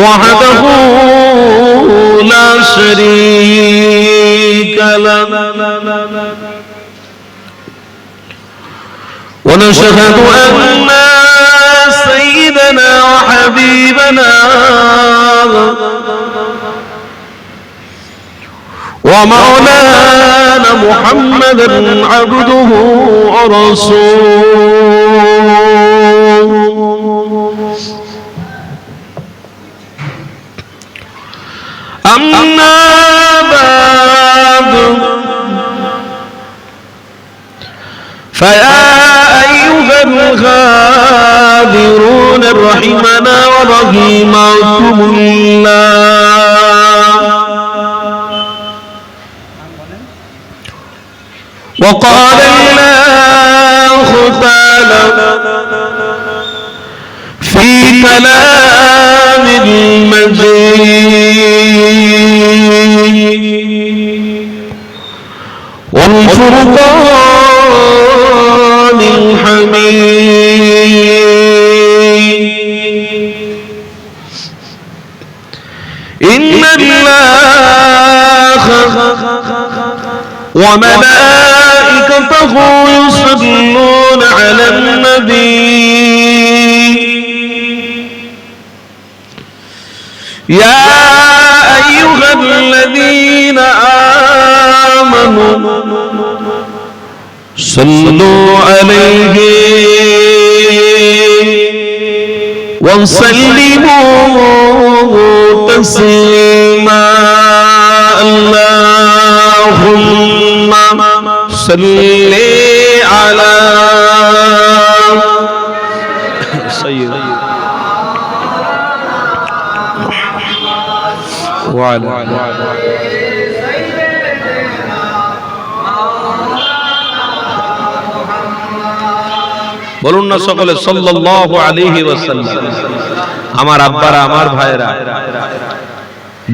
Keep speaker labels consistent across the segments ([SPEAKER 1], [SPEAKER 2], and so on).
[SPEAKER 1] وحده لا شريك له ونشهد أن سيدنا وحبيبنا ومولانا محمدا عبده ورسوله أما بعد فيا أيها الغادرون رحمنا ورحمكم الله وقال الله تعالى في كلام المجيد والفرقان الحميد إن الله وملائكته يصلون على النبي يا أيها الذين آمنوا صلوا عليه وسلموا تسليما اللهم صل على سيدنا وعلى বলুন না সকলে সাল্লাল্লাহু আলাইহি ওয়াসাল্লাম। আমার আব্বারা, আমার ভাইরা,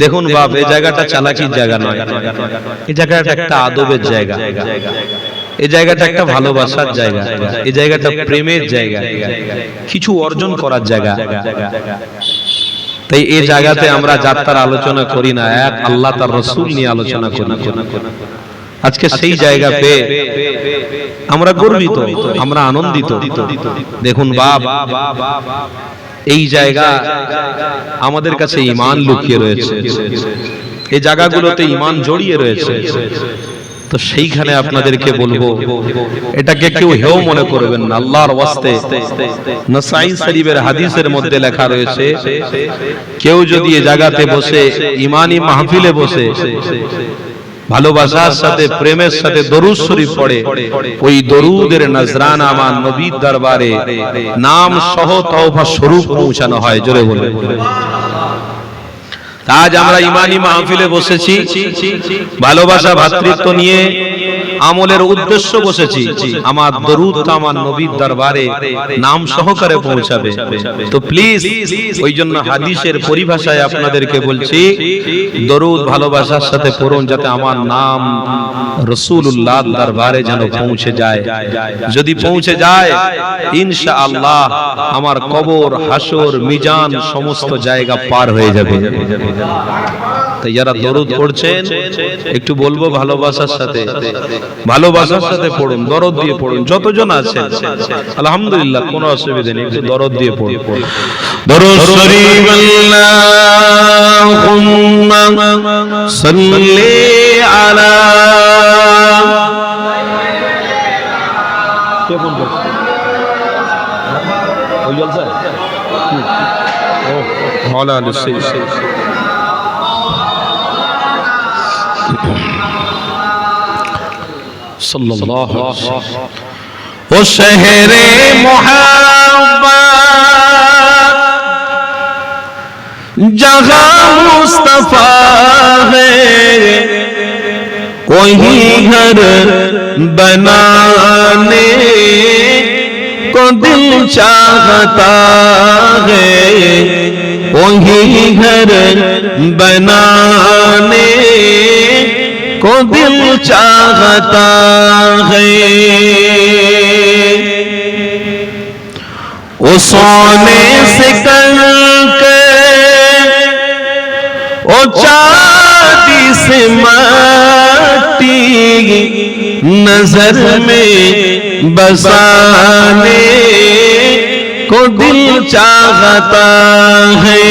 [SPEAKER 1] দেখুন বাপ, এই জায়গাটা চালাকির জায়গা নয়, এই জায়গাটা একটা আদবের জায়গা, এই জায়গাটা একটা ভালোবাসার জায়গা, এই জায়গাটা প্রেমের জায়গা, কিছু অর্জন করার জায়গা। তাই এই জায়গাতে আমরা যাত্রার আলোচনা করি না, এক আল্লাহ তার রাসূল নিয়ে আলোচনা করি। আজকে সেই জায়গা পেয়ে আমরা গর্বিত, আমরা আনন্দিত। দেখুন বাপ, এই জায়গা আমাদের কাছে ঈমান লুকিয়ে রয়েছে, এই জায়গাগুলোতে ঈমান জড়িয়ে রয়েছে। তো সেইখানে আপনাদেরকে বলবো, এটাকে কেউ হেও মনে করবেন না, আল্লাহর ওয়াস্তে। নাসাঈ শরীফের হাদিসের মধ্যে লেখা রয়েছে, কেউ যদি এই জায়গাতে বসে ঈমানি মাহফিলে বসে ভালোবাসার সাথে, প্রেমের সাথে দরুদ শরীফ পড়ে, ওই দরুদের নজরানা আমার নবীর দরবারে নাম সহ তওবা স্বরূপ পৌঁছানো হয়। জোরে বলে। আজ আমরা ঈমানি মাহফিলে বসেছি, ভালোবাসা ভ্রাতৃত্ব নিয়ে আমলের উদ্দেশ্য বসেছি, আমার দরুদটা আমার নবীর দরবারে নাম সহকারে পৌঁছাবে। তো প্লিজ, ওই জন্য হাদিসের পরিভাষায় আপনাদেরকে বলছি, দরুদ ভালোবাসার সাথে পড়ুন, যাতে আমার নাম রাসূলুল্লাহর দরবারে যেন পৌঁছে যায়। যদি পৌঁছে যায়, ইনশাআল্লাহ আমার কবর, হাসর, মিজান সমস্ত জায়গা পার হয়ে যাবে। তাই যারা দরুদ পড়ছেন, একটু বলবো ভালোবাসার সাথে, ভালোবাসার সাথে পড়ুন, দরদ দিয়ে পড়ুন। যতজন আছেন আলহামদুলিল্লাহ, কোনো অসুবিধা নেই, একটু দরদ দিয়ে পড়ুন। দরুদ শরীফ আল্লাহুম্মা সাল্লি আলা। কে ফোন করছে? ওই জলসা ও মাওলানা আলী सल्लल्लाहु अलैहि वसल्लम। ओ शहरे मोहब्बत जहां मुस्तफा है, कोई घर बनाने को दिल चाहता है, वही घर बनाने को दिल चाहता है। वो सोने से करके चांदी से माटी नजर में बसाने को दिल चाहता है।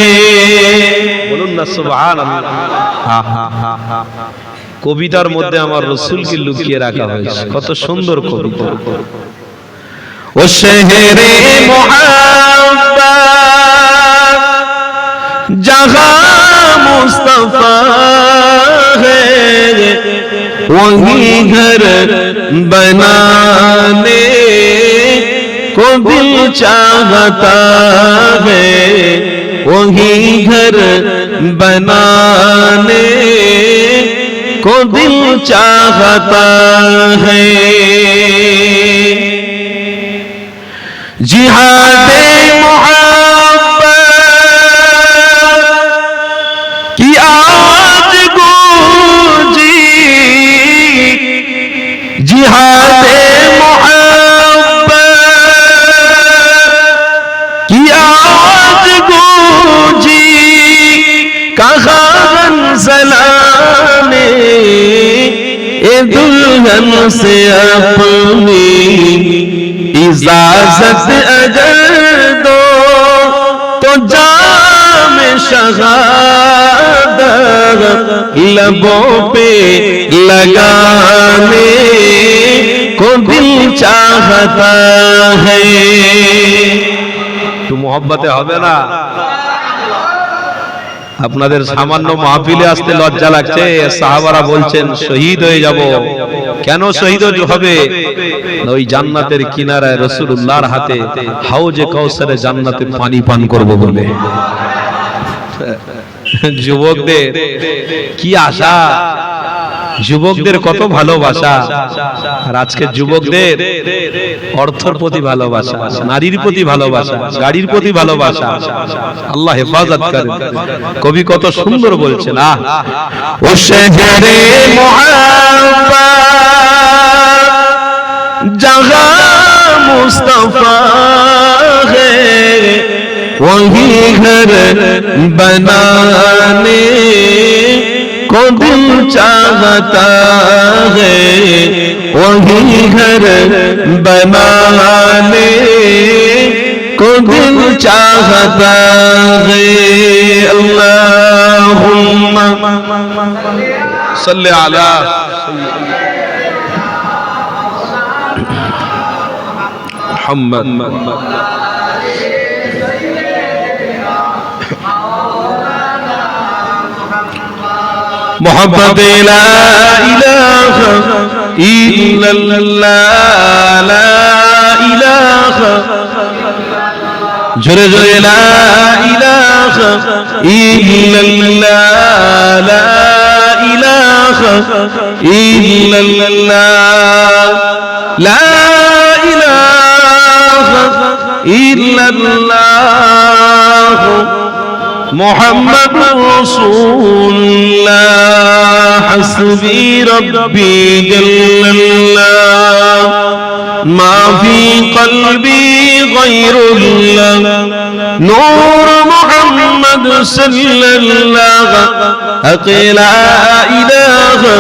[SPEAKER 1] बोलুন না সুবহানাল্লাহ। কবিতার মধ্যে আমার রাসূলকে লুকিয়ে রাখা হয়েছে, কত সুন্দর কবিতা। ও শহরে মুহাব্বত जहां मुस्तफा है वही घर बनाने को दिल चाहता है, वही घर बनाने को दिल चाहता है। जिहादे की आवाज गूंजी, जिहादे मोहब्बत की आवाज गूंजी, कहा हंसला ने ए दुल्हन से अपनी इजाजत अगर दो तो जाम शहादत लबों पे लगाने को दिल चाहता है। तो मोहब्बते হবে না? আপনাদের সামান্য মাহফিলে আসতে লজ্জা লাগছে, সাহাবারা বলছেন শহীদ হয়ে যাব। কেন শহীদ হবে? ওই জান্নাতের কিনারায় রাসূলুল্লাহর হাতে হাউজে কাউসারে জান্নাতে পানি পান করব বলে। যুবকদের কি আশা, যুবকদের কত ভালোবাসা। আর আজকে যুবকদের অর্থের প্রতি ভালোবাসা, নারীর প্রতি ভালোবাসা, গাড়ির প্রতি ভালোবাসা। আল্লাহ হেফাজত করেন। কবি কত সুন্দর বলছেন, আহ ও শহরে মুহাব্বত जहां मुस्तफा है वही घर बनाने को दिल चाहता है, वही घर बनाने को दिल चाहता है। अल्लाहुम्मा सल्ली अला मुहम्मद। मोहब्बत ला इलाहा इल्लल्लाह, ला इलाहा जोरे जोरे ला इलाहा इल्लल्लाह, ला इलाहा इल्लल्लाह, ला इल्लल्लाह मुहम्मदुर रसूलुल्लाह। हस्बी रब्बी जल्लल्लाह मा फी क़ल्बी गैरुल्लाह, नूर मुहम्मद सल्लल्लाह ला इलाहा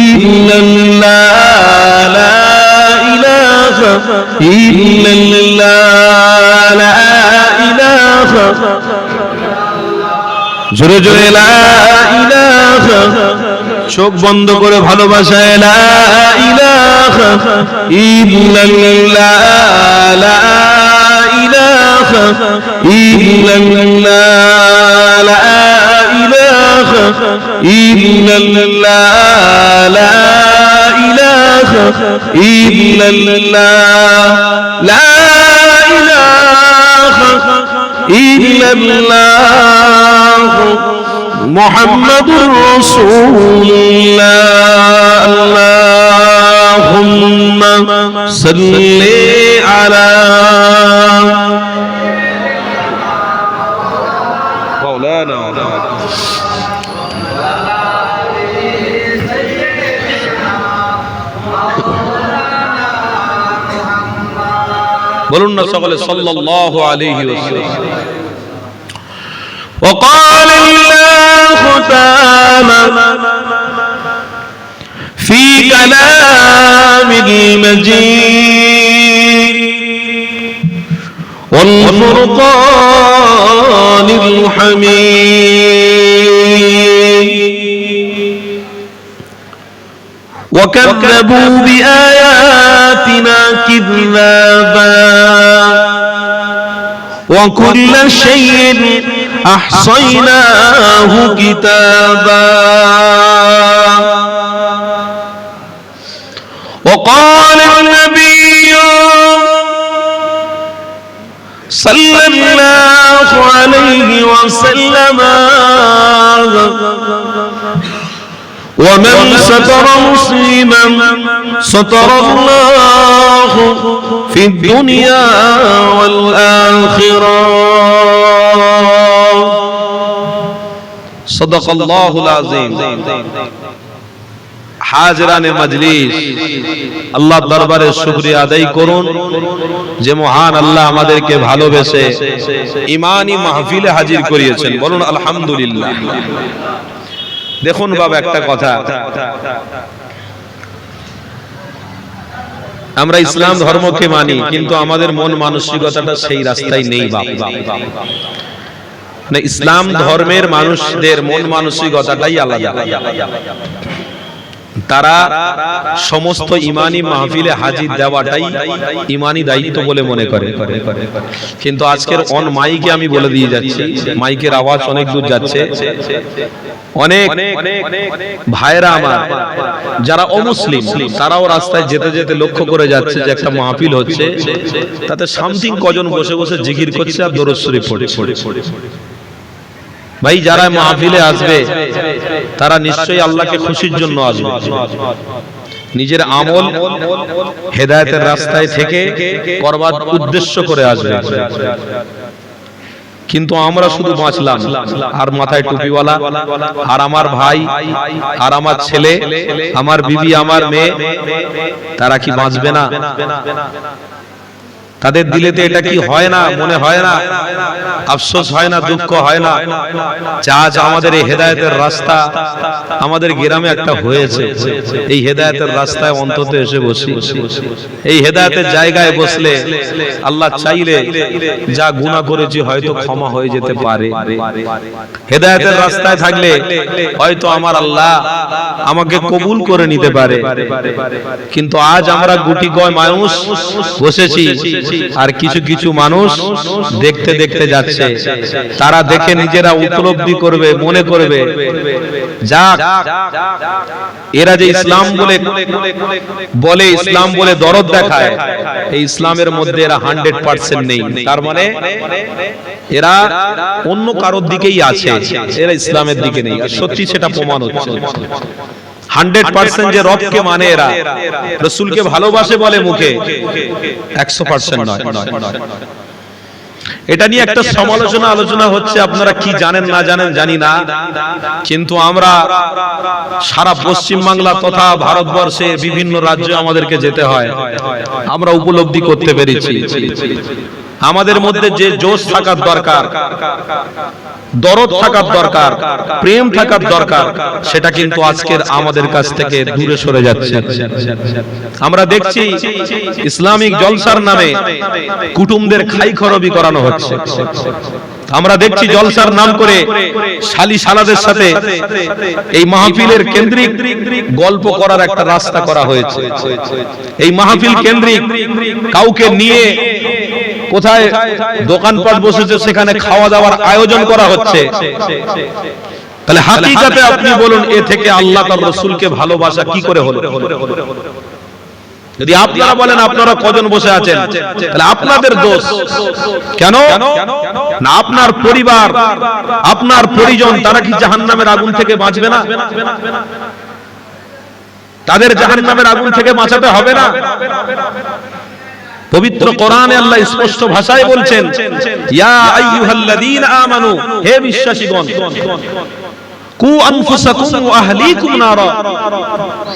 [SPEAKER 1] इल्लल्लाह, ला इलाहा इल्लल्लाह, ला इलाहा জোরে জোরে লা ইলাহা, চোখ বন্ধ করে ভালোবাসায় লা ইলাহা ইল্লাল্লাহ, লা ইলাহা ইল্লাল্লাহ, লা ইলাহা ইল্লাল্লাহ, লা ইলাহা ইল্লাল্লাহ, লা ইলাহা ইল্লাল্লাহ মুহাম্মাদুর রাসূলুল্লাহ। আল্লাহুম্মা সাল্লি আলা মাওলানা বলুন না সকলে সাল্লাল্লাহু আলাইহি ওয়াসাল্লাম। وقال الله والختام في كلام المجيد والفرقان الحميد وكذبوا بآياتنا كذابا وكل شيء أحصيناه كتابا وقال النبي صلى الله عليه وسلم ومن ستر مسلما ستر الله في الدنيا والآخرة صدق الله العظيم হাজরানে মজলিস আল্লাহ দরবারে শুকরিয়া আদায় করুন যে মহান আল্লাহ আমাদেরকে ভালোবেসে ঈমানি মাহফিলে হাজির করিয়েছেন বলুন আলহামদুলিল্লাহ দেখুন বাবা একটা কথা আমরা ইসলাম ধর্মকে মানি কিন্তু আমাদের মন মানসিকতাটা সেই রাস্তায় নেই বাবা না ইসলাম ধর্মের মানুষদের মন মানসিকতাটাই আলাদা তারা সমস্ত ঈমানি মাহফিলে হাজির দেওয়াটাই ঈমানি দায়িত্ব বলে মনে করে কিন্তু আজকের অন মাইকে আমি বলে দিয়ে যাচ্ছি মাইকের আওয়াজ অনেক দূর যাচ্ছে অনেক ভাইরা আমার যারা অমুসলিম তারাও রাস্তায় যেতে যেতে লক্ষ্য করে যাচ্ছে যে একটা মাহফিল হচ্ছে তাতে সামথিং কজন বসে বসে জিকির করছে আর দরুদ শরীফ পড়ে ভাই যারা মাহফিলে আসবে তারা নিশ্চয়ই আল্লাহকে খুশির জন্য আসবে নিজের আমল হেদায়েতের রাস্তায় থেকে করবার উদ্দেশ্য করে আসবে কিন্তু আমরা শুধু বাঁচলাম আর মাথায় টুপিওয়ালা আর আমার ভাই আর আমার ছেলে আমার বিবি আমার মেয়ে তারা কি বাঁচবে না তাদের দিলেতে এটা কি হয় না মনে হয় না আফসোস হয় না দুঃখ হয় না আজ আমাদের এই হেদায়েতের রাস্তা আমাদের গ্রামে একটা হয়েছে এই হেদায়েতের রাস্তায় অন্তত এসে বসি এই হেদায়েতের জায়গায় বসলে আল্লাহ চাইলে যা গুনাহ করেছি হয়তো ক্ষমা হয়ে যেতে পারে হেদায়েতের রাস্তায় থাকলে হয়তো আমার আল্লাহ আমাকে কবুল করে নিতে পারে কিন্তু আজ আমরা গুটি কয় মানুষ বসেছি আর কিছু কিছু মানুষ দেখতে দেখতে যাচ্ছে তারা দেখে নিজেরা উপলব্ধি করবে মনে করবে যাক এরা যে ইসলাম বলে ইসলাম বলে দরদ দেখায় এই ইসলামের মধ্যে এরা 100% নেই তার মানে এরা অন্য কারোর দিকেই আছে এরা ইসলামের দিকে নেই আর সত্যি সেটা প্রমাণ হচ্ছে 100% যে রবকে মানে এরা রাসূলকে ভালোবাসে বলে মুখে 100% নয় এটা নিয়ে একটা সমালোচনা আলোচনা হচ্ছে আপনারা কি জানেন না জানেন জানি না কিন্তু আমরা সারা পশ্চিম বাংলা তথা ভারতবর্ষের বিভিন্ন রাজ্যে আমাদেরকে যেতে হয় আমরা উপলব্ধি করতে পেরেছি আমাদের মধ্যে যে জোশ থাকার দরকার দরদ থাকার দরকার প্রেম থাকার দরকার সেটা কিন্তু আজকের আমাদের কাছ থেকে দূরে সরে যাচ্ছে আমরা দেখছি ইসলামিক জলসার নামে কুটুমদের খাই খরবি করানো হচ্ছে আমরা দেখছি জলসার নাম করে শালি শালাদের সাথে এই মাহফিলের কেন্দ্রিক গল্প করার একটা রাস্তা করা হয়েছে এই মাহফিল কেন্দ্রিক কাউকে নিয়ে কোথায় দোকানপাট বসেছে সেখানে খাওয়া দাওয়ার আয়োজন করা হচ্ছে তাহলে হাকিকাতে আপনি বলুন এ থেকে আল্লাহ তার রাসূলকে ভালোবাসা কি করে হলো যদি আপনারা বলেন আপনারা কজন বসে আছেন তাহলে আপনাদের দোষ কেন না আপনার পরিবার আপনার পরিজন তারা কি জাহান্নামের আগুন থেকে বাঁচবে না তাদের জাহান্নামের আগুন থেকে বাঁচাতে হবে না পবিত্র কোরআনে আল্লাহ স্পষ্ট ভাষায় বলছেন ইয়া আইয়ুহাল্লাযীনা আমানু হে বিশ্বাসীগণ কু আনফুসাকুম ওয়া আহলিকুম নারা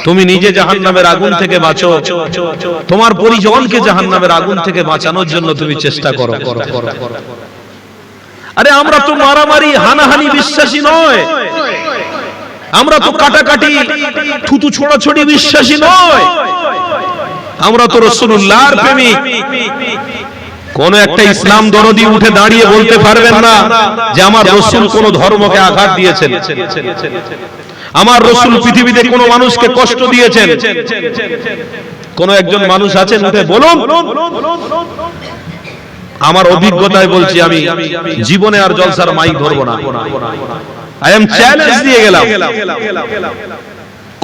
[SPEAKER 1] তুমি নিজে জাহান্নামের আগুন থেকে বাঁচো তোমার পরিজনকে জাহান্নামের আগুন থেকে বাঁচানোর জন্য তুমি চেষ্টা করো আরে আমরা তো মারামারি হানাহানি বিশ্বাসী নয় আমরা তো কাটাকাটি থুতু ছোড়াছড়ি বিশ্বাসী নয়, আমরা তো রাসূলুল্লাহর প্রেমিক। কোন একটা ইসলাম দরদি উঠে দাঁড়িয়ে বলতে পারবেন না যে আমার রাসূল কোন ধর্মকে আঘাত দিয়েছেন, আমার রাসূল পৃথিবীতে কোন মানুষকে কষ্ট দিয়েছেন। কোন একজন মানুষ আছেন উঠে বলুন? আমার অভিজ্ঞতায় বলছি, আমি জীবনে আর জলসার মাইক ধরবো না। আই এম চ্যালেঞ্জ দিয়ে গেলাম।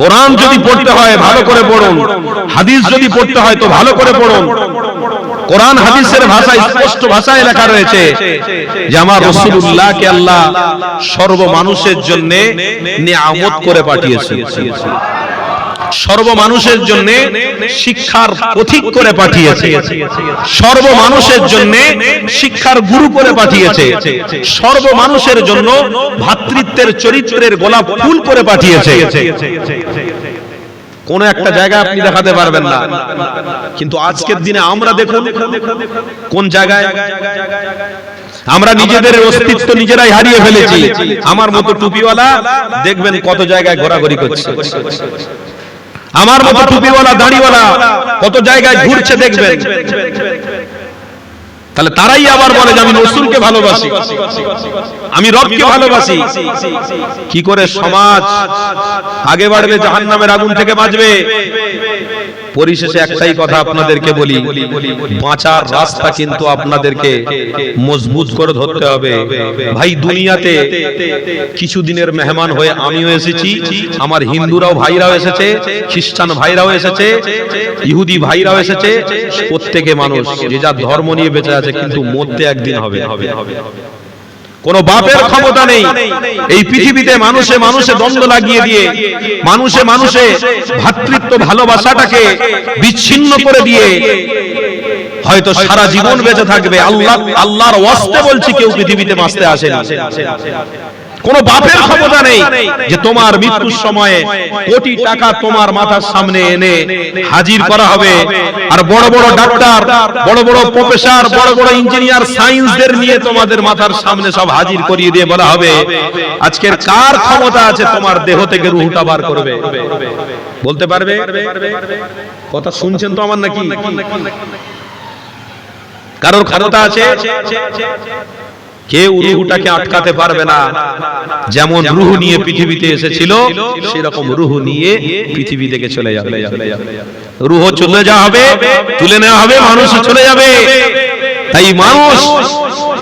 [SPEAKER 1] কোরআন যদি পড়তে হয় ভালো করে পড়ুন, হাদিস যদি পড়তে হয় তো ভালো করে পড়ুন। কোরআন হাদিসের ভাষায় স্পষ্ট ভাষায় লেখা রয়েছে যে আমার রাসূলুল্লাহকে আল্লাহ সর্ব মানুষের জন্য নিয়ামত করে পাঠিয়েছে, সর্ব মানুষের জন্য শিক্ষার পথিক করে পাঠিয়েছে, সর্ব মানুষের জন্য শিক্ষার গুরু করে পাঠিয়েছে, সর্ব মানুষের জন্য ভ্রাতৃত্বের চরিত্রের গোলাপ ফুল করে পাঠিয়েছে। কোন একটা জায়গা আপনি দেখাতে পারবেন না, কিন্তু আজকের দিনে আমরা দেখুন কোন জায়গায় আমরা নিজেদের অস্তিত্ব নিজেরাই হারিয়ে ফেলেছি। আমার মতো টুপিওয়ালা দেখবেন কত জায়গায় ঘোরাঘুরি করছে, আমার মতো টুপিওয়ালা দাড়িওয়ালা কত জায়গায় ঘুরছে দেখবেন। তাহলে তারাই আবার বলে যে আমি রাসূলকে ভালোবাসি, আমি রবকে ভালোবাসি। কি করে সমাজ আগে বাড়বে, জাহান্নামের আগুন থেকে বাঁচবে? পরিশেষে একটাই কথা আপনাদেরকে বলি, বাঁচার রাস্তা কিন্তু আপনাদেরকে মজবুত করে ধরতে হবে। ভাই দুনিয়াতে কিছুদিনের মেহমান হয়ে আমিও এসেছি, আমার হিন্দুরাও ভাইরাও এসেছে, খ্রিস্টান ভাইরাও এসেছে, ইহুদি ভাইরাও এসেছে। প্রত্যেকে মানুষ, যে যার ধর্ম নিয়ে বেঁচে আছে, কিন্তু মরতে একদিন হবে। কোন বাপের ক্ষমতা নেই এই পৃথিবীতে মানুষে মানুষে দ্বন্দ্ব লাগিয়ে দিয়ে, মানুষে মানুষে ভ্রাতৃত্ব ভালোবাসাটাকে বিচ্ছিন্ন করে দিয়ে হয়তো সারা জীবন বেঁচে থাকবে। আল্লাহর ওয়াস্তে বলছি, কেউ পৃথিবীতে বাঁচতে আসেনি। কোন বাপের ক্ষমতা নেই যে তোমার মৃত্যুর সময়ে কোটি টাকা তোমার মাথার সামনে এনে হাজির করা হবে, আর বড় বড় ডাক্তার, বড় বড় প্রফেসর, বড় বড় ইঞ্জিনিয়ার, সায়েন্সদের নিয়ে তোমাদের মাথার সামনে সব হাজির করিয়ে দিয়ে বলা হবে আজকের কার ক্ষমতা আছে তোমার দেহ থেকে রূহটা বার করবে? বলতে পারবে? কথা শুনছেন তো আমার নাকি? কারোর ক্ষমতা আছে? কেউ রূহটাকে আটকাতে পারবে না। যেমন রূহ নিয়ে পৃথিবীতে এসেছিল, সেরকম রূহ নিয়ে পৃথিবী থেকে চলে যাবে। রূহ চলে যাওয়া হবে, তুলে নেওয়া হবে, মানুষ চলে যাবে। তাই মানুষ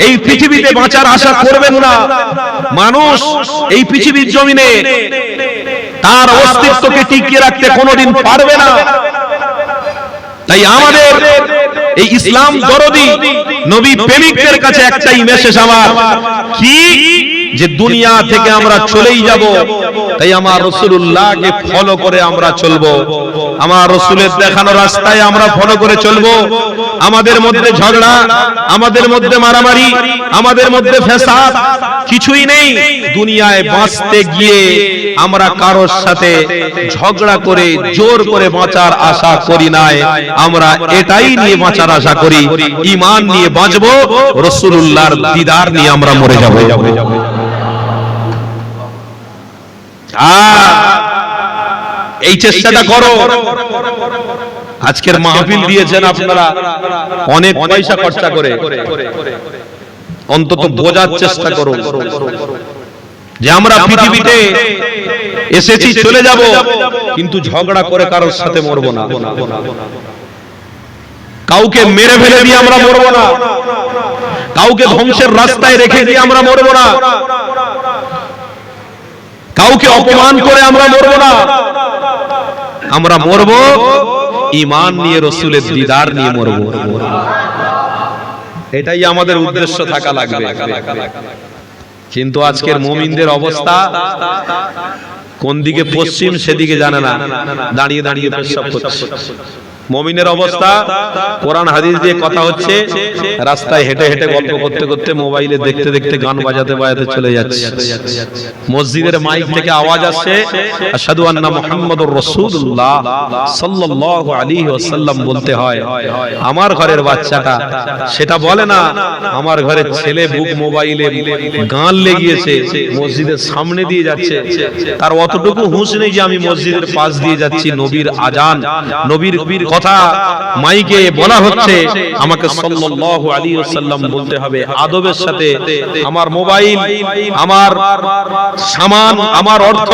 [SPEAKER 1] এই পৃথিবীতে বাঁচার আশা করবেন না। মানুষ এই পৃথিবীর জমিনে তার অস্তিত্বকে টিকিয়ে রাখতে কোনোদিন পারবে না। তাই আমাদের এই ইসলাম দরদি নবী প্রেমিকদের কাছে একটাই মেসেজ আমার, কি যে দুনিয়া থেকে আমরা চলেই যাব। তাই আমার রাসূলুল্লাহকে ফলো করে আমরা চলবো, আমার রাসূলের দেখানো রাস্তায় আমরা ফলো করে চলবো। আমাদের মধ্যে ঝগড়া, আমাদের মধ্যে মারামারি, আমাদের মধ্যে ফ্যাসাদ কিছুই নেই। দুনিয়ায় বাঁচতে গিয়ে আমরা কারোর সাথে ঝগড়া করে জোর করে বাঁচার আশা করি নাই, আমরা এটাই নিয়ে বাঁচার আশা করি, ঈমান নিয়ে বাঁচবো, রাসূলুল্লাহর দিদার নিয়ে আমরা মরে যাব। এই চেষ্টাটা করো। আজকের মাহফিল দিয়েছেন আপনারা অনেক পয়সা খরচা করে, অন্তত বোঝার চেষ্টা করো যে আমরা পৃথিবীতে এসেছি, চলে যাব, কিন্তু ঝগড়া করে কারোর সাথে মরবো না, কাউকে মেরে ফেলে দিয়ে আমরা মরবো না, কাউকে ধ্বংসের রাস্তায় রেখে দিয়ে আমরা মরবো না, কাউকে অপমান করে আমরা মরবো না। আমরা মরবো ঈমান নিয়ে, রাসূলের দিদার নিয়ে মরবো। এটাই আমাদের উদ্দেশ্য থাকা লাগবে। কিন্তু আজকের মুমিনদের অবস্থা কোন দিকে পশ্চিম সেদিকে জানে না, দাঁড়িয়ে দাঁড়িয়ে পেশাব করছে। মুমিনের অবস্থা, কোরআন হাদিস দিয়ে কথা হচ্ছে, রাস্তায় হেঁটে হেঁটে গল্প করতে করতে মোবাইলে দেখতে দেখতে গান বাজাতে বাজাতে চলে যাচ্ছে। মসজিদের মাইক থেকে আওয়াজ আসছে, আশহাদু আন্না মুহাম্মাদুর রাসূলুল্লাহ সাল্লাল্লাহু আলাইহি ওয়াসাল্লাম বলতে হয়। আমার ঘরের বাচ্চাটা সেটা বলে না, আমার ঘরের ছেলে বুক মোবাইলে গান লেগিয়েছে, মসজিদের সামনে দিয়ে যাচ্ছে, তার অতটুকু হুঁশ নেই যে আমি মসজিদের পাশ দিয়ে যাচ্ছি, নবীর আজান, নবীর কথা মাইকে বলা হচ্ছে, আমাকে সাল্লাল্লাহু আলাইহি ওয়াসাল্লাম বলতে হবে আদবের সাথে। আমার মোবাইল, আমার সামান, আমার অর্থ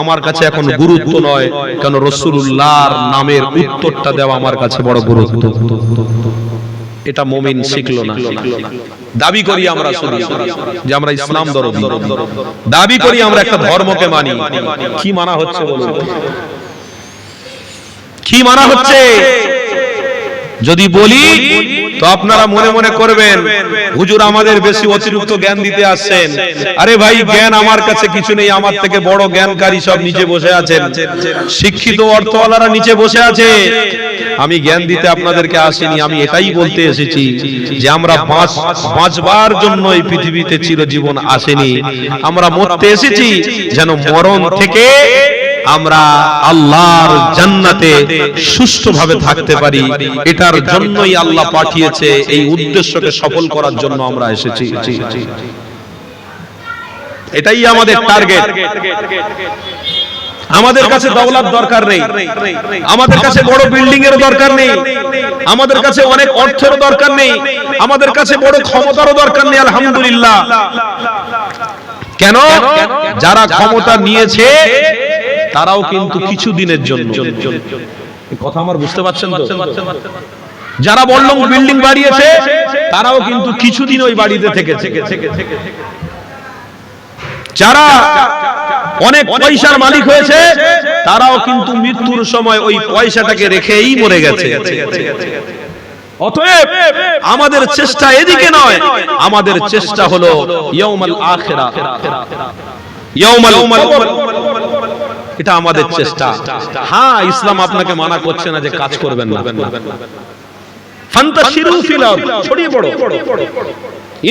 [SPEAKER 1] আমার কাছে এখন গুরুত্ব নয়, কারণ রাসূলুল্লাহর নামের উত্তরটা দেওয়া আমার কাছে বড় গুরুত্ব। এটা মুমিন শিখলো না। দাবি করি আমরা শুধু যে আমরা ইসলাম দরদি, দাবি করি আমরা একটা ধর্মকে মানি। কি মানা হচ্ছে বলুন, কি মানা হচ্ছে? যদি বলি তো আপনারা মনে মনে করবেন হুজুর আমাদের বেশি অতিরিক্ত জ্ঞান দিতে আসছেন। আরে ভাই, জ্ঞান আমার কাছে কিছু নেই, আমার থেকে বড় জ্ঞানকারী সব নিচে বসে আছেন, শিক্ষিত অর্থওয়ালারা নিচে বসে আছে। আমি জ্ঞান দিতে আপনাদেরকে আসিনি, আমি এটাই বলতে এসেছি যে আমরা বাঁচবার জন্য এই পৃথিবীতে চিরজীবন আসেনি, আমরা মরতে এসেছি যেন মরণ থেকে আমরা আল্লাহর জান্নাতে সুষ্ঠুভাবে থাকতে পারি। এটার জন্যই আল্লাহ পাঠিয়েছে, এই উদ্দেশ্যকে সফল করার জন্য আমরা এসেছি। এটাই আমাদের টার্গেট। আমাদের কাছে দৌলত দরকার নেই, আমাদের কাছে বড় বিল্ডিং এর দরকার নেই, আমাদের কাছে অনেক অর্থের দরকার নেই, আমাদের কাছে বড় ক্ষমতারও দরকার নেই। আলহামদুলিল্লাহ। কেন? যারা ক্ষমতা নিয়েছে তারাও কিন্তু কিছু দিনের জন্য, কথা আমার বুঝতে পারছেন তো? যারা বলল বিল্ডিং বাড়িয়েছে তারাও কিন্তু কিছুদিন ওই বাড়িতে থেকেছে। যারা অনেক পয়সার মালিক হয়েছে তারাও কিন্তু মৃত্যুর সময় ওই পয়সাটাকে রেখেই মরে গেছে। অতএব আমাদের চেষ্টা এদিকে নয়, আমাদের চেষ্টা হলো ইয়াউমাল আখিরাহ, ইয়াউমাল কবর। এটা আমাদের চেষ্টা। হ্যাঁ, ইসলাম আপনাকে মানা করছে না যে কাজ করবেন না। ফান্তাশিরু ফিল আরদ, ছড়িয়ে পড়ো,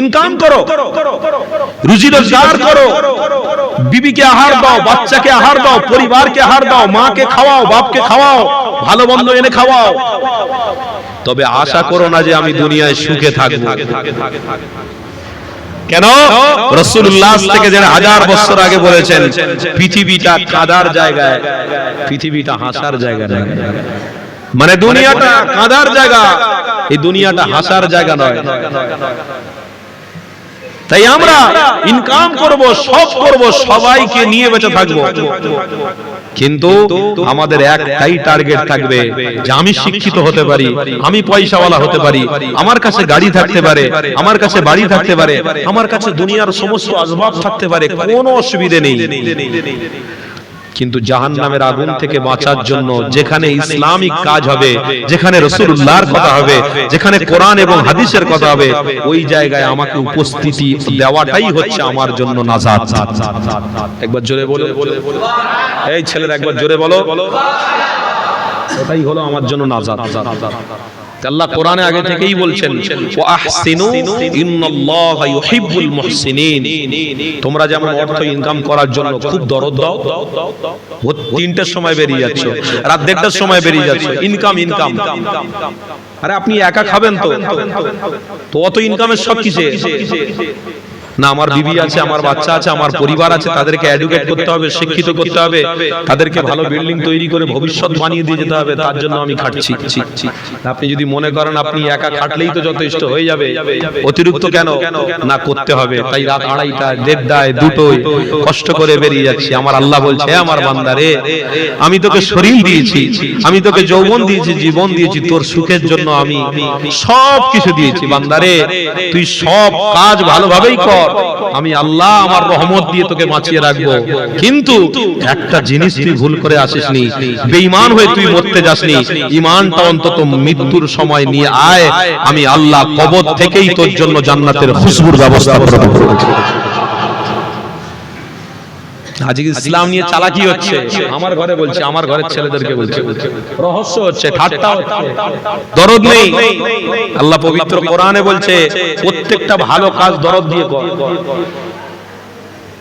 [SPEAKER 1] ইনকাম করো, রুজি রোজগার করো, বিবিকে আহার দাও, বাচ্চাকে আহার দাও, পরিবারকে আহার দাও, মাকে খাওয়াও, বাপকে খাওয়াও, ভালো মন্দ এনে খাওয়াও। তবে আশা করো না যে আমি দুনিয়ায় সুখে থাকবো। কেন? রাসূলুল্লাহ থেকে যারা 1000 বছর আগে বলেছেন পৃথিবীটা কাঁদার জায়গায়, পৃথিবীটা হাসার জায়গা নয়। মানে দুনিয়াটা কাঁদার জায়গা, এই দুনিয়াটা হাসার জায়গা নয়। তাই আমরা ইনকাম করব, সব করব, সবাইকে নিয়ে বেঁচে থাকবো, কিন্তু আমাদের একটাই টার্গেট থাকবে যে আমি শিক্ষিত হতে পারি, আমি পয়সাওয়ালা হতে পারি, আমার কাছে গাড়ি থাকতে পারে, আমার কাছে বাড়ি থাকতে পারে, আমার কাছে দুনিয়ার সমস্ত আসবাব থাকতে পারে, কোনো অসুবিধা নেই। কিন্তু জাহান্নামের আগুন থেকে বাঁচার জন্য যেখানে ইসলামিক কাজ হবে, যেখানে রাসূলুল্লাহর কথা হবে, যেখানে কোরআন এবং হাদিসের কথা হবে, ওই জায়গায় আমাকে উপস্থিতি দেওয়াটাই হচ্ছে আমার জন্য নাজাত। একবার জোরে বলো, এই ছেলেরা একবার জোরে বলো, এটাই হলো আমার জন্য নাজাত। আল্লাহ কোরআনে আগে থেকেই বলছেন, ওয়া আহসিনু ইন্নাল্লাহা ইউহিব্বুল মুহসিনিন। তোমরা যেমন অর্থ ইনকাম করার জন্য খুব দরদ দাও, 3টার সময় বেরিয়ে যাচ্ছ, রাত 1:30টার সময় বেরিয়ে যাচ্ছ, ইনকাম ইনকাম। আরে আপনি একা খাবেন তো অত ইনকামের সব কিসে? না, আমার বিবি আছে, আমার বাচ্চা আছে, আমার পরিবার আছে, তাদেরকে এডুকেট করতে হবে, শিক্ষিত করতে হবে, তাদেরকে ভালো বিল্ডিং তৈরি করে ভবিষ্যৎ বানিয়ে দিয়ে যেতে হবে, তার জন্য আমি খাটছি। আপনি যদি মনে করেন আপনি একা খাটলেই তো যথেষ্ট হয়ে যাবে, অতিরিক্ত কেন না করতে হবে। তাই রাত 2:30, 1:30, 2টোয় কষ্ট করে বেরিয়ে যাচ্ছি। আমার আল্লাহ বলছে, আমার বান্দা রে, আমি তোকে শরীর দিয়েছি, আমি তোকে যৌবন দিয়েছি, জীবন দিয়েছি, তোর সুখের জন্য আমি সব কিছু দিয়েছি। বান্দা রে, তুই সব কাজ ভালোভাবেই কর, আমি আল্লাহ আমার রহমত দিয়ে তোকে বাঁচিয়ে রাখবো। কিন্তু একটা জিনিস তুই ভুল করে আসিসনি, বেঈমান হয়ে তুই মরতে যাসনি, ঈমানটা অন্তত মৃত্যুর সময় নিয়ে আয়, আমি আল্লাহ কবর থেকেই তোর জন্য জান্নাতের খুশবুর ব্যবস্থা করব। আজকে ইসলাম নিয়ে চালাকি হচ্ছে, আমার ঘরে বলছে, আমার ঘরের ছেলেদেরকে বলছে, রহস্য হচ্ছে, ঠাট্টা হচ্ছে, দরদ নেই। আল্লাহ পবিত্র কোরআনে বলছে প্রত্যেকটা ভালো কাজ দরদ দিয়ে কর,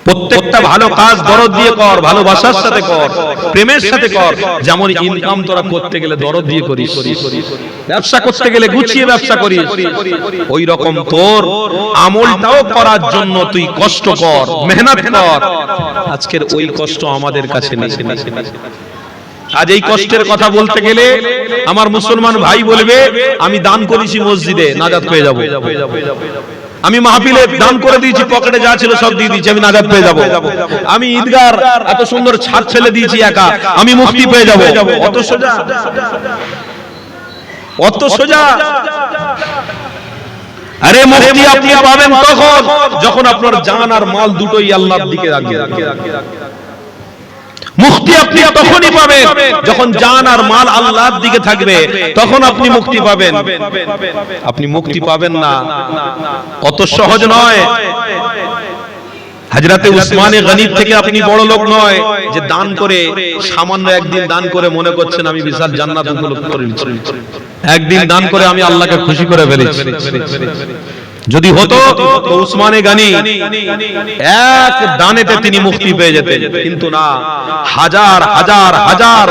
[SPEAKER 1] প্রত্যেকটা ভালো কাজ দরদ দিয়ে কর, ভালোবাসার সাথে কর, প্রেমের সাথে কর। যেমন ইনকাম তোরা করতে গেলে দরদ দিয়ে করিস, ব্যবসা করতে গেলে গুছিয়ে ব্যবসা করিস, ওই রকম তোর আমলটাও করার জন্য তুই কষ্ট কর, মেহনত কর। আজকের ওই কষ্ট আমাদের কাছে নেই। আজ এই কষ্টের কথা বলতে গেলে আমার মুসলমান ভাই বলবে আমি দান করেছি মসজিদে, নাজাত পেয়ে যাব। আমি মাহফিলে দান করে দিয়েছি, পকেটে যা ছিল সব দিয়ে দিয়েছি, আমি নাজাত পেয়ে যাব। আমি ঈদগার এত সুন্দর ছাদ ফেলে দিয়েছি একা, আমি মুক্তি পেয়ে যাব। অত সোজা, অত সোজা? আরে মুক্তি আপনি পাবেন তখন যখন আপনার জান আর মাল দুটোই আল্লাহর দিকে রাখবেন। মুক্তি আপনি তখনই পাবেন যখন জান আর মাল আল্লাহর দিকে থাকবে, তখন আপনি মুক্তি পাবেন। আপনি মুক্তি পাবেন না, অত সহজ নয়। হযরতে উসমানে গনি থেকে আপনি বড় লোক নয় যে দান করে, সামান্য একদিন দান করে মনে করছেন আমি বিশাল জান্নাত উপলব্ধ করেছি, একদিন দান করে আমি আল্লাহকে খুশি করে ফেলেছি। যদি হতো তো উসমানে গনি এক দানেতে তিনি মুক্তি পেয়ে যেতেন, কিন্তু না, হাজার হাজার হাজার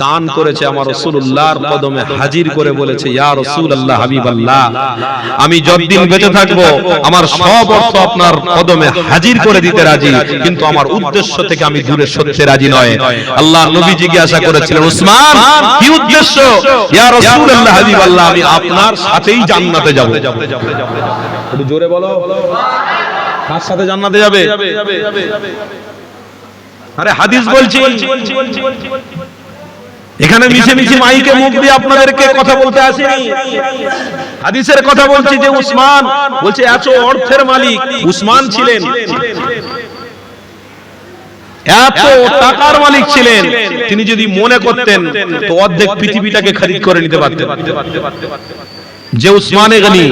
[SPEAKER 1] দান করেছে, আমার রাসূলুল্লাহর কদমে হাজির করে বলেছে ইয়া রাসূলুল্লাহ, হাবিবাল্লাহ, আমি যতদিন বেঁচে থাকবো আমার সব অর্থ আপনার কদমে হাজির করে দিতে রাজি, কিন্তু আমার উদ্দেশ্য থেকে আমি দূরে সরতে রাজি নয়। আল্লাহ নবী জিজ্ঞাসা করেছিলেন উসমান কি উদ্দেশ্য? ইয়া রাসূলুল্লাহ, হাবিবাল্লাহ, আমি আপনার সাথেই জান্নাতে যাব। একটু জোরে বলো, কার সাথে জান্নাতে যাবে? আরে হাদিস বলছি, এখানে মিছে মিছে মাইকে মুখ দিয়ে আপনাদেরকে কথা বলতে আসিনি, হাদিসের কথা বলছি। যে উসমান বলছে এত অর্থের মালিক উসমান ছিলেন, এত টাকার মালিক ছিলেন, তিনি যদি মনে করতেন তো অর্ধেক পৃথিবীটাকে খরিদ করে নিতে পারতেন। যে উসমানে গনি,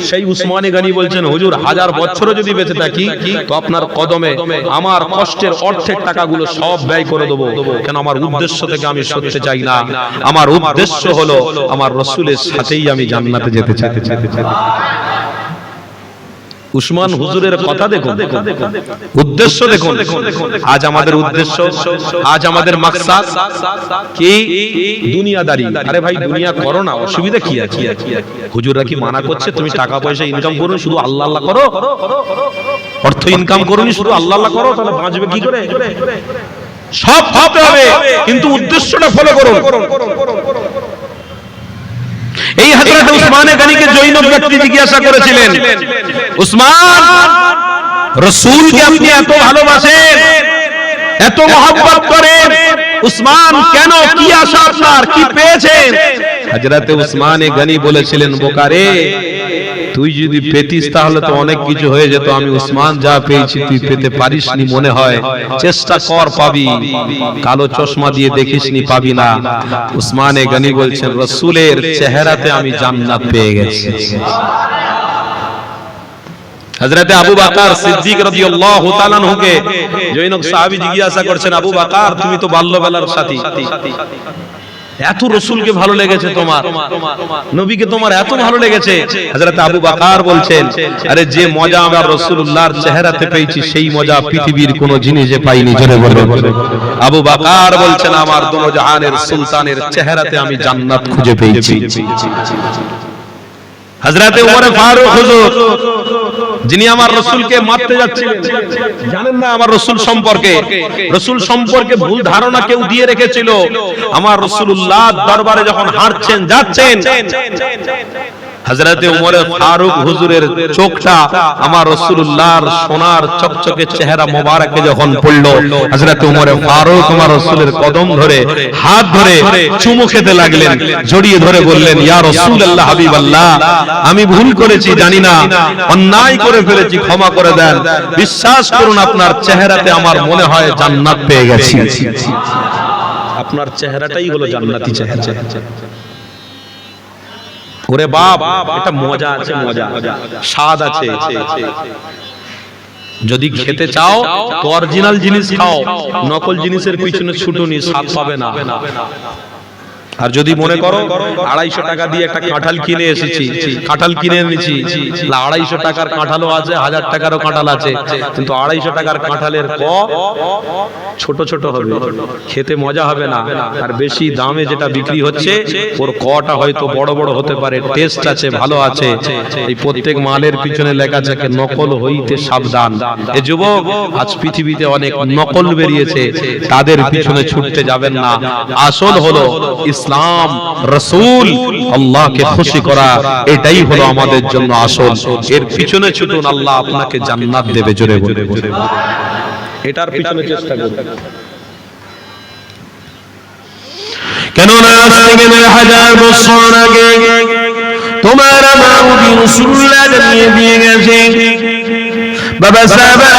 [SPEAKER 1] সেই উসমানে গনি বলছেন হুজুর হাজার বছরও যদি বেঁচে থাকি তো আপনার কদমে আমার কষ্টের অর্ধেক টাকাগুলো সব ব্যয় করে দেবো, কেন আমার উদ্দেশ্য থেকে আমি সরতে চাই না। আমার উদ্দেশ্য হলো আমার রাসূলের সাথেই আমি জান্নাতে যেতে চাই। উসমান হুজুরের কথা দেখুন, উদ্দেশ্য দেখুন। আজ আমাদের উদ্দেশ্য, আজ আমাদের মাকসাদ কি? দুনিয়াদারি। আরে ভাই দুনিয়া করো না, অসুবিধা কি আছে? হুজুররা কি মানা করছে তুমি টাকা পয়সা ইনকাম করো, শুধু আল্লাহ আল্লাহ করো? অর্থ ইনকাম করুন, শুধু আল্লাহ আল্লাহ করো, তাহলে বাঁচবে কি করে? সব ভাবতে হবে, কিন্তু উদ্দেশ্যটা ফলো করুন। এই হযরত উসমানে গনিকে জৈনব ব্যক্তি জিজ্ঞাসা করেছিলেন উসমান, রাসূলকে আপনি এত ভালোবাসেন, এত মহব্বত করেন, উসমান কেন, কি আশা আপনার, কি পেয়েছেন? হযরত উসমানে গনি বলেছিলেন বোকারে, তুই যদি পেতিস তাহলে তো অনেক কিছু হয়ে যেত, আমি উসমান যা পেয়েছি তুই পেতে পারিসনি মনে হয়, চেষ্টা কর পাবি, কালো চশমা দিয়ে দেখিসনি পাবি না। উসমানে গনি বলছেন রাসূলের চেহারাতে আমি জান্নাত পেয়ে গেছি। হযরতে আবু বকর সিদ্দিক রাদিয়াল্লাহু তাআলা আনহুকে জৈনব সাহাবী জিজ্ঞাসা করছেন আবু বকর তুমি তো বাল্যবেলার সাথী, এত রাসূলকে ভালো লেগেছে তোমার, নবীকে তোমার এত ভালো লেগেছে। হযরত আবু বকর বলছেন আরে যে মজা আমরা রাসূলুল্লাহর চেহারাতে পেয়েছি সেই মজা পৃথিবীর কোন জিনিসে পাইনি। জোরে বলুন। আবু বকর বলছেন আমার দোনো জাহানের সুলতানের চেহারাতে আমি জান্নাত খুঁজে পেয়েছি। হযরতে ওমর ফারুক হুজুর যিনি আমার রাসূলকে মারতে যাচ্ছিলেন, জানেন না আমার রাসূল সম্পর্কে ভুল ধারণা কেউ দিয়ে রেখেছিল। আমার রাসূলুল্লাহ দরবারে যখন হাঁটছেন যাচ্ছেন, হযরতে ওমর ফারুক হুজুরের চোখটা আমার রাসূলুল্লাহর সোনার চকচকে চেহারা মোবারকে যখন পড়লো, হযরতে ওমর ফারুক আমার রাসূলের কদম ধরে হাত ধরে চুমু খেতে লাগলেন, জড়িয়ে ধরে বললেন ইয়া রাসূলুল্লাহ, হাবিবাল্লাহ, আমি ভুল করেছি, জানি না, অন্যায় করে ফেলেছি, ক্ষমা করে দেন। বিশ্বাস করুন আপনার চেহারাতে আমার মনে হয় জান্নাত পেয়ে গেছি। আপনার চেহারাটাই হলো জান্নাতি চেহারা। ওরে বাপ, এটা মজা আছে, মজা স্বাদ আছে। যদি খেতে চাও তো অরিজিনাল জিনিস খাও, নকল জিনিসের পিছনে ছুটুনি, স্বাদ পাবে না। আর যদি মনে করো 250 টাকা দিয়ে একটা কাঁঠাল কিনে এসেছি, কাঁঠাল কিনে এনেছি, 250 টাকার কাঁঠালও আছে, 1000 টাকারও কাঁঠাল আছে, কিন্তু 250 টাকার কাঁঠালের ক ছোট ছোট হবে, খেতে মজা হবে না। আর বেশি দামে যেটা বিক্রি হচ্ছে ওর কটা হয়তো বড় বড় হতে পারে, টেস্ট আছে, ভালো আছে। এই প্রত্যেক মালের পিছনে লেখা থাকে নকল হইতে সাবধান। এ যুবক, আজ পৃথিবীতে অনেক নকল বেরিয়েছে, তাদের পিছনে ছুটতে যাবেন না। আসল হলো ইসলাম, রাসূল, আল্লাহকে খুশি করা, এটাই হলো আমাদের জন্য আসল। এর পিছনে ছুটুন, আল্লাহ আপনাকে জান্নাত দেবে। জোরে বলে এটার পিছনে চেষ্টা করুন। কেননা আজ থেকে 1000 বছর আগে তোমার আমার নবী রাসূলুল্লাহ জানিয়ে দিয়ে গেছে, বাবা সাহাবা,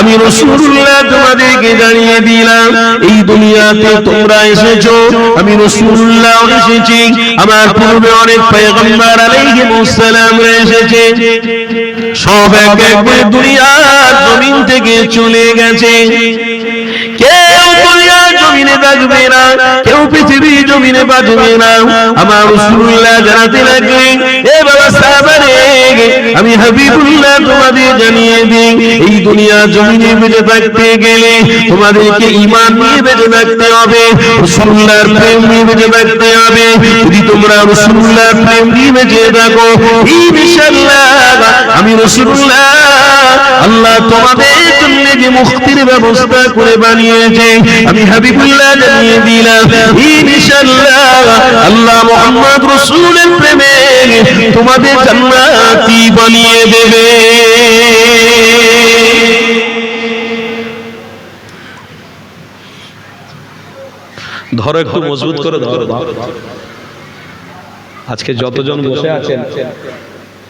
[SPEAKER 1] আমি রাসূলুল্লাহ তোমাদেরকে জানিয়ে দিলাম, এই দুনিয়াতে তোমরা এসেছো, আমি রাসূলুল্লাহ এসেছি, আমার পূর্বে অনেক পয়গম্বর আলাইহিস সালাম এসেছে, সব এক এক করে দুনিয়ার জমিন থেকে চলে গেছে। কেউ দুনিয়ার জমিনে বাঁচবে না, কেউ পৃথিবীর জমিনে বাঁচবে না। আমার রাসূলুল্লাহ জানাতে লাগলেন, এ বাবা সাহাবারে, আমি হাবিবুল্লাহ তোমাদের জানিয়ে দিই, এই দুনিয়ার জমিনে বেঁচে থাকতে গেলে তোমাদেরকে ঈমান নিয়ে বেঁচে থাকতে হবে, রাসূলুল্লাহর প্রেম নিয়ে বেঁচে থাকতে হবে। যদি তোমরা রাসূলুল্লাহর প্রেম নিয়ে বেঁচে থাকো, ইনশাআল্লাহ আমি রাসূলুল্লাহ, আল্লাহ তোমাদের জন্য যে মুক্তির ব্যবস্থা করে বানিয়েছে, আমি হাবিবুল্লাহ জানিয়ে দিলাম, ইনশাআল্লাহ আল্লাহ মুহাম্মদ রাসূলের প্রেমে তোমাদের জান্নাতি বানিয়ে দেবে। ধরো, একটু মজবুত করে ধরো। আজকে যতজন বসে আছেন,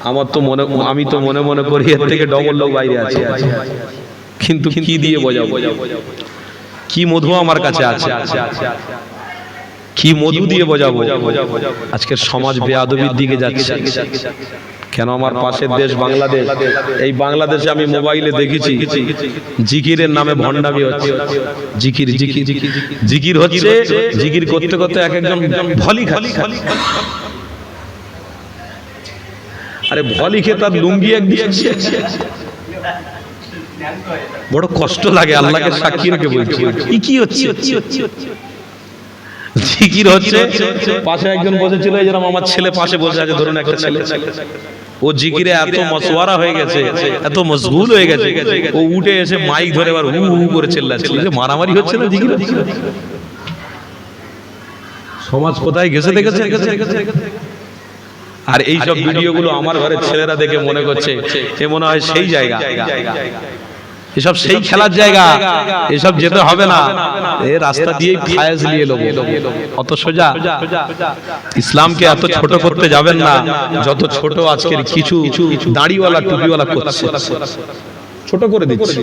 [SPEAKER 1] আমার তো মনে, আমি তো মনে মনে করি এর থেকে ডবল লোক বাইরে আছে, কিন্তু কি দিয়ে বোঝাবো? কি মধু আমার কাছে আছে, কি মধু দিয়ে বোঝাবো? আজকের সমাজ বেয়াদবির দিকে যাচ্ছে। কেন? আমার পাশের দেশ বাংলাদেশ, এই বাংলাদেশে আমি মোবাইলে দেখেছি জিকিরের নামে ভণ্ডামি হচ্ছে। জিকির জিকির জিকির হচ্ছে, জিকির করতে করতে এক একজন ভলি খাচ্ছে। আরে ভলি খেয়ে তার লুঙ্গি একদিন, বড় কষ্ট লাগে। আল্লাহকে সাক্ষী রেখে বলছি, কি হচ্ছে? জিকির হচ্ছে, পাশে একজন বসেছিল, এই যেরকম আমার ছেলে পাশে বসে আছে, ধরুন একটা ছেলে, ও জিকিরে এত মশওয়ারা হয়ে গেছে, এত মশগুল হয়ে গেছে, ও উঠে এসে মাইক ধরে এবার হু হু করে চিল্লাচ্ছে, মারামারি হচ্ছে না জিকির। সমাজ কোথায় গেছে দেখেছে? আর এই সব ভিডিওগুলো আমার ঘরের ছেলেরা দেখে মনে করছে এ মনে হয় সেই জায়গা, এসব সেই খেলার জায়গা, এসব যেতে হবে না, এই রাস্তা দিয়েই ফায়েজ নিয়ে লোক। অত সোজা ইসলামকে এত ছোট করতে যাবেন না, যত ছোট আজকের কিছু দাড়িওয়ালা টুপিওয়ালা করছে, ছোট করে দিচ্ছে,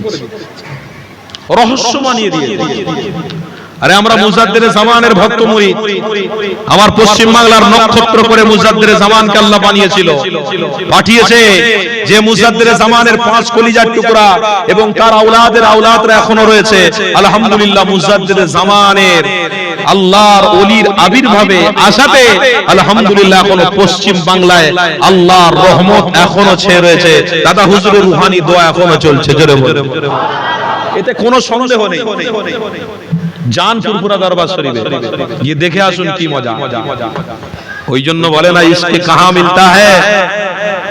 [SPEAKER 1] রহস্য বানিয়ে দিয়ে। আরে আমরা মুজাদ্দিদে জামানের ভক্ত মুরিদ, আমার পশ্চিম বাংলার নক্ষত্র করে মুজাদ্দিদে জামানকে আল্লাহ বানিয়েছিল, পাঠিয়েছে। যে মুজাদ্দিদে জামানের 5 কলিজার টুকরা এবং তার আওলাদের আওলাদরা এখনো রয়েছে, আলহামদুলিল্লাহ মুজাদ্দিদে জামানের আল্লাহর ওলির আবির্ভাবে আসাতে আলহামদুলিল্লাহ এখনো পশ্চিম বাংলায় আল্লাহর রহমত এখনো ছেয়ে রয়েছে। দাদা হুজুরের রুহানি দোয়া এখনো চলছে, জোরে বলে, এতে কোনো সন্দেহ নেই। জান ফুরফুরা দরবার শরীফে গিয়ে দেখে আসুন কি মজা। ওই জন্য বলে না, ইশকে কাহা মিলতা হ্যায়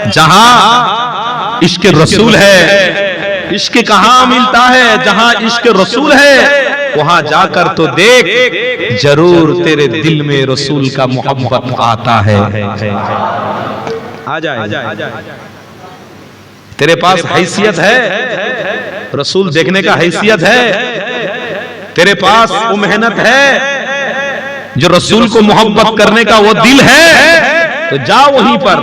[SPEAKER 1] जहां इश्क रसूल है, इश्क कहां मिलता है जहां इश्क रसूल है, वहां जाकर तो देख जरूर तेरे दिल में रसूल का मोहब्बत आता है। आ जाए, तेरे पास हैसियत है, रसूल देखने का हैसियत है, तेरे पास वो मेहनत है, जो रसूल को मोहब्बत करने का वो दिल है, तो जाओ वहीं पर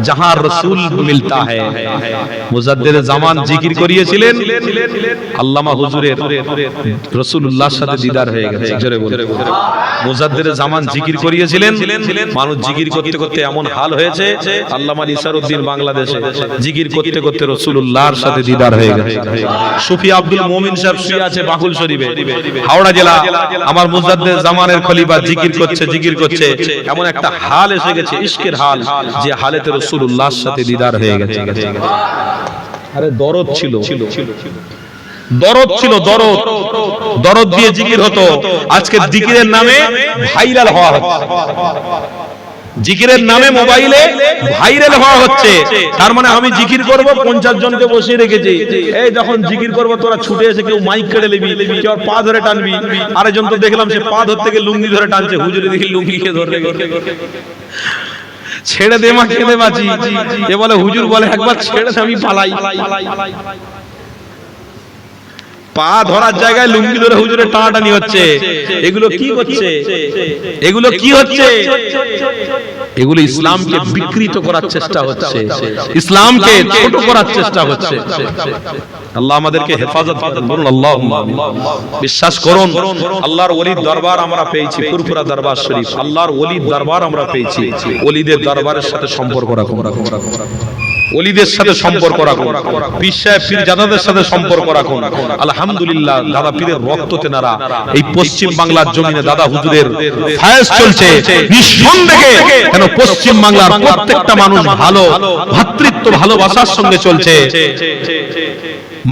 [SPEAKER 1] जहां रसूल मिलता है। মুজাদ্দিদ জামান জিকির করিয়েছিলেন, আল্লামা হুজুরের রাসূলুল্লাহর সাথে দিদার হয়ে গেছে। জোরে বলুন। মুজাদ্দিদ জামান জিকির করিয়েছিলেন, মানুষ জিকির করতে করতে এমন হাল হয়েছে, আল্লামা নিসারউদ্দিন বাংলাদেশে জিকির করতে করতে রাসূলুল্লাহর সাথে দিদার হয়ে গেছে। সুফি আব্দুল মুমিন সাহেব শুয়ে আছে বাকুল শরীফে, হাওড়া জেলা। আমার মুজাদ্দিদ জামানের খলিফা জিকির করছে, এমন একটা হাল এসে গেছে, ইশকের হাল, যে হালেতে রাসূলুল্লাহর সাথে দিদার হয়ে গেছে। আরে দরদ ছিল, দরদ দিয়ে জিকির হতো। আজকে জিকিরের নামে ভাইরাল হওয়া হচ্ছে, জিকিরের নামে মোবাইলে ভাইরাল হওয়া হচ্ছে। তার মানে আমি জিকির করব, 50 জনকে বসিয়ে রেখেছি, এই যখন জিকির করব তোরা ছুটে এসে কেউ মাইক কেড়ে নিবি, কেউ পা ধরে টানবি। আরেকজন তো দেখলাম সে পা ধরতে গিয়ে লুঙ্গি ধরে টানছে, হুজুরে দেখি লুঙ্গিকে ধরে ছেড়ে দে মা, কেঁদে বাঁচি। এ বলে হুজুর বলে একবার ছেড়ে দে আমি পালাই। পা ধরার জায়গায় লুঙ্গি ধরে হুজুরে টানাটানি হচ্ছে। এগুলো কি হচ্ছে? এগুলো ইসলামকে বিকৃত করার চেষ্টা হচ্ছে, ইসলামকে ছোট করার চেষ্টা হচ্ছে। আল্লাহ আমাদেরকে হেফাজত করুন, বলুন আল্লাহুম্মা আমিন। বিশ্বাস করুন, আল্লাহর ওলির দরবার আমরা পেয়েছি, ফুরফুরা দরবার শরীফ। আল্লাহর ওলির দরবার আমরা পেয়েছি। ওলিদের দরবারের সাথে সম্পর্ক রাখুন, ওলিদের সাথে সম্পর্ক রাখুন, পীর সাহেব পীরজাদাদের সাথে সম্পর্ক রাখুন। আলহামদুলিল্লাহ, দাদা পীরের রক্ত তেনারা এই পশ্চিম বাংলার জমিনে দাদা হুজুরের ফায়েজ চলছে নিঃসন্দেহে। কেন পশ্চিম বাংলার প্রত্যেকটা মানুষ ভালো ভ্রাতৃত্ব ভালোবাসার সঙ্গে চলছে,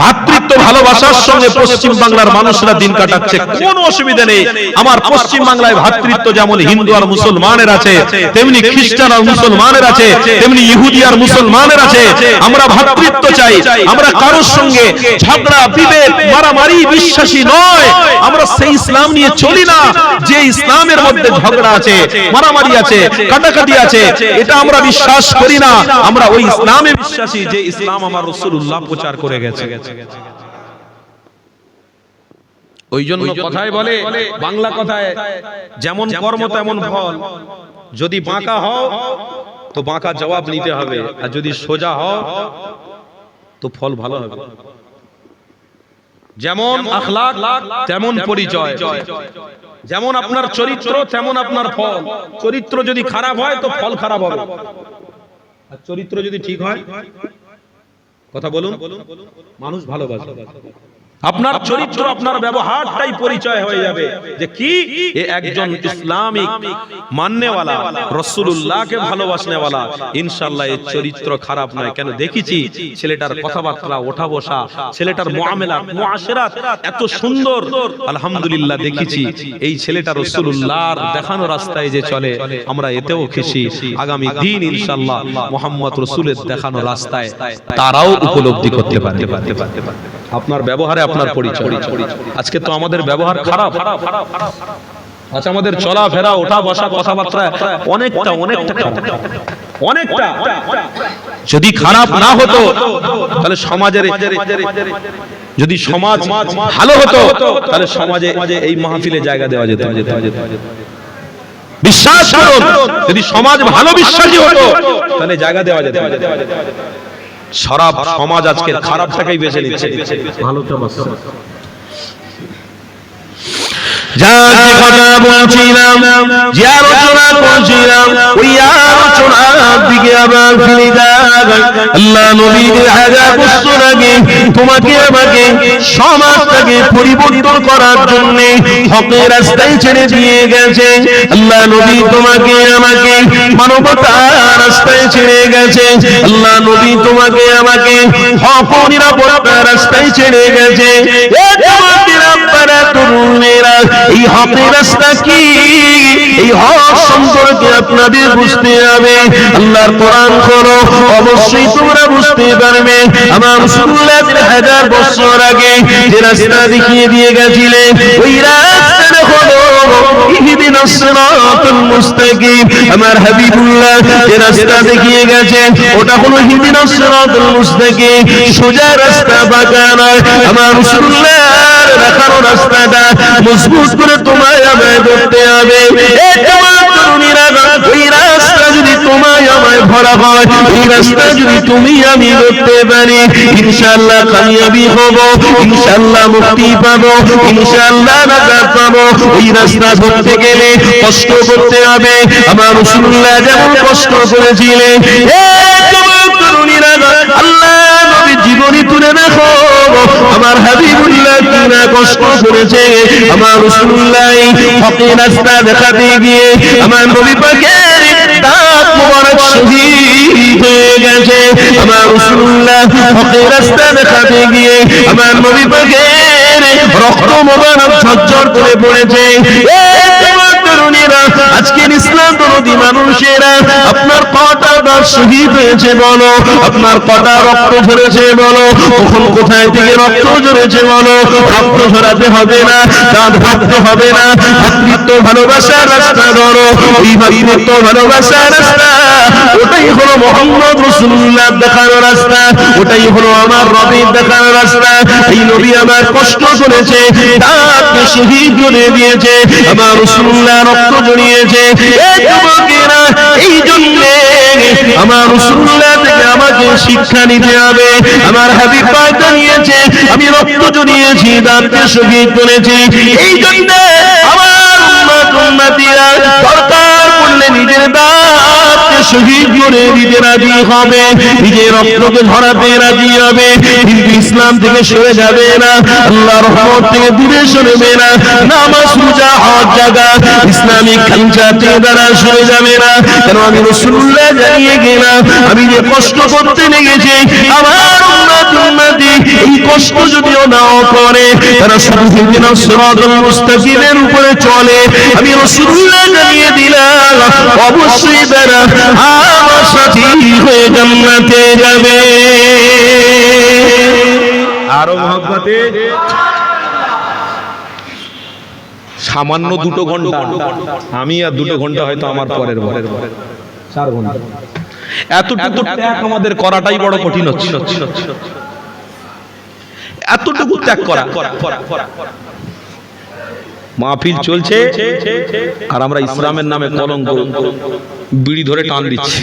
[SPEAKER 1] মাতৃত্ব ভালোবাসার সঙ্গে পশ্চিম বাংলার মানুষরা দিন কাটাচ্ছে, কোনো অসুবিধা নেই। আমার পশ্চিম বাংলায় ভ্রাতৃত্ব যেমন হিন্দু আর মুসলমানের আছে, তেমনি খ্রিস্টান আর মুসলমানের আছে, তেমনি ইহুদি আর মুসলমানের আছে। আমরা ভ্রাতৃত্ব চাই, আমরা কারোর সঙ্গে ঝগড়া বিভেদ মারামারি বিশ্বাসী নয়। আমরা সেই ইসলাম নিয়ে চলি না যে ইসলামের মধ্যে ঝগড়া আছে, মারামারি আছে, কাটাকাটি আছে, এটা আমরা বিশ্বাস করি না। আমরা ওই ইসলামে বিশ্বাসী যে ইসলাম আমার রাসূলুল্লাহ প্রচার করে গেছে। ওই জন্য কথায় বলে, বাংলা কথায়, যেমন কর্ম তেমন ফল। যদি বাঁকা হও তো বাঁকা জবাব নিতে হবে, আর যদি সোজা হও তো ফল ভালো হবে। যেমন আখলাক তেমন পরিচয়, যেমন আপনার চরিত্র তেমন আপনার ফল। চরিত্র যদি খারাপ হয় তো ফল খারাপ হবে, আর চরিত্র যদি ঠিক হয়, কথা বলুন, মানুষ ভালোবাসে। আপনার চরিত্র আপনার ব্যবহারটাই পরিচয় হয়ে যাবে যে কি এ একজন ইসলামিক মাননেওয়ালা, রাসূলুল্লাহকে ভালোবাসনেওয়ালা। ইনশাআল্লাহ এর চরিত্র খারাপ নয়। কেন দেখেছি ছেলেটার কথাবার্তা, ওঠা বসা, ছেলেটার মুআমালা মুআশিরাত এত সুন্দর। আলহামদুলিল্লাহ দেখেছি এই ছেলেটা রাসূলুল্লাহর দেখানো রাস্তায় যে চলে, আমরা এতেও খুশি। আগামী দিন ইনশাআল্লাহ মুহাম্মদ রাসূলের দেখানো রাস্তায় তারাও উপলব্ধি করতে পারে। আপনার ব্যবহারে আপনার পরিচয়। আজকে তো আমাদের ব্যবহার খারাপ। আচ্ছা, আমাদের চলাফেরা, ওঠা বসা, কথাবার্তা অনেকটা যদি খারাপ না হতো তাহলে সমাজের, যদি সমাজ ভালো হতো তাহলে সমাজে এই মাহফিলে জায়গা দেওয়া যেত। বিশ্বাস করুন, যদি সমাজ ভালো বিশ্বাসী হতো তাহলে জায়গা দেওয়া যেত। সারা সমাজ আজকে খারাপটাকেই বেছে নিচ্ছে, ভালোটা বাঁচছে। যা যে কথা বলছিলাম, যে আলোচনা করছিলাম, ওই আলোচনার দিকে আবার ফিরে যাই। আল্লাহ নবীর হাজার বছর আগে তোমাকে আমাকে সমাজটাকে পরিবর্তন করার জন্য হকের রাস্তায় ছেড়ে দিয়ে গেছে। আল্লাহ নবী তোমাকে আমাকে মানবতার রাস্তায় ছেড়ে গেছে। আল্লাহ নবী তোমাকে আমাকে হক ও নিরাপত্তার রাস্তায় ছেড়ে গেছে। এই হকের রাস্তা কি, এই হক সম্পর্কে আপনাদের বুঝতে হবে। আল্লাহর কোরআন করো, অবশ্যই তোমরা বুঝতে পারবে। আমার রাসূলুল্লাহ 1000 বছর আগে যে রাস্তা দেখিয়ে দিয়ে গেছিলেন, ওই রাস্তা হলো ইহদিনাস সিরাতাল মুস্তাকিম। আমার হাবিবুল্লাহ যে রাস্তা দেখিয়ে গেছেন ওটা হলো ইহদিনাস সিরাতাল মুস্তাকিম, সোজা রাস্তা, বাঁকা নয়। আমার রাসূলুল্লাহ দেখানো রাস্তাটা মজবুত করে তোমায় আমায় ধরতে হবে। ওই রাস্তা যদি তোমার
[SPEAKER 2] ধরা হয়, এই রাস্তা যদি তুমি আমি করতে পারি, ইনশাআল্লাহ কামিয়াবি হব, ইনশাআল্লাহ মুক্তি পাবো, ইনশাআল্লাহ নাজাত পাবো। ওই রাস্তা ধরতে গেলে কষ্ট করতে হবে। আমার রাসূলুল্লাহ যেমন কষ্ট করেছিলেন, আল্লাহ নবী জীবনী তুলে দেখো, আমার হাবিবুল্লাহ কিনা কষ্ট করেছে। আমার রাসূলুল্লাহ হকের রাস্তা দেখাতে গিয়ে আমার নবী পাকের দাঁত মোবারক শহীদ হয়ে গেছে। আমার রাসূলুল্লাহ হকের রাস্তা দেখাতে গিয়ে আমার নবী পাকের রক্ত মোবারক ঝরঝর করে পড়েছে। আজকের ইসলাম বিরোধী মানুষেরা আপনার কটা দাঁত শহীদ হয়েছে বলো, আপনার কটা রক্ত ঝরেছে বলো, কখন কোথায় থেকে রক্ত ঝরেছে বলো। রক্ত ঝরাতে হবে না, দাঁত ভাবতে হবে না। ভাতৃত্ব ভালোবাসার রাস্তা ধরো, ওই ভাতৃত্ব ভালোবাসার রাস্তা, ওটাই হলো মুহাম্মদ রাসূলুল্লাহ দেখানো রাস্তা, ওটাই হলো আমার রবের দেখানো রাস্তা। এই নবী আমার কষ্ট করেছে, দাঁতকে শহীদ করে দিয়েছে, আমার রাসূলুল্লাহ রক্ত জড়িয়েছে। এই যুবকেরা, এই জন্য আমার রাসূলুল্লাহ থেকে আমাকে শিক্ষা নিতে হবে। আমার হাবিব পাক জানিয়েছে, আমি রক্ত জড়িয়েছি, দাঁতকে শহীদ করেছি। এই জন্য আমার উম্মতীরা দরকার পড়লে নিজের দাঁতকে শহীদ করে দিতে রাজি হবে, নিজের রক্তকে ঝরাতে রাজি হবে, কিন্তু ইসলাম থেকে সরে যাবে না, আল্লাহর রহমত থেকে দূরে সরবে না। নামাজ রোজা হজ যাকাত ইসলামিক খাঞ্চা থেকে দ্বারা সরে যাবে না। কেন আমি রাসূলুল্লাহ জানিয়ে গেলাম, আমি যে কষ্ট করতে লেগেছি, আমার উম্মতি এই কষ্ট যদিও নাও করে, তারা শুধু সিরাতুল মুস্তাকিমের উপরে চলে, আমি রাসূলুল্লাহ জানিয়ে দিলাম, অবশ্যই তারা আমার সাথী হয়ে জান্নাতে যাবে।
[SPEAKER 1] আরো মহব্বতে সামান্য 2 ঘন্টা, আমি আর 2 ঘন্টা হয়তো আমার পরের 4 ঘন্টা, এতটুকু ত্যাগ আমাদের করাটাই বড় কঠিন হচ্ছে। এতটুকু ত্যাগ করা, মাহফিল চলছে আর আমরা ইসলামের নামে কলঙ্ক বিড়ি ধরে টান দিচ্ছি।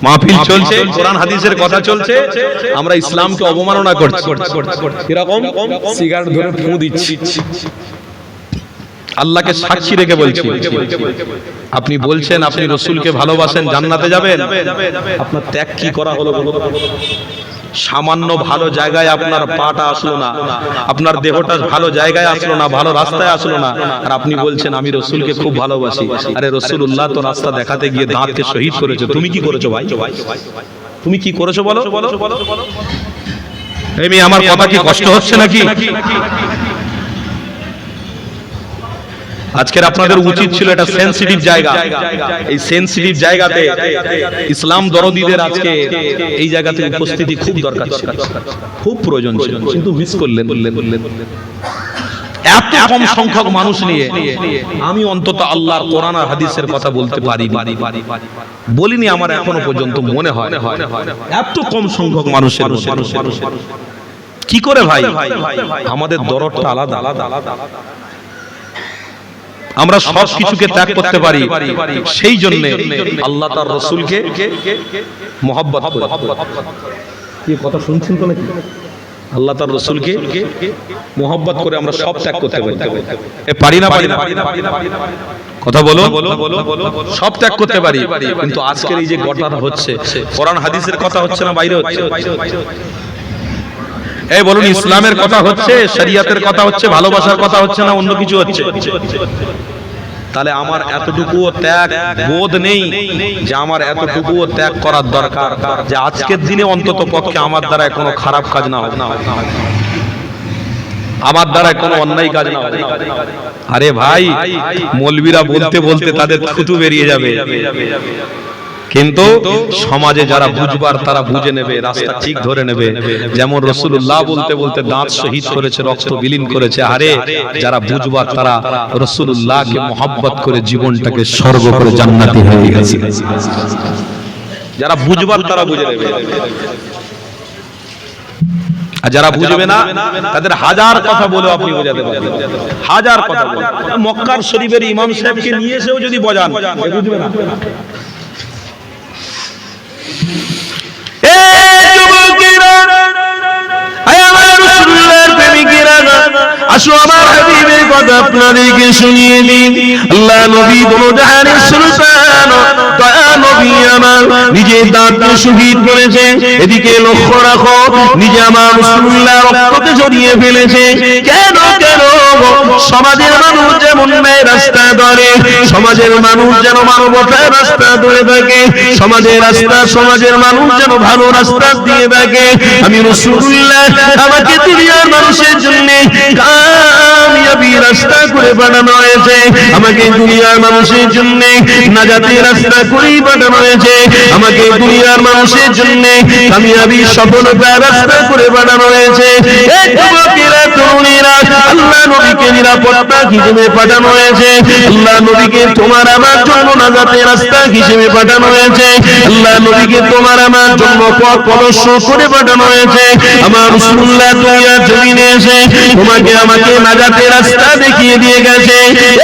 [SPEAKER 1] মাহফিল চলছে, কোরআন হাদিসের কথা চলছে, আমরা ইসলামকে অবমাননা করছি, এরকম সিগারেট ধরে ফু দিচ্ছি। আল্লাহকে সাক্ষী রেখে বলছি, আপনি বলছেন আপনি রাসূলকে ভালোবাসেন, জান্নাতে যাবেন, আপনার ত্যাগ কি করা হলো? সামান্য ভালো জায়গায় আপনার পাটা আসলো না, আপনার দেহটা ভালো জায়গায় আসলো না, ভালো রাস্তায় আসলো না, আর আপনি বলছেন আমি রাসূলকে খুব ভালোবাসি। আরে রাসূলুল্লাহ তো রাস্তা দেখাতে গিয়ে দাঁতকে শহীদ করেছে, তুমি কি করেছো ভাই? তুমি কি করেছো বলো? এই আমার কথা কি কষ্ট হচ্ছে নাকি? আজকের আপনাদের উচিত ছিল, এটা সেনসিটিভ জায়গা, এই সেনসিটিভ জায়গাতে ইসলাম দরদীদের আজকে এই জায়গাতে উপস্থিতি খুব দরকার ছিল, খুব প্রয়োজন ছিল, কিন্তু মিস করলেন। এত কম সংখ্যক মানুষ নিয়ে আমি অন্তত আল্লাহর কোরআন আর হাদিসের কথা বলতে পারি বলিনি, আমার এখনো পর্যন্ত মনে হয় এত কম সংখ্যক মানুষের কি করে ভাই আমাদের দরদটা আলাদা। আমরা সব কিছুকে ত্যাগ করতে পারি, সেই জন্য আল্লাহ তার রাসূলকে মহব্বত করে। কি কথা শুনছেন তো নাকি? আল্লাহ তার রাসূলকে মহব্বত করে আমরা সব ত্যাগ করতে পারি। পারি না? কথা বলো। সব ত্যাগ করতে পারি, কিন্তু আজকের এই যে ঘটনা হচ্ছে, কোরআন হাদিসের কথা হচ্ছে না বাইরে হচ্ছে? এই বলুন, ইসলামের কথা হচ্ছে, শরিয়তের কথা হচ্ছে, ভালোবাসার কথা হচ্ছে না অন্য কিছু হচ্ছে? তাহলে আমার এতটুকুও ত্যাগ বোধ নেই যে আমার এতটুকুও ত্যাগ করার দরকার, যে আজকের দিনে অন্তত পক্ষে আমার দ্বারা কোনো খারাপ কাজ না হয়, আমার দ্বারা কোনো অন্যায় কাজ না হয়। আরে ভাই, মৌলবীরা বলতে বলতে তাদের থুতু বেরিয়ে যাবে, কিন্তু সমাজে যারা বুঝবার তারা বুঝে নেবে, রাস্তা ঠিক ধরে নেবে। যেমন রাসূলুল্লাহ বলতে বলতে দাঁত শহীদ করেছে, রক্ত বিলীন করেছে, আরে যারা বুঝবার তারা রাসূলুল্লাহকে মহব্বত করে জীবনটাকে স্বর্গ করে জান্নাতি হয়ে গেছে। যারা বুঝবার তারা বুঝে নেবে, আর যারা বুঝবে না তাদের হাজার কথা বলেও আপনি বোঝাতে পারবেন, হাজার কথা। মক্কার শরীফের ইমাম সাহেবকে নিয়ে এসেও যদি বোঝান, বুঝবে না।
[SPEAKER 2] আসো আমার হাবিবের কথা আপনাদেরকে শুনিয়ে দিন। আল্লাহ নবী দোনো জাহানের সুলতান দয়া নবী আমার নিজে দাঁতকে শহীদ করেছে। এদিকে লক্ষ্য রাখো, নিজে আমার রাসূলুল্লাহ রক্তকে জড়িয়ে ফেলেছে। কেন কেন? সমাজের মানুষ যেমন ন্যায় রাস্তা ধরে, সমাজের মানুষ যেন মানবতার রাস্তা ধরে থাকে, সমাজের মানুষ যেন ভালো রাস্তা দিয়ে থাকে। আমি রাসূলুল্লাহ আমাকে দুনিয়ার মানুষের জন্য কামিয়াবি রাস্তা করে পাঠানো হয়েছে, আমাকে দুনিয়ার মানুষের জন্য নাজাতের রাস্তা করে পাঠানো হয়েছে, আমাকে দুনিয়ার মানুষের জন্য কামিয়াবি সফলতার রাস্তা করে পাঠানো হয়েছে। এই যুবকেরা তরুণীরা আল্লাহ নবীকে নিরাপত্তা হিসেবে পাঠানো হয়েছে, আল্লাহ নবীকে তোমার আমার জন্য নাজাতের রাস্তা হিসেবে পাঠানো হয়েছে, আল্লাহ নবীকে তোমার আমার জন্য পথ প্রদর্শন করে পাঠানো হয়েছে। আমার রাসূলুল্লাহ দুনিয়ার জমিনে এসে তোমাকে আমাকে নাজাতের রাস্তা দেখিয়ে দিয়ে গেছে।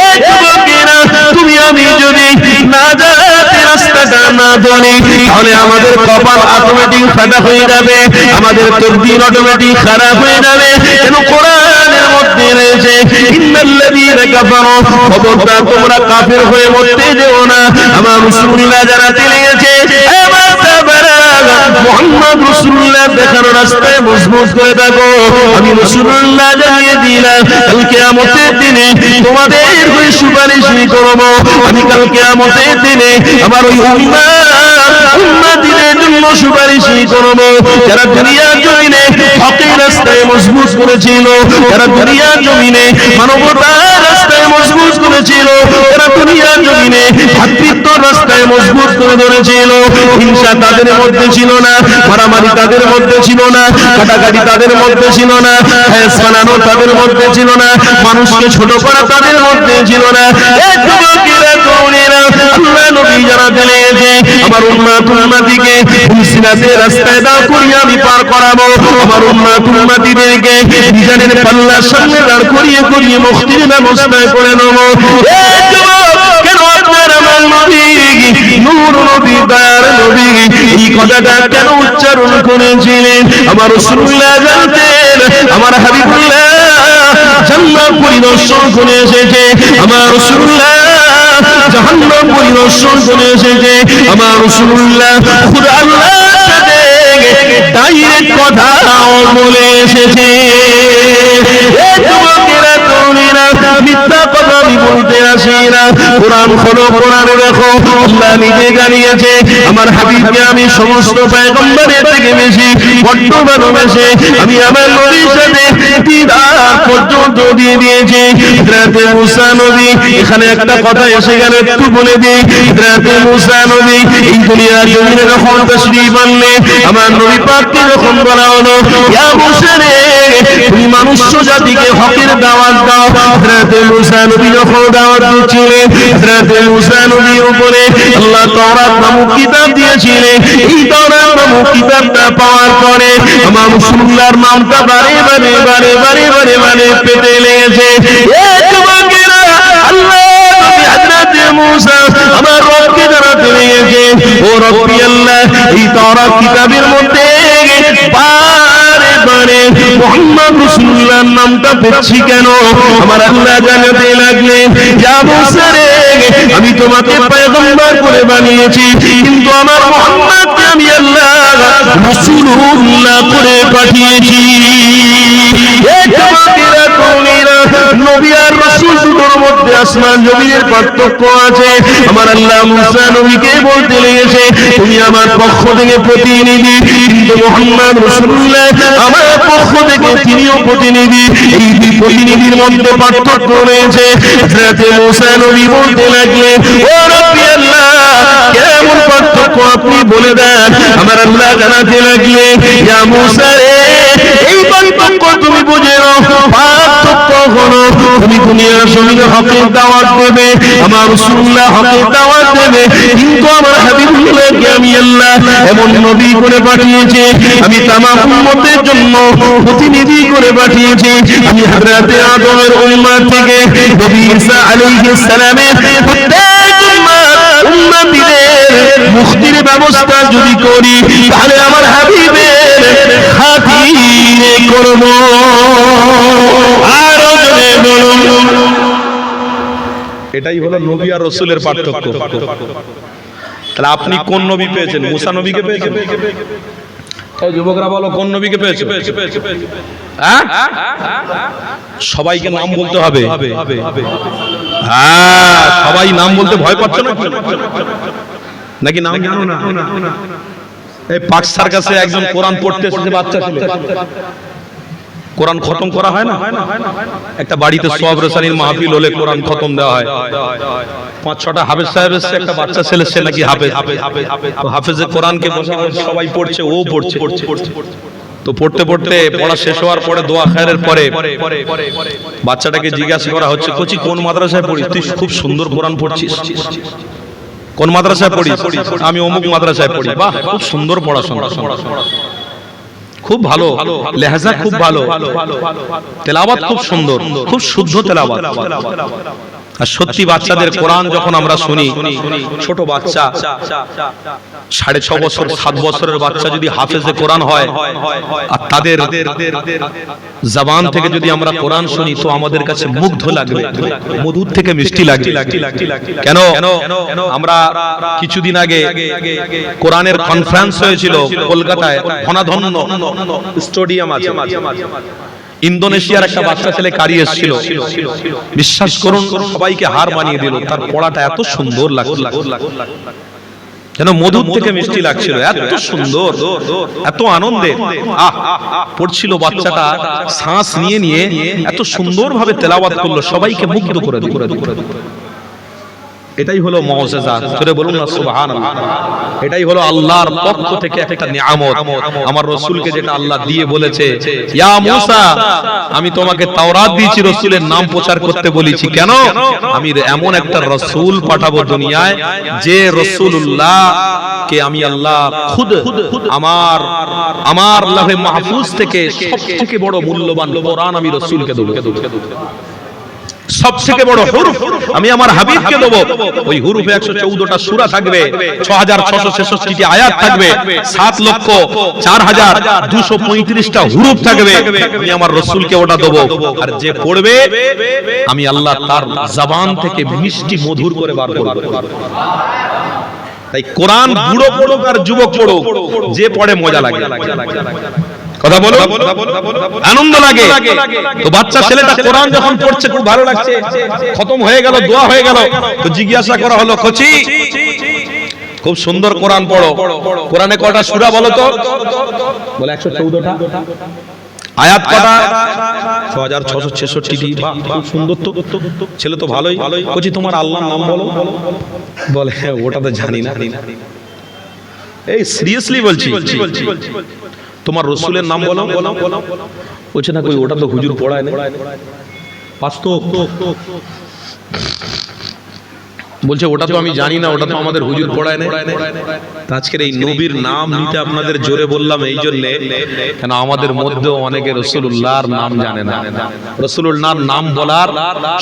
[SPEAKER 2] এই যুবকেরা তুমি আমি যদি নাজাতের রাস্তাটা না ধরি তাহলে আমাদের কপাল অটোমেটিক ফাটা হয়ে যাবে, আমাদের তকদীর অটোমেটিক খারাপ হয়ে যাবে। কেন কোরআনের মধ্যে রয়েছে ইন্নাল্লাযীনা কাফারু, খবরদার তোমরা কাফের হয়ে মরতে যেও না। আমার রাসূলুল্লাহ যারা চলে গেছে মুহাম্মদ রাসূলুল্লাহ দেখানো রাস্তায় মজবুত করে থাকো। আমি রাসূলুল্লাহ জানিয়ে দিলাম কাল কিয়ামতের দিনে তোমাদের হয়ে সুপারিশ করব। আমি কাল কিয়ামতের দিনে আমার ওই উম্মতের জন্য সুপারিশ করব যারা দুনিয়ার জমিনে হকের রাস্তায় মজবুত করেছিল, যারা দুনিয়ার জমিনে মানবতার রাস্তায় মজবুত করেছিল, যারা দুনিয়ার জমিনে ভাতৃত্ব রাস্তায় মজবুত করে ধরেছিল। হিংসা তাদের মধ্যে ছিল না, মারামারি তাদের মধ্যে ছিল না, কাটাকাটি তাদের মধ্যে ছিল না, হ্যাস বানানো তাদের মধ্যে ছিল না, মানুষকে ছোট করা তাদের মধ্যে ছিল না। এই যুবকেরা তরুণেরা আল্লাহ নবী যারা চলে গেছে আমার উম্মতিকে সিরাতের রাস্তায় দাঁড় করিয়ে আমি পার করাবো। আমার উম্মতিদেরকে মিজানের পাল্লার সামনে দাঁড় করিয়ে করিয়ে মুক্তির ব্যবস্থায় করে নেব। এই যুবক কেন আপনার আমার নবী নূর নবী দয়ার নবী এই কথাটা কেন উচ্চারণ করেছিলেন? আমার রাসূলুল্লাহ জানতেন আমার হাবিবুল্লাহ জান্নাত পরিদর্শন করে এসেছে, আমার রাসূলুল্লাহ জাহান্নাম পরিদর্শন করে এসেছে, আমার রাসূলুল্লাহ খুদা আল্লাহর সাথে ডাইরেক্ট কথা বলে এসেছে। এই যুবকেরা তরুণীরা মিথ্যা কথা আমি বলতে আসি না। কোরআন খোলো, কোরআনে দেখো আল্লাহ নিজে জানিয়েছে আমার হাবিবকে আমি সমস্ত পয়গম্বরের থেকে বেশি বড্ড ভালোবেসে আমি আমার নবীর সাথে দিদার পর্যন্ত দিয়ে দিয়েছি। হযরত মুসা নবী, এখানে একটা কথা এসে গেল একটু বলে দিই। হযরত মুসা নবী এই দুনিয়ার জমিনে যখন তাশরীফ আনলেন আমার নবী পাককে যখন বলা হলো ইয়া মুসা রে তুমি মানুষ জাতিকে হকের দাওয়াত দাও, হযরত মুসা নবী যখন দাওয়াত দিচ্ছিলেন হযরত মুসা নবীর উপরে আল্লাহ তাওরাত নামক কিতাব দিয়েছিলেন। এই তাওরাত নামক কিতাবটা পাওয়ার পরে আমার রাসূলুল্লাহর নামটা বারে বারে বারে বারে বারে বারে পেতে লেগেছে। এই যুবকেরা আল্লাহ নবী হযরত মুসা আমার রবকে জানাতে লেগেছে ও রব্বি আল্লাহ এই তাওরাত কিতাবের মধ্যে বারে বারে মুহাম্মদ রাসূলুল্লাহর নামটা পেয়েছি কেন? আমার আল্লাহ জানাতে লাগলেন ইয়া মুসা রে আমি তোমাকে পয়গম্বর করে বানিয়েছি কিন্তু আমার মুহাম্মদকে আমি আল্লাহ রাসূলুল্লাহ করে পাঠিয়েছি। এই যুবকেরা তরুণীরা নবী আর রাসূল দুটোর মধ্যে আসমান জমিনের পার্থক্য আছে। আমার আল্লাহ মুসা নবীকে বলতে লেগেছে তুমি আমার পক্ষ থেকে প্রতিনিধি, কিন্তু মুহাম্মদ রাসূলুল্লাহ আমার পক্ষ থেকে তিনিও প্রতিনিধি। এই দুই প্রতিনিধির মধ্যে পার্থক্য রয়েছে। হযরত মুসা নবী বলতে লাগলেন ও রব্বি আল্লাহ কেমন পার্থক্য আপনি বলে দেন। আমার আল্লাহ জানাতে লাগলেন ইয়া মুসা রে এই পার্থক্য তুমি বুঝে নাও। পার্থক্য হলো তুমি দুনিয়ার জমিনে হকের দাওয়াত দেবে, আমার রাসূলুল্লাহ হকের দাওয়াত দেবে, কিন্তু আমার হাবিবুল্লাহকে আমি আল্লাহ এমন নবী করে পাঠিয়েছি, আমি তামাম উম্মতের জন্য প্রতিনিধি করে পাঠিয়েছি। আমি হযরত আদমের উম্মত থেকে নবী ঈসা আলাইহিস সালামের প্রত্যেক উম্মতিদের মুক্তির ব্যবস্থা যদি করি তাহলে আমার হাবিবের খাতিরে করব। আর
[SPEAKER 1] এটাই হলো নবী আর রাসূলের পার্থক্য। তাহলে আপনি কোন নবী পেয়েছেন? মুসা নবীকে পেয়েছেন? এই যুবকরা বলো, কোন নবীকে পেয়েছেন? হ্যাঁ, সবাইকে নাম বলতে হবে। হ্যাঁ, সবাই নাম বলতে ভয় পাচ্ছ নাকি নাম জানো না? এই পাক সার্কাসে একজন কোরআন পড়তে এসেছে, বাচ্চা ছিল, কোরআন খতম করা হয় না? একটা বাড়িতে সব রেসানির মাহফিল হলে কোরআন খতম দেওয়া হয়। 5-6টা হাফেজ সাহেব এসেছে, একটা বাচ্চা ছেলে, সে নাকি হাফেজ। তো হাফেজে কোরআনকে বসা সবাই পড়ছে, ও পড়ছে। তো পড়তে পড়তে পড়া শেষ হওয়ার পরে দোয়া খায়রের পরে বাচ্চাটাকে জিজ্ঞাসা করা হচ্ছে, কোচি কোন মাদ্রাসায় পড়িস? তুই খুব সুন্দর কোরআন পড়ছিস। কোন মাদ্রাসায় পড়িস? আমি অমুক মাদ্রাসায় পড়ি। বাহ, খুব সুন্দর পড়াশোনা, খুব ভালো লেহাজা, খুব ভালো তেলাওয়াত, খুব সুন্দর, খুব শুদ্ধ তেলাওয়াত। আর সত্যি বাচ্চাদের কোরআন যখন আমরা শুনি, ছোট বাচ্চা 6.5 বছর 7 বছরের বাচ্চা যদি হাফেজে কোরআন হয় আর তাদের জবান থেকে যদি আমরা কোরআন শুনি, তো আমাদের কাছে মুগ্ধ লাগবে, মধুর থেকে মিষ্টি লাগবে। কেন? আমরা কিছুদিন আগে কোরআনের কনফারেন্স হয়েছিল কলকাতায়, ধনাধন্য স্টেডিয়াম আছে, ইন্দোনেশিয়ার একটা বাচ্চা ছেলে কারি এসেছিল, বিশ্বাস করুন সবাইকে হার মানিয়ে দিল। তার পড়াটা এত সুন্দর লাগছিল, যেন মধুর থেকে মিষ্টি লাগছিল, এত সুন্দর, এত আনন্দে পড়ছিল বাচ্চাটা, শ্বাস নিয়ে নিয়ে এত সুন্দর ভাবে তেলাওয়াত করলো, সবাইকে মুগ্ধ করে দিল। এটাই হলো মুআজিজা, জোরে বলুন না সুবহানাল্লাহ। এটাই হলো আল্লাহর পক্ষ থেকে একটা নিয়ামত, আমার রাসূলকে যেটা আল্লাহ দিয়ে বলেছে, ইয়া মুসা, আমি তোমাকে তাওরাত দিয়েছি, রাসূলের নাম প্রচার করতে বলেছি। কেন? আমি এমন একটা রাসূল পাঠাবো দুনিয়ায়, যে রাসূলুল্লাহ কে আমি আল্লাহ খুদ আমার লাহে মাহফুজ থেকে সবথেকে বড় মূল্যবান কোরআন আমি রাসূলকে দেব। সবথেকে বড় হুরুফ আমি আমার হাবিবকে দেব। ওই হুরুফে 114টা সূরা থাকবে, 6666টি আয়াত থাকবে, 7,04,235টা হুরুফ থাকবে। আমি আমার রাসূলকে ওটা দেব। আর যে পড়বে, আমি আল্লাহ তার জবান থেকে মিষ্টি মধুর করে বার করব। তাই কোরআন বুড়ো পড়ুক আর যুবক পড়ুক, যে পড়ে মজা লাগে, কথা বলো, আনন্দ লাগে। তো বাচ্চা ছেলেটা কোরআন যখন পড়ছে খুব ভালো লাগছে, খতম হয়ে গেল, দোয়া হয়ে গেল, তো জিজ্ঞাসা করা হলো, কোচি খুব সুন্দর কোরআন পড়ো, কোরআনে কয়টা সূরা বলো তো? বলে 114টা। আয়াত কটা? 6666টি। বাহ, খুব সুন্দর তো, ছেলে তো ভালোই। কোচি তোমার আল্লাহর নাম বলো। বলে ওটা তো জানি না। এই সিরিয়াসলি বলছি, তোমার রাসূলের নাম বলো। বলছে না, কই ওটা তো হুজুর পড়ায় না। বাস্তব বলছে, ওটা তো আমি জানি না, ওটা তো আমাদের হুজুর পড়ায় না। আজকের এই নবীর নাম নিতে আপনাদের জোরে বললাম এই জন্যে, কেন আমাদের মধ্যেও অনেকে রাসূলুল্লাহর নাম জানে না, রাসূলুল্লাহর নাম বলার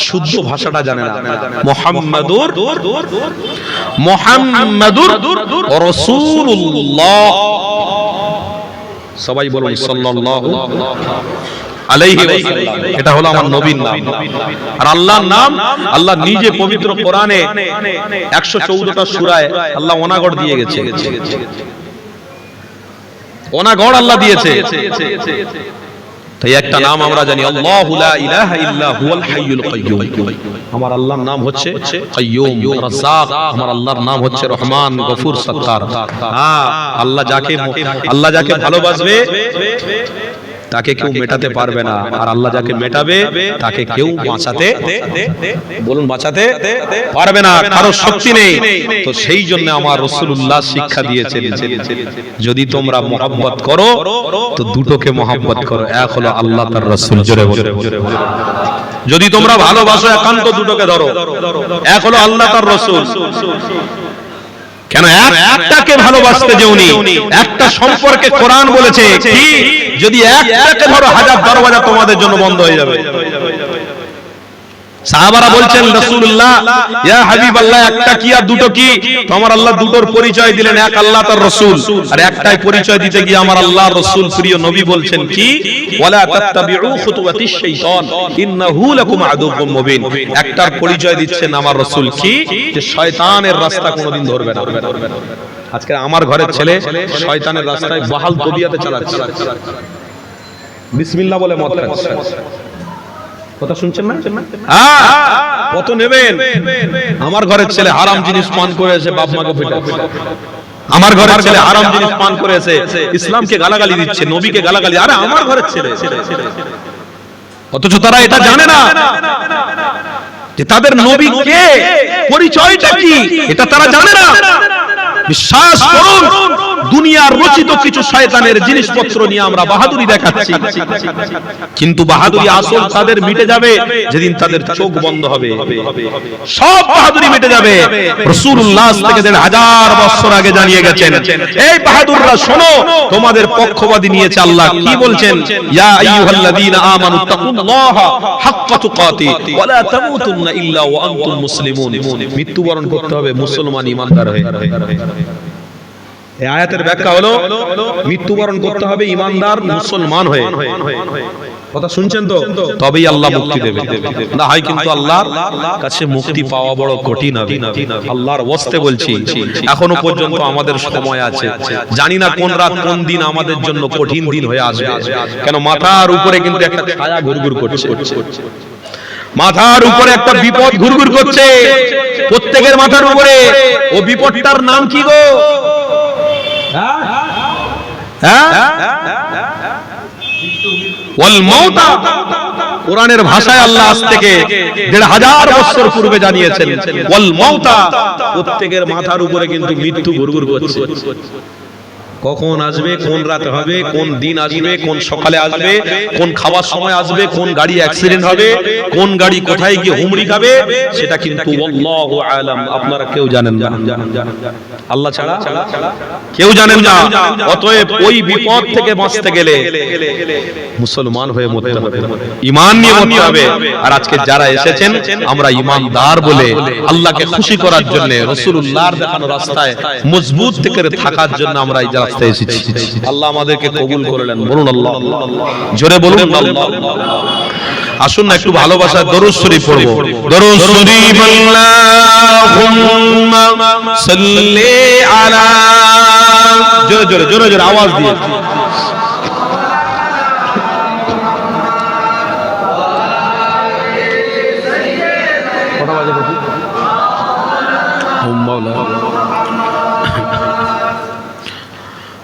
[SPEAKER 1] শুদ্ধ ভাষাটা জানে না। মুহাম্মাদুর রাসূলুল্লাহ, সবাই বলুন সাল্লাল্লাহু আলাইহি ওয়াসাল্লাম। এটা হলো আমার নবীর নাম। আর আল্লাহর নাম, আল্লাহ নিজে পবিত্র কোরআনে 114টা সূরায় আল্লাহ অনাগড় দিয়ে গেছে, অনাগড় আল্লাহ দিয়েছে। তাই একটা নাম আমরা জানি, আল্লাহু লা ইলাহা ইল্লা হুয়াল হাইয়ুল কাইয়্যুম। আমার আল্লাহর নাম হচ্ছে কাইয়্যুম, রাজ্জাক। আমার আল্লাহর নাম হচ্ছে রহমান, গফুর, সত্তার। হ্যাঁ, আল্লাহ যাকে ভালোবাসবে তাকে কেউ মেটাতে পারবে না, আর আল্লাহ যাকে মেটাবে তাকে কেউ বাঁচাতে, বলুন, বাঁচাতে পারবে না, কারো শক্তি নেই। তো সেই জন্য আমার রাসূলুল্লাহ শিক্ষা দিয়েছেন, যদি তোমরা মহব্বত করো তো দুটোকে মহব্বত করো, এক হলো আল্লাহ তার রাসূল। জোরে বলো, যদি তোমরা ভালোবাসো একান্ত দুটোকে ধরো, এক হলো আল্লাহ তার রাসূল। কেন? একটাকে ভালোবাসতে যে উনি, একটা সম্পর্কে কোরআন বলেছে কি, যদি একটাকে ধরো 1000 দরওয়াজা তোমাদের জন্য বন্ধ হয়ে যাবে। সাহাবারা বলছেন রাসূলুল্লাহ ইয়া হাবিবাল্লাহ একটা কি আর দুটো কি? তো আমার আল্লাহ দুটোর পরিচয় দিলেন, এক আল্লাহ তার রাসূল, আর একটাই পরিচয় দিতে গিয়ে আমার আল্লাহর রাসূল প্রিয় নবী বলছেন কি ওয়ালা তাত্তাবিউ খুতুওয়াতিশ শাইতান ইন্নাহু লাকুম আদুউম মুবিন। একটার পরিচয় দিচ্ছেন আমার রাসূল কি, যে শয়তানের রাস্তা কোনোদিন ধরবে না। আজকে আমার ঘরের ছেলে শয়তানের রাস্তায় বাহাল তবিয়াতে চালাচ্ছে, বিসমিল্লাহ বলে মদ খাচ্ছে। কথা শুনছেন না? কত নেবেন? আমার ঘরের ছেলে হারাম জিনিস পান করেছে, বাপ মাকে পিটাচ্ছে। আমার ঘরের ছেলে হারাম জিনিস পান করেছে, ইসলামকে গালাগালি দিচ্ছে, নবীকে গালাগালি। আরে আমার ঘরের ছেলে, অথচ তারা এটা জানে না যে তাদের নবী কে, পরিচয়টা কি, এটা তারা জানে না। বিশ্বাস করুন, দুনিয়ার রচিত কিছু শয়তানের জিনিসপত্র নিয়ে আমরা বাহাদুরি দেখাচ্ছি, কিন্তু বাহাদুরি আসল তাদের মিটে যাবে যেদিন তাদের চোখ বন্ধ হবে। সব বাহাদুরি মিটে যাবে। রাসূলুল্লাহ থেকে ১৫০০ বছর আগে জানিয়ে গেছেন, এই বাহাদুররা শোনো, তোমাদের পক্ষপাতী নিয়েছে আল্লাহ। কি বলছেন? ইয়া আইয়ুহাল্লাযীনা আমানু তাকুল্লাহা হাক্কা তুকাতি ওয়া লা তামুতুন্না ইল্লা ওয়া আনতুম মুসলিমুন। মৃত্যুবরণ করতে হবে মুসলমান ঈমানদার হয়ে। এই আয়াতের ব্যাখ্যা হলো মৃত্যুবরণ করতে হবে ঈমানদার মুসলমান হয়ে। কথা শুনছেন তো? তবেই আল্লাহ মুক্তি দেবে, না হয় কিন্তু আল্লাহর কাছে মুক্তি পাওয়া বড় কঠিন হবে। আল্লাহর ওয়াস্তে বলছি, এখনো পর্যন্ত আমাদের সময় আছে। জানি না কোন রাত কোন দিন আমাদের জন্য কঠিন দিন হয়ে আসবে। কেন মাথার উপরে কিন্তু একটা ছায়া ঘুরঘুর করছে, মাথার উপরে একটা বিপদ ঘুরঘুর করছে প্রত্যেকের মাথার উপরে। ও বিপদটার নাম কি গো? ওয়াল মাউতা। কোরআনের ভাষায় আল্লাহ আজ থেকে ১৫০০ বছর পূর্বে জানিয়েছেন ওয়াল মাউতা। প্রত্যেকের মাথার উপরে কিন্তু মৃত্যু ঘুরঘুর করছে। কখন আসবে, কোন রাতে হবে, কোন দিন আসবে, কোন সকালে আসবে, কোন খাওয়ার সময় আসবে, কোন গাড়ি অ্যাক্সিডেন্ট হবে, কোন গাড়ি কোথায় গিয়ে হুমড়ি খাবে, সেটা কিন্তু আল্লাহু আলাম, আপনারা কেউ জানেন না। আল্লাহ ছাড়া কেউ জানেন না। অতএব ওই বিপদ থেকে বাঁচতে গেলে মুসলমান হয়ে মরতে হবে, ঈমান নিয়ে মরতে হবে। আর আজকে যারা এসেছেন, আমরা ঈমানদার বলে আল্লাহকে খুশি করার জন্য, রাসূলুল্লাহর দেখানো রাস্তায় মজবুত থেকে থাকার জন্য আমরা এই রাস্তায় এসেছি। আল্লাহ আমাদেরকে কবুল করলেন। বলুন আল্লাহ, জোরে বলুন আল্লাহ। আসুন না একটু ভালোবাসার দরুদ শরীফ পড়ব। দরুদ শরীফ আল্লাহুম্মা সাল্লি আলা, জোরে জোরে জোরে জোরে আওয়াজ দিয়ে। কটা বাজে দেখি?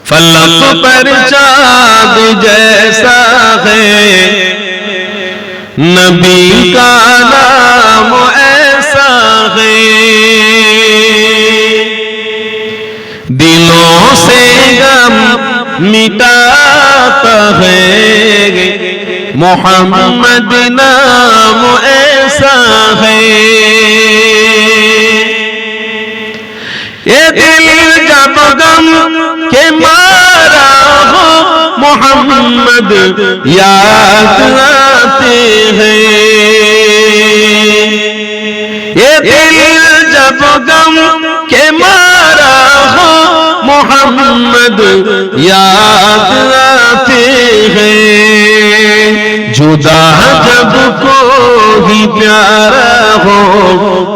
[SPEAKER 2] फलक पर चाँद जैसा है, नबी का नाम ऐसा है, दिलों से गम मिटाता है, मोहम्मद नाम ऐसा है। ये दिल जब गम के मारा हो, मोहम्मद याद आते हैं। ये दिल जब गम के मारा हो, मोहम्मद याद आते हैं। जुदा जब कोई प्यारा हो,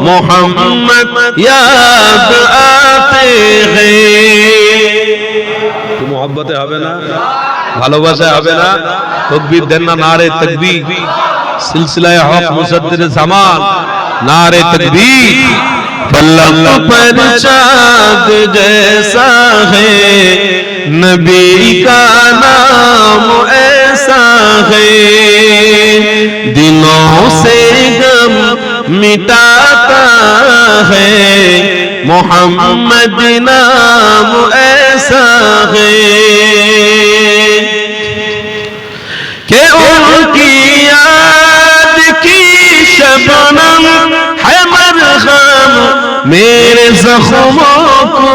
[SPEAKER 2] मोहम्मद याद आते हैं।
[SPEAKER 1] তো মোহাব্বতে হবে না, ভালোবাসায় হবে না? তাকবীর দেন না, নারে তাকবীর। সিলসিলায়ে হক মুজাদ্দিদ জামান, নারে তাকবীর।
[SPEAKER 2] फलक पर चाँद जैसा है, नबी का नाम ऐसा है, दिलों से गम मिटाता है, मोहम्मद नाम ऐसा है। कि उनकी याद की शबनम है मरहम मेरे जख्मों को,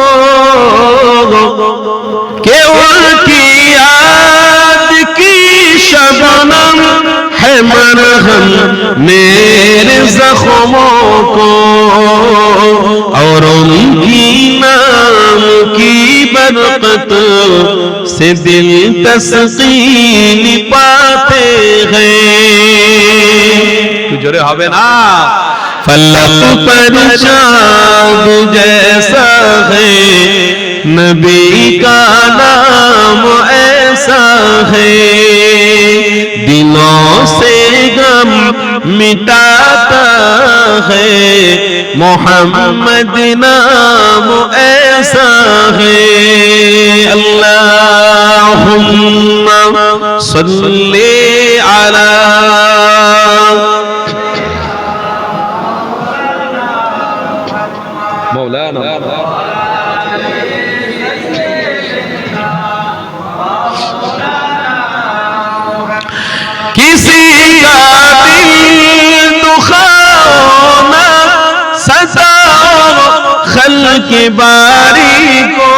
[SPEAKER 2] कि उनकी याद की शबनम है मरहम मेरे जख्मों को और उनकी नाम की बरकत से दिल तस्कीन पाते हैं।
[SPEAKER 1] जोरे হবে না
[SPEAKER 2] फलक पर चाँद जैसा है नबी का नाम ऐसा है दिलों से गम मिटाता है मोहम्मद नाम ऐसा है। अल्लाहुम्मा सल्ली अला
[SPEAKER 1] मौलाना
[SPEAKER 2] किसी का दिल दुखाना सजाओ खल्क बारी को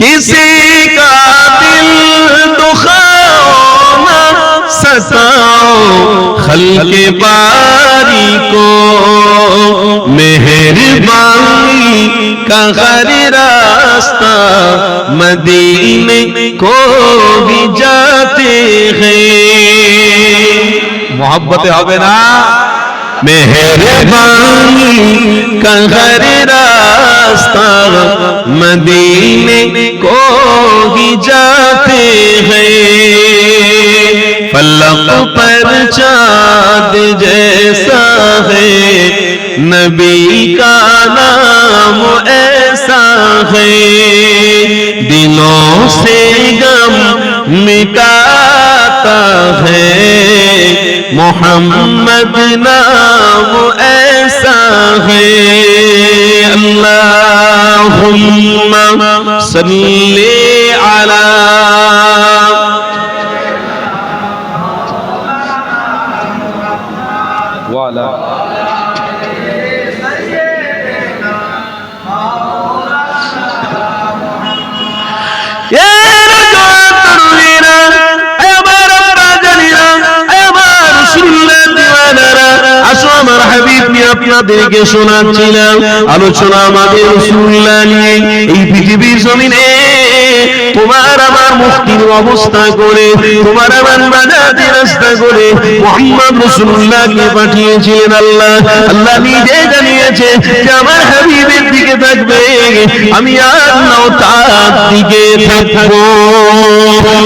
[SPEAKER 2] किसी का दिल दुखाना सजाओ खल्क बारी को मेहरबानी का हर रास्ता मदीने को भी जाते हैं।
[SPEAKER 1] मोहब्बते হবে না
[SPEAKER 2] मेहरबानी का हर रास्ता मदीने को भी जाते हैं। फलक पर चाँद जैसा है नबी का नाम ऐसा है दिलों से गम मिटाता है मोहम्मद नाम ऐसा है। अल्लाहुम्मा सल्ली अला
[SPEAKER 1] वाला
[SPEAKER 2] আপনাদেরকে শোনাচ্ছিলাম আলোচনা আমাদের রাসূলুল্লাহ নিয়ে এই পৃথিবীর জমিনে তোমার আমার মুক্তির অবস্থা করে তোমার আমার বাজাতে রাস্তা করে মুহাম্মদ রাসূলুল্লাহকে পাঠিয়েছিলেন আল্লাহ। আল্লাহ নিজে জানিয়েছে যে আমার হাবিবের দিকে থাকবে আমি আল্লাহ তার দিকে থাকবো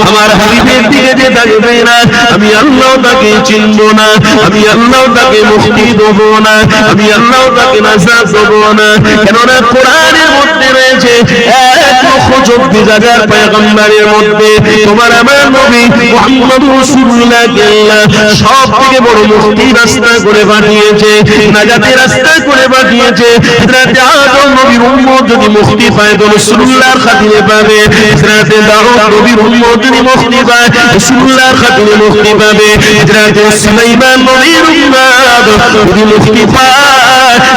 [SPEAKER 2] আমার হাবিবের দিকে যে থাকবে না আমি আল্লাহ তাকে চিনব না আমি আল্লাহ তাকে মুক্তি দেব না আমি আল্লাহ তাকে নাজাত দেব না। কেননা কোরআনের মধ্যে রয়েছে 1,14,000 পয়গম্বরের মধ্যে তোমার আমার নবী মুহাম্মদ রাসূলুল্লাহকে আল্লাহ সবথেকে বড় মুক্তির রাস্তা করে পাঠিয়েছে নাজাতের রাস্তা করে পাঠিয়েছে। হযরত আদম নবীর উম্মত যদি মুক্তি পায় তো রাসূলুল্লাহর খাতিরে পাবে হযরত দাউদ নবীর উম্মত যদি মুক্তি পায় রাসূলুল্লাহর খাতিরে মুক্তি পাবে হযরত সুলাইমান নবীর উম্মত যদি মুক্তি পায়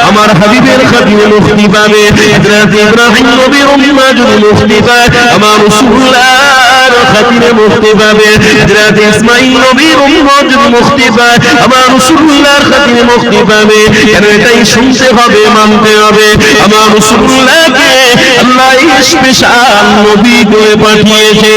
[SPEAKER 2] আমার হাবিবের খাতিরে মুক্তি পাবে হযরত ইব্রাহিম নবীর উম্মত যদি মুক্তি পায় আমার রাসূলুল্লাহর খাতিরে মুক্তি পাবে হযরত ইসমাঈল নবীর উম্মত যদি মুক্তি পায় আমার রাসূলুল্লাহর খাতিরে মুক্তি পাবে। কেন এটাই শুনতে হবে মানতে হবে আমার রাসূলুল্লাহকে আল্লাহ স্পেশাল নবী করে পাঠিয়েছে।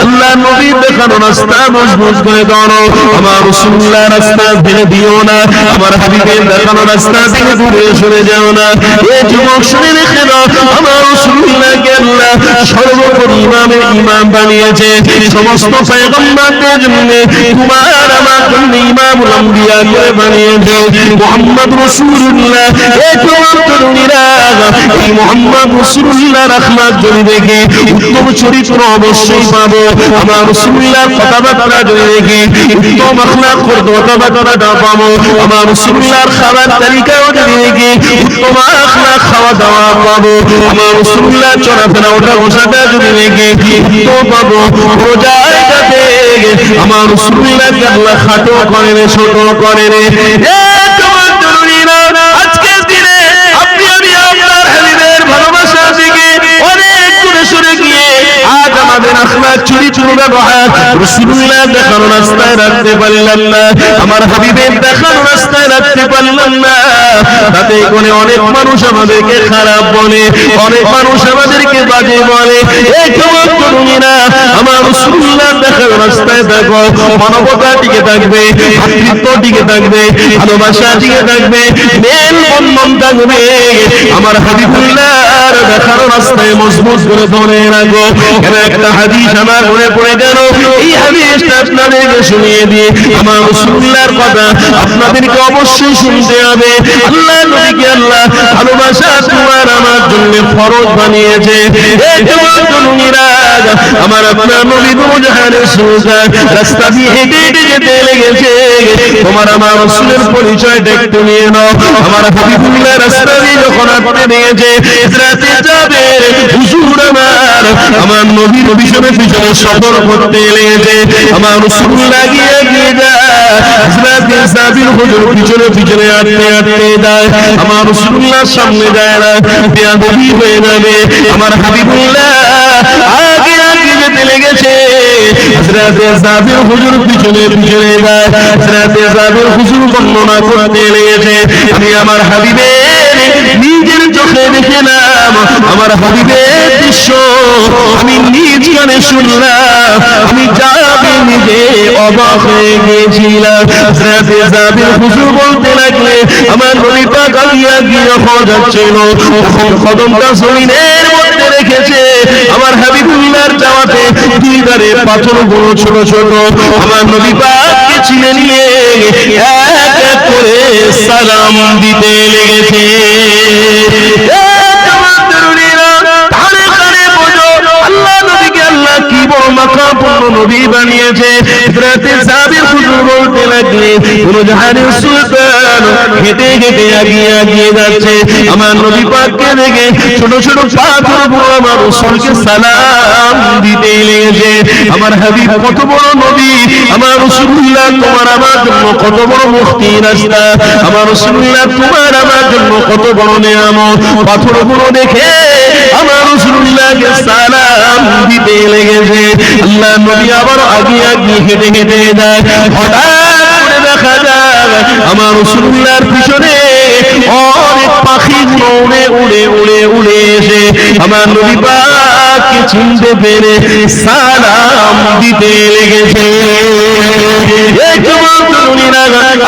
[SPEAKER 2] আল্লাহ নবীর দেখানো রাস্তা মজবুত করে দাও আমার রাসূলুল্লাহ রাস্তা ছেড়ে দিও না আমার হাবিবের দেখানো রাস্তা থেকে দূরে সরে যাও না। এই যুবক শুনে রেখে দাও আমার রাসূলুল্লাহকে আল্লাহ সর্বোপরি ইমামের ইমাম বানিয়েছে সমস্ত পয়গম্বরদের জন্য তোমার আমার জন্য ইমামুল আম্বিয়া করে বানিয়েছে মুহাম্মদ রাসূলুল্লাহ। এই যুবক তরুণীরা এই মুহাম্মদ রাসূলুল্লাহ রাহমাত যদি দেখে উত্তম চরিত্র অবশ্যই পাবো আমার রাসূলুল্লাহর কথাবার্তা যদি দেখি উত্তম আখলাক কথাবার্তা পাবো আমার রাসূলুল্লাহর খাবার তালিকাও যদি দেখি উত্তম আখলাক খাওয়া দাওয়া পাবো আমার রাসূলুল্লাহ চলাফেরা ওঠা বসাটা যদি দেখি উত্তম পাবো রোজায় যাতে আমার রাসূলুল্লাহকে আল্লাহ খাটো করে রে ছোট করে রে। তোমার তরুণীরা আজকের দিনে আপনি আমি আপনার হাবিবের ভালোবাসা থেকে অনেক আমাদের আখলাক চরিত্র ব্যবহার রাসূলুল্লাহ দেখানো রাস্তায় রাখতে পারলাম না, আমার হাবিবের দেখানো রাস্তায় রাখতে পারলাম না, তাতে করে অনেক মানুষ আমাদেরকে খারাপ বলে, অনেক মানুষ আমাদেরকে বাজে বলে। এই তরুণীরা আমার রাসূলুল্লাহ দেখানো রাস্তায় থাকো, মানবতা টিকে থাকবে, ভাতৃত্ব টিকে থাকবে, ভালোবাসা টিকে থাকবে, মেল বন্ধন থাকবে। আমার হাবিবুল্লাহর দেখানো রাস্তায় মজবুত করে ধরে রাখো। কেন একটা হাদিস আমার মনে পড়ে গেল, এই হাদিসটা আপনাদেরকে শুনিয়ে দিয়ে আমার রাসূলুল্লাহর কথা আপনাদেরকে অবশ্যই শুনতে হবে। আল্লাহ নবীকে আল্লাহ ভালোবাসা তোমার আমার জন্য ফরজ বানিয়েছে। এই তরুণীরা আমার আপনার নবী দুজাহানের সুলতান রাস্তা দিয়ে হেঁটে হেঁটে যেতে লেগেছে, তোমার আমার রাসূলের পরিচয়টা একটু নিয়ে নাও। আমার হাবিবুল্লাহ রাস্তা দিয়ে যখন হাঁটতে নিয়েছে, রাতে যাবে হুজুর আমার নবী পিছনে পিছনে সফর করতে লেগেছে, আমার রাসূলুল্লাহ গিয়ে গিয়ে যায়, রাতে সাবির হুজুর পিছনে পিছনে হাঁটতে হাঁটতে যায়, আমার রাসূলুল্লাহ সামনে যায় না, বেয়াদবি হয়ে যাবে। আমার হাবিবুল্লাহ আগে আগে যেতে লেগেছে, হযরতে সাবির হুজুর পিছনে পিছনে যায়, হযরতে সাবির হুজুর বর্ণনা করতে লেগেছে, আমি আমার হাবিবের নিজের চোখে দেখলাম, আমার হাবিবের দৃশ্য আমি নিজ কানে শুনলাম, আমি যাবে নিজে অবাক হয়ে গিয়েছিলাম। হযরতে সাবির হুজুর বলতে লাগলে, আমার নবী পাক আগিয়ে আগিয়ে যখন যাচ্ছিল, তখন কদমটা জমিনের মধ্যে রেখেছে, আমার হাবিবুল্লাহর যাওয়াতে দুই ধারে পাথরগুলো ছোট ছোট, আমার নবী পাককে ছিনে নিয়ে এক এক করে সালাম দিতে লেগেছে। কি বড় মাকামপূর্ণ নবী বানিয়েছে। হযরতে সাবির হুজুর বলতে লাগলেন, দুজাহানের সুলতান হেঁটে হেঁটে আগিয়ে আগিয়ে যাচ্ছে, আমার নবী পাককে দেখে ছোট ছোট পাথরগুলো আমার রাসূলকে সালাম দিতে লেগেছে। আমার হাবিব কত বড় নবী, আমার রাসূলুল্লাহ তোমার আমার জন্য কত বড় মুক্তি রাস্তা, আমার রাসূলুল্লাহ তোমার আমার জন্য কত বড় নিয়ামত। পাথরগুলো দেখে আমার রাসূলুল্লাহকে সালাম দিতে লেগেছে। আল্লাহ নবী আবার আগিয়ে আগিয়ে হেঁটে হেঁটে যায়, হঠাৎ করে দেখা যায় আমার রাসূলুল্লাহর পিছনে অনেক পাখিগুলো উড়ে উড়ে উড়ে উড়ে এসে আমার নবী পাককে চিনতে পেরে সালাম দিতে লেগেছে।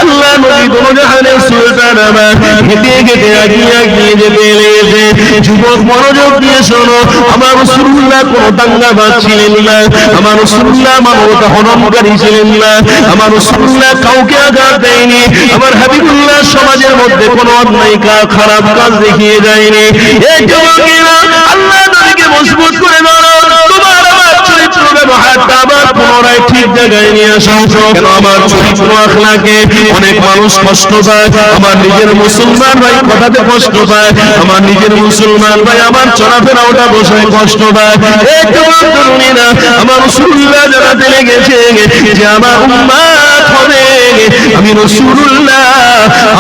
[SPEAKER 2] আল্লাহ নবী দুজাহানের সুলতান আমার হেঁটে হেঁটে আগিয়ে আগিয়ে যেতে লেগেছে। যুবক মনোযোগ দিয়ে শোনো, আমার রাসূলুল্লাহ কোনো দাঙ্গাবাজ ছিলেন না, আমার রাসূলুল্লাহ মানবতা হননকারী ছিলেন না, আমার রাসূলুল্লাহ কাউকে আঘাত দেয়নি, আমার হাবিবুল্লাহ সমাজের মধ্যে কোনো অন্যায় খারাপ কাজ দেখিয়ে যায়নি। এই যুবকেরা আল্লাহ নবীকে মজবুত করে ধরো, তোমার আমার চরিত্র ব্যবহারটা আবার পুনরায় ঠিক জায়গায় নিয়ে আসো। কেন আমার চরিত্র আখলাকে অনেক মানুষ কষ্ট পায়, আমার নিজের মুসলমান ভাই কথাতে কষ্ট পায়, আমার নিজের মুসলমান ভাই আমার চলাফেরা ওটা বসে কষ্ট পায়। এই তরুণীরা আমার রাসূলুল্লাহ জানাতে লেগেছে যে আমার উম্মত হবে, আমি রাসূলুল্লাহ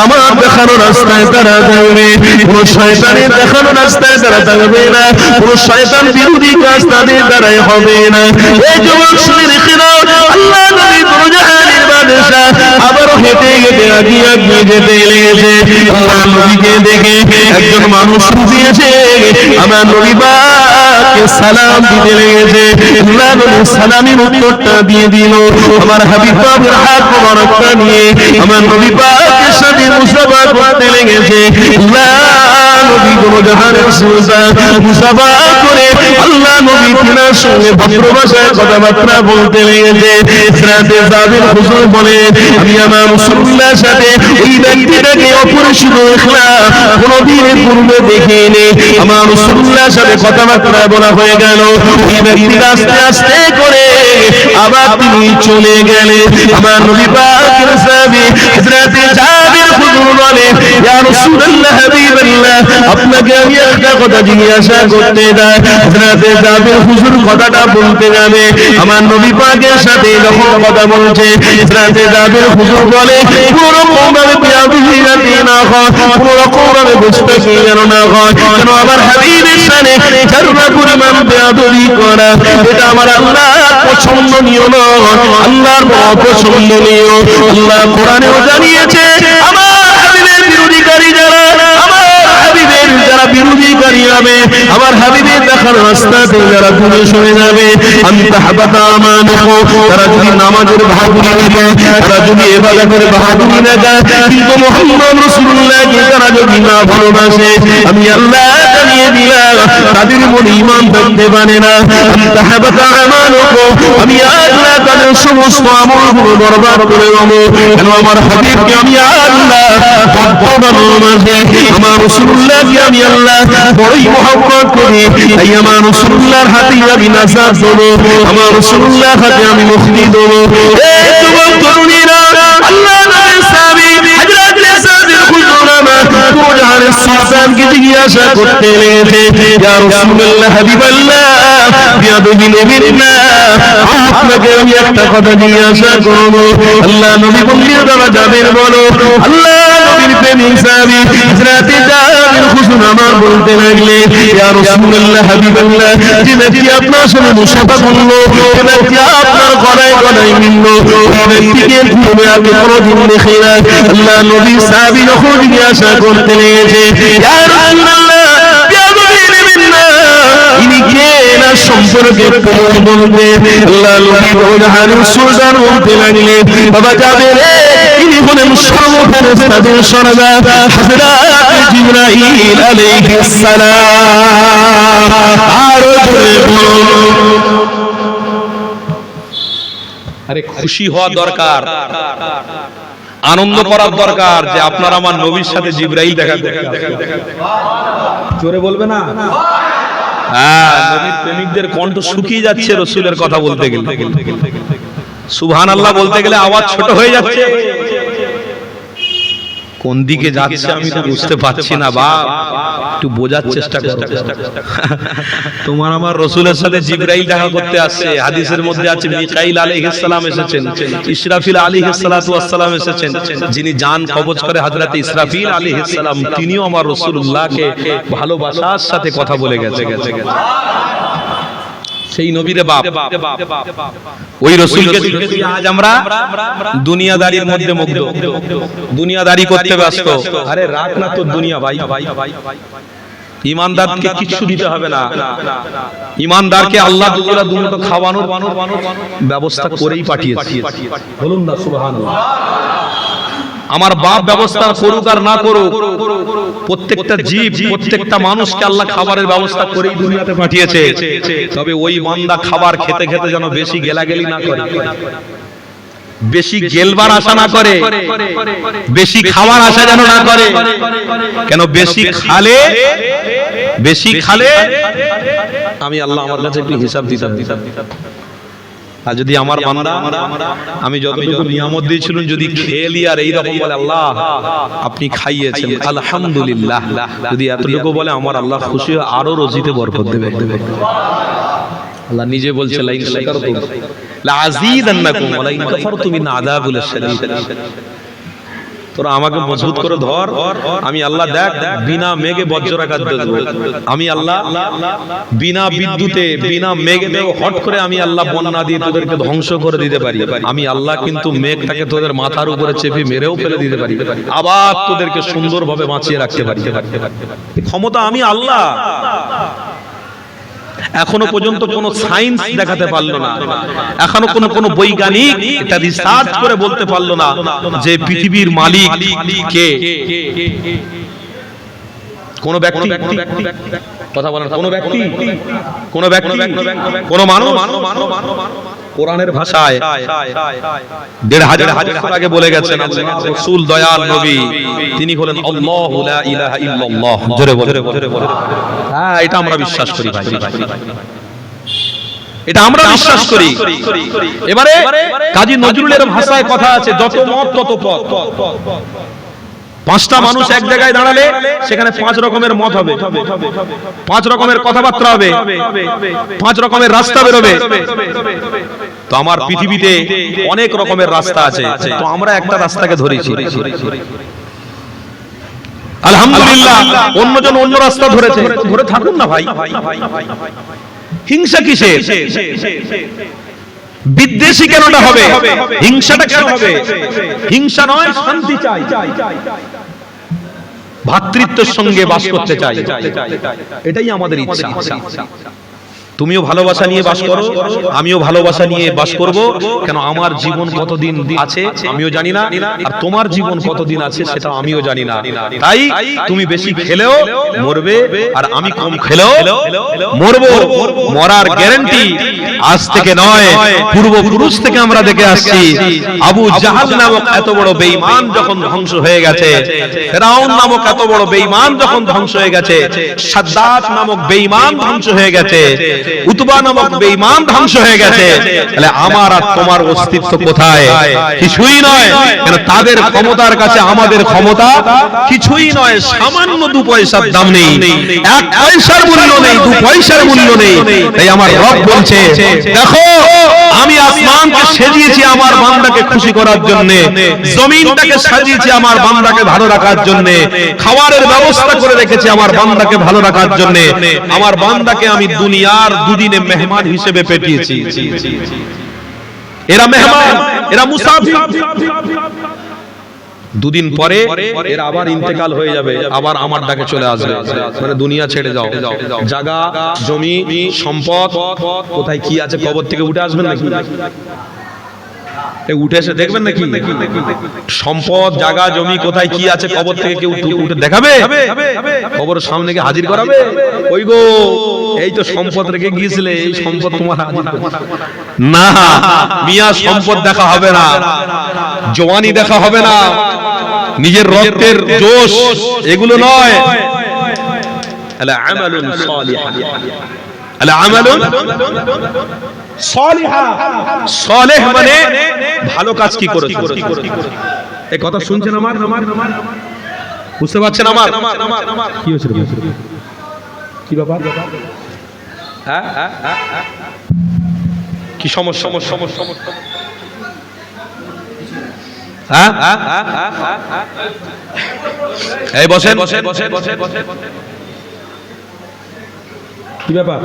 [SPEAKER 2] আমার দেখানো রাস্তায় তারা থাকবে, কোন শয়তানের দেখানো রাস্তায় তারা থাকবে না, কোন শয়তান বিরোধী কাজ তাদের দ্বারাই হবে না। এই যুবক শুনে রেখে নাও, আল্লাহ নবী দুজাহানের বাদশা আবারও হেঁটে হেঁটে আগিয়ে আগিয়ে যেতে লেগেছে। আল্লাহ নবীকে দেখে একজন মানুষ দিয়েছে, আমার নবী পাককে সালাম দিতে লেগেছে। আল্লাহ নবী সালামের উত্তরটা দিয়ে দিল, আমার হাবিব পাকের হাত মোবারকটা নিয়ে আমার নবী পাকের সাথে মুসাফা করতে লেগেছে। আল্লাহ নবী দুজাহানের সুলতান মুসাফা করে আল্লাহ নবী তিনার সঙ্গে ভদ্র ভাষায় কথাবার্তা বলতে লেগেছে। হযরতে সাবির হুজুর বলে, আমি আমার রাসূলুল্লাহর সাথে ওই ব্যক্তিটাকে অপরিচিত দেখলাম, কোনদিন পূর্বে দেখিনি, আমার রাসূলুল্লাহর সাথে কথাবার্তা বলা হয়ে গেল। ওই ব্যক্তি আস্তে আস্তে করে আবার তিনি চলে গেলেন। আমার নবী পাকের সাহাবী হযরতে জাবির হুজুর বলে, ইয়া রাসূলুল্লাহ হাবিবাল্লাহ, আপনাকে আমি একটা কথা জিজ্ঞাসা করতে চাই। হযরতে জাবির হুজুর কথাটা বলতে যাবে, আমার নবী পাকের সাথে যখন কথা বলছে, হযরতে জাবির হুজুর বলে কোন রকম ভাবে বেয়াদবি যাতে না হয়, কোন রকম ভাবে বুঝতে যেন না হয়, কেন আমার হাবিবের সামনে যারা পরিমাণ বেয়াদবি করা, এটা আমার আল্লাহ পছন্দনীয় নয়, আল্লাহর অপছন্দনীয়। আল্লাহ কোরআনেও জানিয়েছে আমার হাবিবের বিরোধীকারী যারা, আমার হাবিবের যারা বিরোধীকারী হবে, আমার হাবিবের দেখার রাস্তাতে যারা দূরে সরে যাবে, আমি তাহাবাতা আমানহু, তারা যদি নামাজের বাহাদুরি নেবে, তারা যদি ইবাদতের বাহাদুরি না দেয়, কিন্তু মুহাম্মদ রাসূলুল্লাহকে তারা যদি না ভালোবাসে, আমি আল্লাহ জানিয়ে দিলাম তাদের মনে ঈমান থাকতে পারে না। আমি তাহাবাতা আমানহু, আমি আল্লাহ তাদের সমস্ত আমলগুলো বরবাদ করে দেব। কেন আমার হাবিবকে আমি আল্লাহ বড় ভালোবাসি, আমার রাসূলুল্লাহকে আমি আল্লাহ বড়ই মহব্বত করি, তাই আমার রাসূলুল্লাহর হাতে আমি নাজাত দেব, আমার রাসূলুল্লাহর হাতে আমি মুক্তি দেব। এই যুবক তরুণীরা, আল্লাহ নবীর সাহাবী হযরত সাদিক হুজুরামা দুজাহানের সুলতানকে জিজ্ঞাসা করতে লেগেছে, ইয়া রাসূলুল্লাহ হাবিবাল্লাহ বিয়াদবি নেবেন না, আপনাকে আমি একটা কথা জিজ্ঞাসা করব। আল্লাহ নবী বললেন দাদা যাবেন বলো। আল্লাহ নবীর প্রেমিক সাহাবী হযরত জাবির হুজুর আমার বলতে লাগলে, ইয়া রাসূলুল্লাহ হাবিবাল্লাহ, যে ব্যক্তি আপনার সাথে মুসাফা করলো, যে ব্যক্তি আপনার গলায় গলায় মিলল, ওই ব্যক্তিকে তুমি আগে কোনোদিন দেখে না। আল্লাহ নবী সাহাবী যখন জিজ্ঞাসা করতে লেগেছে, ইয়া রাসূলুল্লাহ বিয়াদবি নেবেন না, ইনি কে না সম্পর্কে বলতে, আল্লাহ নবী দুজাহানের সুলতান বলতে লাগলে, বাবা যাবে রে, ইনি হলেন সর্বফেরেশতাদের সরদার হযরত জিবরাইল আলাইহিস সালাম। আর
[SPEAKER 1] আরে খুশি হওয়া দরকার, আনন্দ করার দরকার যে আপনার আমার নবীর সাথে জিবরাইল দেখা করতে আসবে। জোরে বলবে না? হ্যাঁ, নবীর প্রেমিকদের কণ্ঠ শুকিয়ে যাচ্ছে রাসূলের কথা বলতে গেলে, সুবহানাল্লাহ বলতে গেলে আওয়াজ ছোট হয়ে যাচ্ছে। কোন দিকে যাচ্ছে আমি তো বুঝতে পারছি না, বাপ একটু বোঝার চেষ্টা করো। তোমার আমার রাসূলের সাথে জিবরাইল দেখা করতে আসছে। হাদিসের মধ্যে আছে মিকাইল আলাইহিস সালাম এসেছেন, ইসরাফিল আলাইহিস সালাতু ওয়াস সালাম এসেছেন, যিনি জান কবজ করে হযরত ইসরাফিল আলাইহিস সালাম, তিনিও আমার রাসূলুল্লাহকে ভালোবাসার সাথে কথা বলে গেছে। সেই নবীরে বাপ, ওই রাসূলকে আজ আমরা দুনিয়াদারির মধ্যে মুগ্ধ, দুনিয়াদারি করতে ব্যস্ত। আরে রাখ না তোর দুনিয়া ভাই, ঈমানদারকে কিছু দিতে হবে না, ঈমানদারকে আল্লাহ তাআলা দুনিয়াতে খাওয়ানোর ব্যবস্থা করেই পাঠিয়েছে। বলুন না সুবহানাল্লাহ। আমার বাপ ব্যবস্থা করুক আর না করুক, প্রত্যেকটা জীব, প্রত্যেকটা মানুষকে আল্লাহ খাবারের ব্যবস্থা করেই দুনিয়াতে পাঠিয়েছে। তবে ওই বান্দা খাবার খেতে খেতে যেন বেশি গেলাগেলি না করে, বেশি গেলবার আশা না করে, বেশি খাওয়ার আশা যেন না করে। কেন বেশি খালে আমি আল্লাহ আমার কাছে একটু হিসাব দিতাম। আর যদি আমার বান্দা আমি যতটুকু নিয়ামত দিয়েছিলেন যদি খেলি আর এইরকম বলে আল্লাহ আপনি খাইয়েছেন আলহামদুলিল্লাহ, যদি এতটুকু বলে আমার আল্লাহ খুশি হয়ে আরো রজিতে বরকত দেবে। আল্লাহ নিজে বলছে লাইন শাকারতুম লাযীদান্নাকুম ওয়া লাইন কাফারতুম ইন আযাবুল শাদীদ। তোরা আমাকে মজবুত করে ধর, আমি আল্লাহ দেখ বিনা মেঘে বজ্রাঘাত দেব, আমি আল্লাহ বিনা বিদ্যুতে বিনা মেঘে হট করে আমি আল্লাহ বন্যা দিয়ে তোদেরকে ধ্বংস করে দিতে পারি। আমি আল্লাহ কিন্তু মেঘটাকে তোদের মাথার উপরে চেপে মেরেও ফেলে দিতে পারি, আবার তোদেরকে সুন্দরভাবে বাঁচিয়ে রাখতে পারি। ক্ষমতা আমি আল্লাহ। এখনো পর্যন্ত কোন সায়েন্স দেখাতে পারলো না, এখনো কোন বৈজ্ঞানিক এটা রিসার্চ করে বলতে পারলো না যে পৃথিবীর মালিক কে। কোন ব্যক্তি কথা বলেন, কোন ব্যক্তি কোন মানুষ কোরআনের ভাষায় ১৫০০ বছর আগে বলে গেছেন রাসূল দয়াল নবী, তিনি হলেন আল্লাহু লা ইলাহা ইল্লাল্লাহ। জোরে বলে, হ্যাঁ এটা আমরা বিশ্বাস করি ভাই, এটা আমরা বিশ্বাস করি। এবারে কাজী নজরুলের ভাষায় কথা আছে, যত মত তত পথ। পাঁচটা মানুষ এক জায়গায় দাঁড়ালে সেখানে 5 রকমের মত হবে, 5 রকমের কথাবার্তা হবে, 5 রকমের রাস্তা বেরোবে। তো আমার পৃথিবীতে অনেক রকমের রাস্তা আছে, তো আমরা একটা রাস্তাকে ধরেছি। আলহামদুলিল্লাহ, অন্যজন অন্য রাস্তা ধরেছে, ধরে থাকুন না ভাই। হিংসা কিসের? বিদ্বেষী কেনটা হবে? হিংসাটা কেন হবে? হিংসা নয়, শান্তি চাই, ভ্রাতৃত্বের সঙ্গে বাস করতে চাই, এটাই আমাদের ইচ্ছা। তুমিও ভালোবাসা নিয়ে বাস করো, আমিও ভালোবাসা নিয়ে বাস করব। কেন আমার জীবন কতদিন আছে আমিও জানি না, আর তোমার জীবন কতদিন আছে সেটা আমিও জানি না। তাই তুমি বেশি খেলেও মরবে, আর আমি কম খেলেও মরবো। মরার গ্যারান্টি আজ থেকে নয়, পূর্বপুরুষ থেকে আমরা দেখে আসছি। আবু জাহাল নামক এত বড় বেঈমান যখন ধ্বংস হয়ে গেছে, ফিরআউন নামক এত বড় বেঈমান যখন ধ্বংস হয়ে গেছে, সাদ্দাত নামক বেঈমান ধ্বংস হয়ে গেছে, উতবা নামক বেঈমান ধ্বংস হয়ে গেছে, তাহলে আমার আর তোমার অস্তিত্ব কোথায়? কিছুই নয়। কেন তাদের ক্ষমতার কাছে আমাদের ক্ষমতা কিছুই নয়, সামান্য 2 পয়সার দাম নেই, 1 পয়সার মূল্য নেই, 2 পয়সার মূল্য নেই। তাই আমার রব বলছে, দেখো আমি আসমানকে সাজিয়েছি আমার বান্দাকে খুশি করার জন্য, জমিনটাকে সাজিয়েছি আমার বান্দাকে ভালো রাখার জন্য, খাবারের ব্যবস্থা করে রেখেছি আমার বান্দাকে ভালো রাখার জন্য। আমার বান্দাকে আমি দুনিয়ার দুদিনে মেহমান হিসেবে পেটিয়েছি। এরা মেহমান, এরা মুসাফির। 2 দিন পরে এরা আবার ইন্তেকাল হয়ে যাবে, আবার আমার ডাকে চলে আসবে, মানে দুনিয়া ছেড়ে যাও। জায়গা জমি সম্পদ কোথায় কি আছে কবর থেকে উঠে আসবেন নাকি? উঠে এসে দেখবেন নাকি? সম্পদ জায়গা জমি কোথায় কি আছে কবর থেকে কেউ উঠে দেখাবে? কবরের সামনে গিয়ে হাজির করাবে? ওই গো এই তো সম্পদ রেখে গিয়েছিলে, এই সম্পদ তোমার হাজির না। মিয়া সম্পদ দেখা হবে না, জওয়ানি দেখা হবে না, নিজের রক্তের জোশ এগুলো নয়। আলা আমালুন সালিহা, আলা আমালুন সালিহা। সালেহ মানে ভালো কাজ কি করেছে। এই কথা শুনছেন আমার? বুঝতে পারছেন আমার? কি হয়েছে? কি ব্যাপার? হ্যাঁ, কি সমস্যা? হ্যাঁ, এই বসেন। কি ব্যাপার?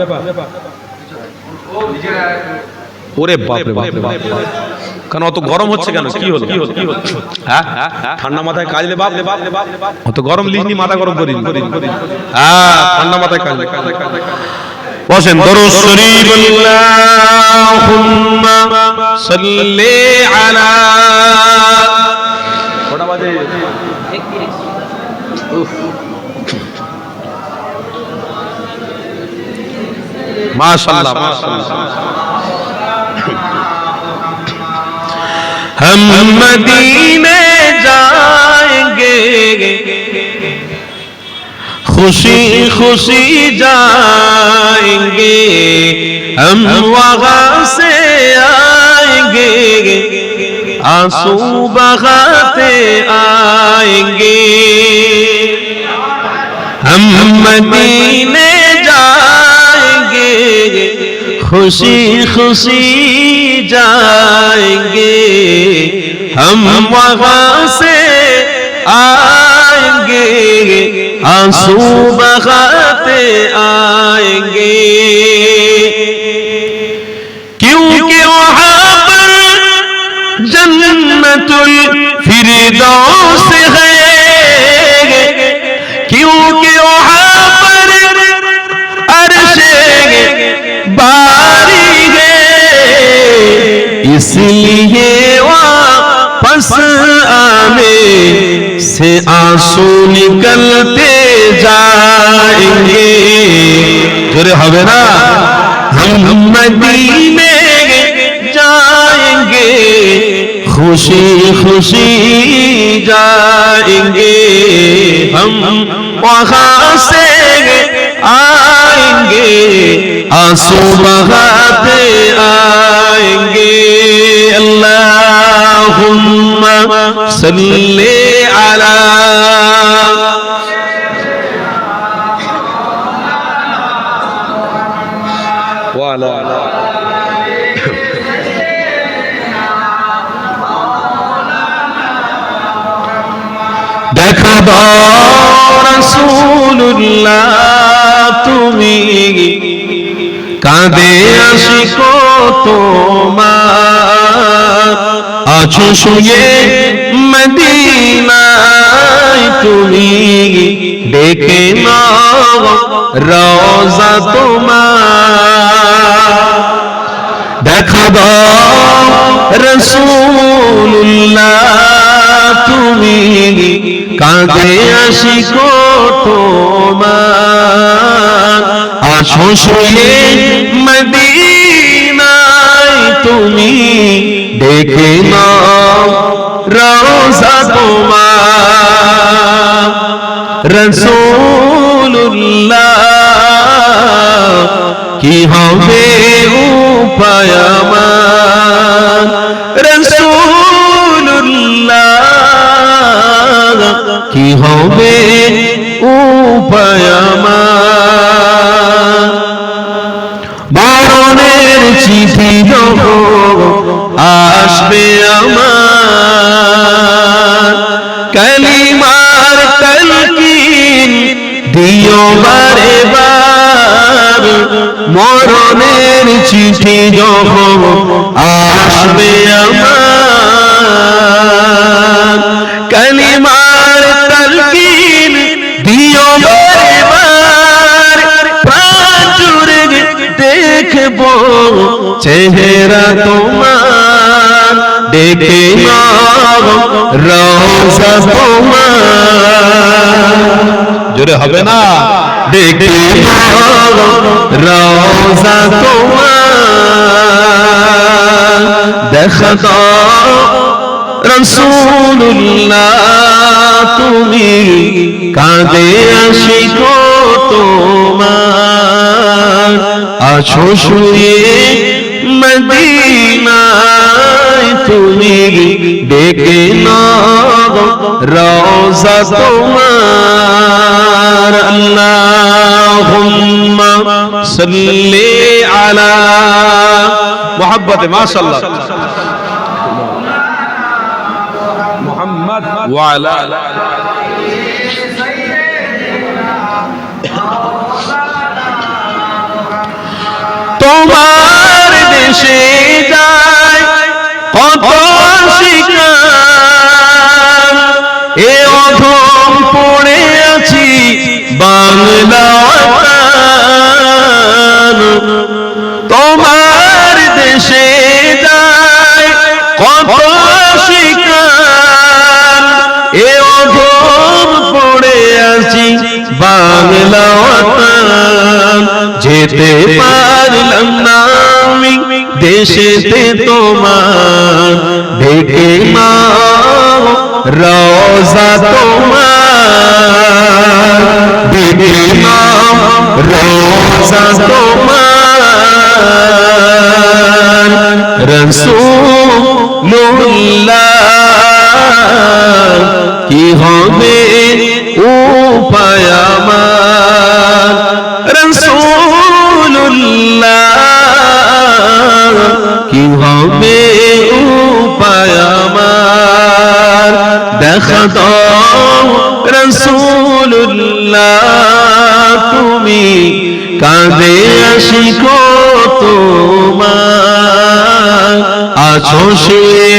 [SPEAKER 1] ওরে বাপ রে বাপ, কেন অত গরম হচ্ছে কেন? কি হলো? হ্যাঁ, ঠান্ডা মাথায় কাজলে বাপ, অত গরম লিখনি, মাথা গরম করি। হ্যাঁ, ঠান্ডা মাথায় কাজলে। বসেন। দরুদ শরীফ, আল্লাহুম্মা সাল্লি আলা। কটা বাজে? माशाअल्लाह हम मदीने जाएंगे, खुशी खुशी जाएंगे, हम वहाँ से आएंगे, आंसू बहाते आएंगे। हम मदीने जाएंगे, खुशी खुशी जाएंगे, हम वहाँ से आएंगे, आंसू बहाते आएंगे। क्योंकि वहाँ पर जन्नतुल फिरदौस है, क्योंकि वहाँ पर अर्शे बारी है, इसलिए वापस आने से आंसू निकलते जाएंगे। जोरे हवे ना, हम मदीने जाएंगे, खुशी खुशी जाएंगे, हम वहाँ से आएंगे, आंसू बहाते आएंगे। अल्लाहुम्मा सल्ली अला
[SPEAKER 2] দেখা দাও রাসূলুল্লাহ তুমি কাঁদে আশিক তোমার আছো শুয়ে মদিনায় তুমি দেখে নাও রওজা তোমার দেখা দাও রাসূলুল্লাহ তুমি কাঁদে আশিক তোমার আছো শুয়ে মদিনায় তুমি দেখে নাও রওজা তোমার রাসূলুল্লাহ কি হবে উপায় আমার রাসূলুল্লাহ কি হবে উপায় আমার মরণের চিঠি যখন আসবে আমার কালিমার তালকিন দিও বারে বার মরণের চিঠি যখন আসবে আমার কালিমার তালকিন দিও বারে বার প্রাণ জুড়ে দেখবো চেহারা তোমার দেখে নাও রওজা তোমার জোরে হবে না দেখে নাও রওজা তোমার দেখা দাও রাসূলুল্লাহ তুমি কাঁদে আশিক তোমার আছো শুয়ে মদিনায় তুমি দেখে নাও রওজা তোমার আল্লাহুম্মা সাল্লি আলা মুহাব্বতে মাশাআল্লাহ মুহাম্মদ ওয়া আলা তোমার দেশে যায় কত শিকার এ অধম পড়ে আছি বাংলা তোমার দেশে যায় কত শিকার এ অধম পড়ে আছি বাংলা যেতে পারলাম না আমি দেশেতে তোমার দেখে নাও রওজা তোমার দেখে নাও রওজা তোমার রাসূলুল্লাহ কি হবে উপায় আমার রাসূলুল্লাহ কি হবে উপায় আমার দেখা দাও রাসূলুল্লাহ তুমি কাঁদে আশিক তোমার আছো শুয়ে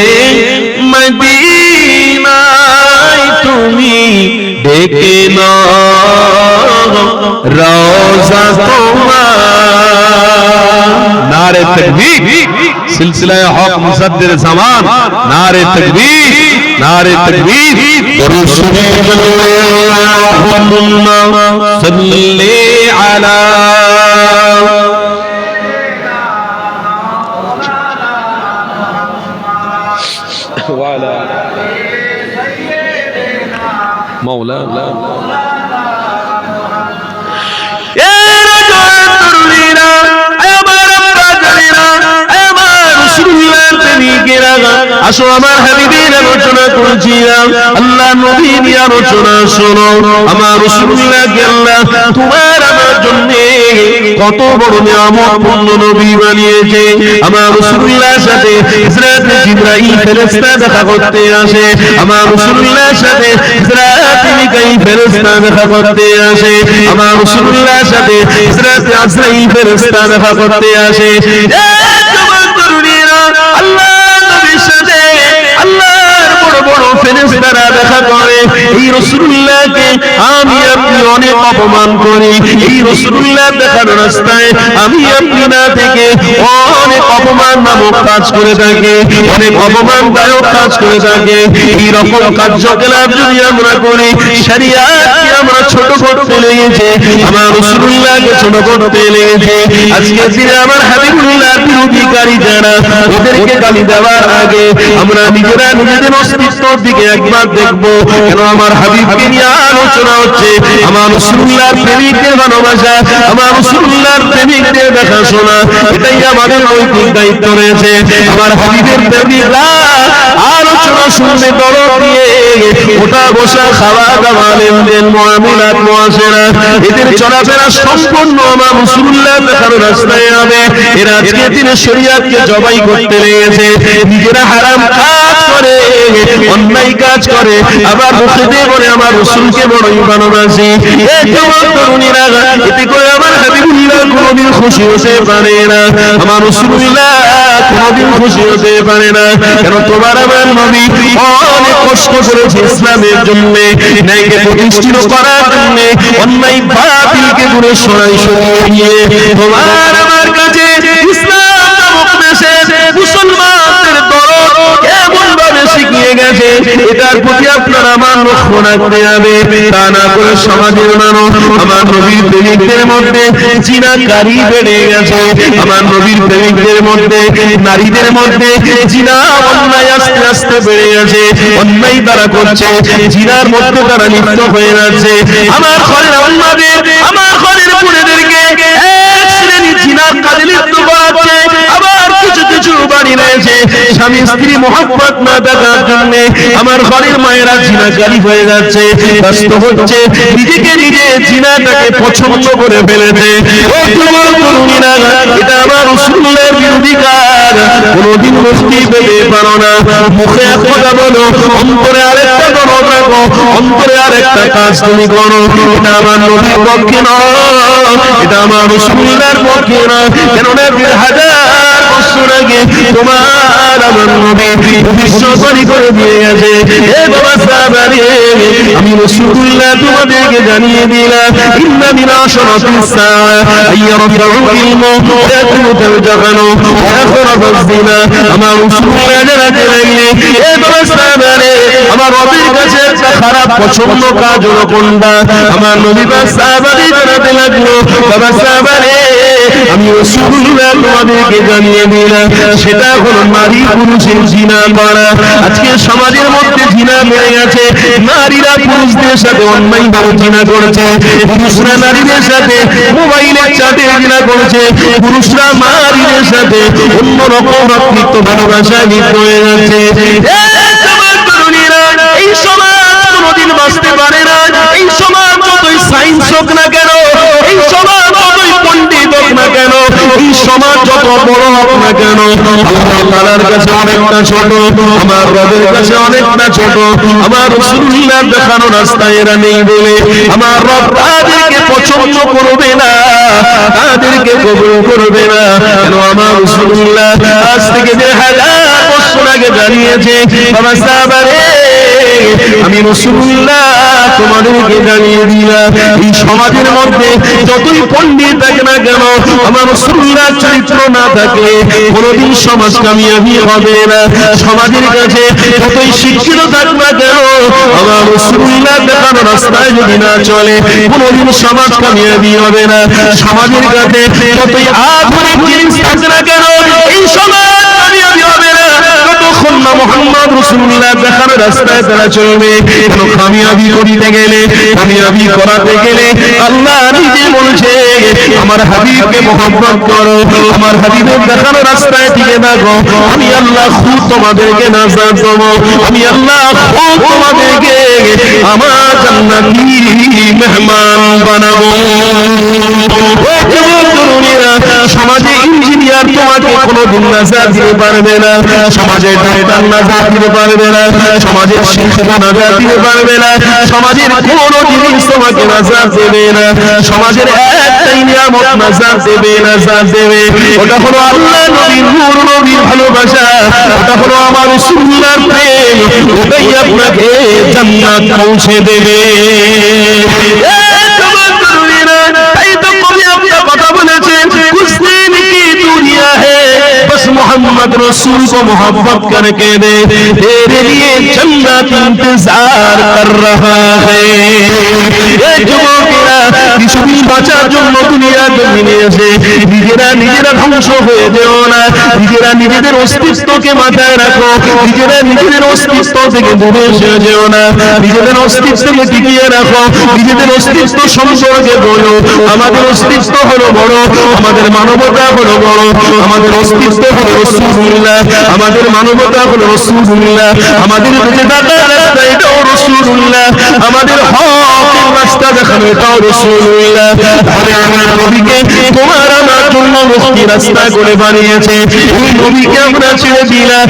[SPEAKER 2] মদিনায় তুমি দেখে নাও রওজা তোমার নারে তাকবীর সিলসিলায়ে হক মুসাদ্দির জামান নারে তাকবীর নারে তাকবীর দরুদ শরীফ আল্লাহুম্মা সাল্লি আলা ওয়া আলা مولانا আসো আমার হাবিবের আলোচনা করেছিলাম আল্লাহ নবীর আলোচনা শোনো আমার রাসূলুল্লাহ আল্লাহ তোমার আমার জন্য কত বড় নিয়ামত পূর্ণ নবী বানিয়েছে। আমার রাসূলুল্লাহর সাথে হযরত জিবরাইল ফেরেশতা দেখা করতে আসে, আমার রাসূলুল্লাহর সাথে হযরত মিকাইল ফেরেশতা দেখা করতে আসে, আমার রাসূলুল্লাহর সাথে হযরত আজরাইল ফেরেশতা দেখা করতে আসে। আল্লাহ নবীর সাথে আল্লাহর বড় বড় ফেরেশতারা দেখা করে। এই রাসূলুল্লাহকে আমি আপনি অনেক অপমান করি, এই রাসূলুল্লাহ দেখার রাস্তায় আমি আপনি না থেকে অনেক অপমান নামক কাজ করে থাকে, অনেক অপমানদায়ক কাজ করে থাকে। এই রকম কার্যকলাপ যদি আমরা করি, শরিয়াতকে আমরা ছোট করতে লেগেছে, আমার রাসূলুল্লাহকে ছোট করতে লেগেছে। আজকে দিনে আমার হাবিবুল্লাহর বিরোধীকারী যারা, ওদেরকে গালি দেওয়ার আগে আমরা নিজেরা নিজেদের অস্তিত্বের দিকে একবার দেখবো। কেন আমার হাবিবকে নিয়ে আলোচনা হচ্ছে, আমার রাসূলুল্লাহর প্রেমিকদের ভালোবাসা, আমার রাসূলুল্লাহর প্রেমিকদের দেখাশোনা, এটাই আমাদের নৈতিক দায়িত্ব রয়েছে। আমার হাবিবের প্রেমিকরা আলোচনা শুনতে দরদ দিয়ে ওটা বসা, খাওয়া দাওয়া, লেনদেন, মুআমিলাত, মুআশারা, এদের চলাফেরা সম্পূর্ণ আমার রাসূলুল্লাহ দেখার রাস্তায় হবে। এরা আজকে দিনে শরীয়তকে জবাই করতে লেগেছে, নিজেরা হারাম কাজ করে, অন্যায় কাজ করে, আবার মুখে দিয়ে বলে আমার রাসূলকে বড়ই ভালোবাসি। এই যুবক তরুণীরা, এতে করে আমার হাবিবুল্লাহ কোনদিন খুশি হতে পারে না, আমার রাসূলুল্লাহ কোনদিন খুশি হতে পারে না। কেন তোমার আমার নবী অনেক কষ্ট করেছে ইসলামের জন্য, ন্যায়কে প্রতিষ্ঠিত করার জন্য, অন্যায় বাতিলকে দূরে সরিয়ে নিয়ে তোমার আমার কাছে ইসলাম নামক দেশে মুসলমানদের দরদ এমন ভাবে শিখিয়ে গেছে, এটার প্রতি আপনার আমার লক্ষ্য রাখতে হবে। তা না করে সমাজের মানুষ, আমার নবীর প্রেমিকদের মধ্যে জিনাকারী বেড়ে গেছে, আমার নবীর প্রেমিকদের মধ্যে, নারীদের মধ্যে জিনা অন্যায় আস্তে আস্তে বেড়ে গেছে, অন্যায় তারা করছে, জিনার মধ্যে তারা লিপ্ত হয়ে যাচ্ছে। আমার ঘরের আম্মাদের, আমার ঘরের বোনেদেরকে এক শ্রেণী জিনার কাজে লিপ্ত করাচ্ছে। আবার কিছু কিছু বাড়ি রয়েছে স্বামী স্ত্রী মহব্বত না দেখার জন্য আমার ঘরের মায়েরা জিনাকারী হয়ে যাচ্ছে, ব্যস্ত হচ্ছে, নিজেকে নিজে জিনাটাকে পছন্দ করে ফেলেছে। এটা আমার রাসূলুল্লাহর বিরোধী কাজ, কোনদিন মুক্তি পেতে পারো না। মুখে এক কথা বলো, অন্তরে আরেকটা করো, রাখো অন্তরে আরেকটা কাজ তুমি করো। এটা আমার নবীর পক্ষে নয়, এটা আমার রাসূলুল্লাহর পক্ষে নয়। কেননা 2000 বছর আগে তোমার আমার নবী ভবিষ্যৎবাণী করে দিয়ে গেছে। হে বাবা সাহাবারে, আমি রাসূলুল্লাহ তোমাদেরকে জানিয়ে দিলাম, ইন্না মিন আশরাতিস সাআ আইয়ারফাউ ইলমু ইয়াকুনু তাওজাকানু ইয়াখরাবু যিনা। আমার রাসূলুল্লাহ জানাতে লাগলেন, হে বাবা সাহাবারে, আমার রবের কাছে একটা খারাপ পছন্দ কাজ হলো কোনটা? আমার নবী বা সাহাবারে জানাতে লাগলো, বাবা সাহাবারে, আমি রাসূলুল্লাহ তোমাদেরকে জানিয়ে দিলাম, সেটা হলো নারী পুরুষের জিনা করা। আজকে সমাজের মধ্যে জিনা বেড়ে গেছে, নারীরা পুরুষদের সাথে অন্যায়ভাবে জিনা করছে, পুরুষরা নারীদের সাথে মোবাইলের চাটে জিনা করছে, পুরুষরা নারীদের সাথে অন্যরকম ভ্রাতৃত্ব ভালোবাসায় লিপ্ত হয়ে যাচ্ছে। এই সমাজ কোনোদিন বাঁচতে পারে না। এই সমাজ যতই সায়েন্স হোক না কেন, এই সমাজ যতই পণ্ডিত হোক না কেন, এই সমাজ যত বড় হোক না কেন, আল্লাহ তাআলার কাছে অনেকটা ছোট, আমার রবের কাছে অনেকটা ছোট। আমার রাসূলুল্লাহ দেখানো রাস্তায় এরা নেই বলে আমার রব তাদেরকে পছন্দ করবে না, তাদেরকে কবুল করবে না। কেন আমার রাসূলুল্লাহ আজ থেকে 2000 বছর আগে জানিয়েছে, বাবা সাহাবারে, আমি রাসূলুল্লাহ তোমাদেরকে জানিয়ে দিলাম, এই সমাজের মধ্যে যতই পণ্ডিত থাকে না কেন, আমার রাসূলুল্লাহর চরিত্র না থাকে কোনদিন সমাজ কামিয়াবি হবে না। সমাজের কাছে যতই শিক্ষিত থাক না কেন, আমার রাসূলুল্লাহ দেখানো রাস্তায় যদি না চলে কোনদিন সমাজ কামিয়াবি হবে না। সমাজের কাছে যতই আধুনিক জিনিস থাকে না কেন, এই সমাজ কামিয়াবি হবে না। যত যতক্ষণ না মুহাম্মদ রাসূলুল্লাহ দেখানো রাস্তায় তারা চলবে। কামিয়াবি করিতে গেলে, কামিয়াবি করাতে গেলে আল্লাহ নিজে বলছে আমার হাবিবকে মহব্বত করো, আমার হাবিবের দেখানো রাস্তায় টিকে থাকো, আমি আল্লাহ খুদ তোমাদেরকে নাজাত দেবো, আমি আল্লাহ খুদ তোমাদেরকে আমার জান্নাতি মেহমান বানাবো। সমাজে ইঞ্জিনিয়ার তোমাকে কোনোদিন নাজাত দিতে পারবে না, সমাজের ডাক্তার নাজাত দিতে পারবে না, সমাজের শিক্ষক নাজাত দিতে পারবে না, সমাজের কোনো জিনিস তোমাকে নাজাত দেবে না, সমাজের একটাই নিয়ামত নাজাত দেবে, নাজাত দেবে, ওটা হলো আল্লাহ নবীর নূর, নবীর ভালোবাসা, ওটা হলো আমার রাসূলুল্লাহর প্রেম, ওটাই আপনাকে জান্নাত পৌঁছে দেবে। তাই তো কবি আপনার কথা বলেছেন, কুছনি কি দুনিয়া হে बस मोहम्मद रसूल को मोहब्बत करके दे, तेरे लिए जन्नत इंतजार कर रहा है। পৃথিবী বাঁচার জন্য দুনিয়া জমিনে এসে নিজেরা ধ্বংস হয়ে যেও না, নিজেরা নিজেদের অস্তিত্বকে মাথায় রাখো, নিজেরা নিজেদের অস্তিত্ব থেকে দূরে এসে যেও না, নিজেদের অস্তিত্বকে টিকিয়ে রাখো, নিজেদের অস্তিত্ব সম্পর্কে বলো আমাদের অস্তিত্ব হলো বড়, আমাদের মানবতা হলো বড়, আমাদের অস্তিত্ব হলো রাসূলুল্লাহ, আমাদের মানবতা হলো রাসূলুল্লাহ, আমাদের বেঁচে থাকার রাস্তা এটাও রাসূলুল্লাহ, আমাদের হকের রাস্তা দেখানো এটাও রাসূলুল্লাহ। তাহলে আমার নবীকে তোমার আমার জন্য মুক্তি রাস্তা করে বানিয়েছে, ওই নবীকে আমরা ছেড়ে দিলাম।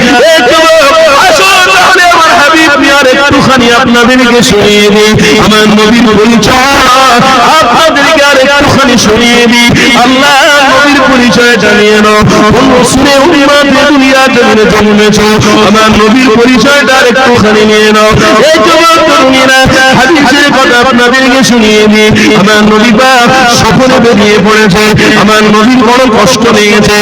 [SPEAKER 2] তাহলে আমার হাবিব মিয়ার একটুখানি আপনাদেরকে শুনিয়ে দিই আমার নবীর পরিচয়, আপনাদেরকে আর একটুখানি শুনিয়ে দিই আল্লাহ নবীর পরিচয় জানিয়ে নাও। শুনে উম্মাত দুনিয়া জমিনে জন্মেছ, আমার নবীর পরিচয়টা আর একটুখানি নিয়ে নাও। এই যুবক তরুণীরা হাদিসের কথা আপনাদেরকে শুনিয়ে দিই, আমার নবী পাক সফরে বেরিয়ে পড়েছে, আমার নবীর বড় কষ্ট লেগেছে,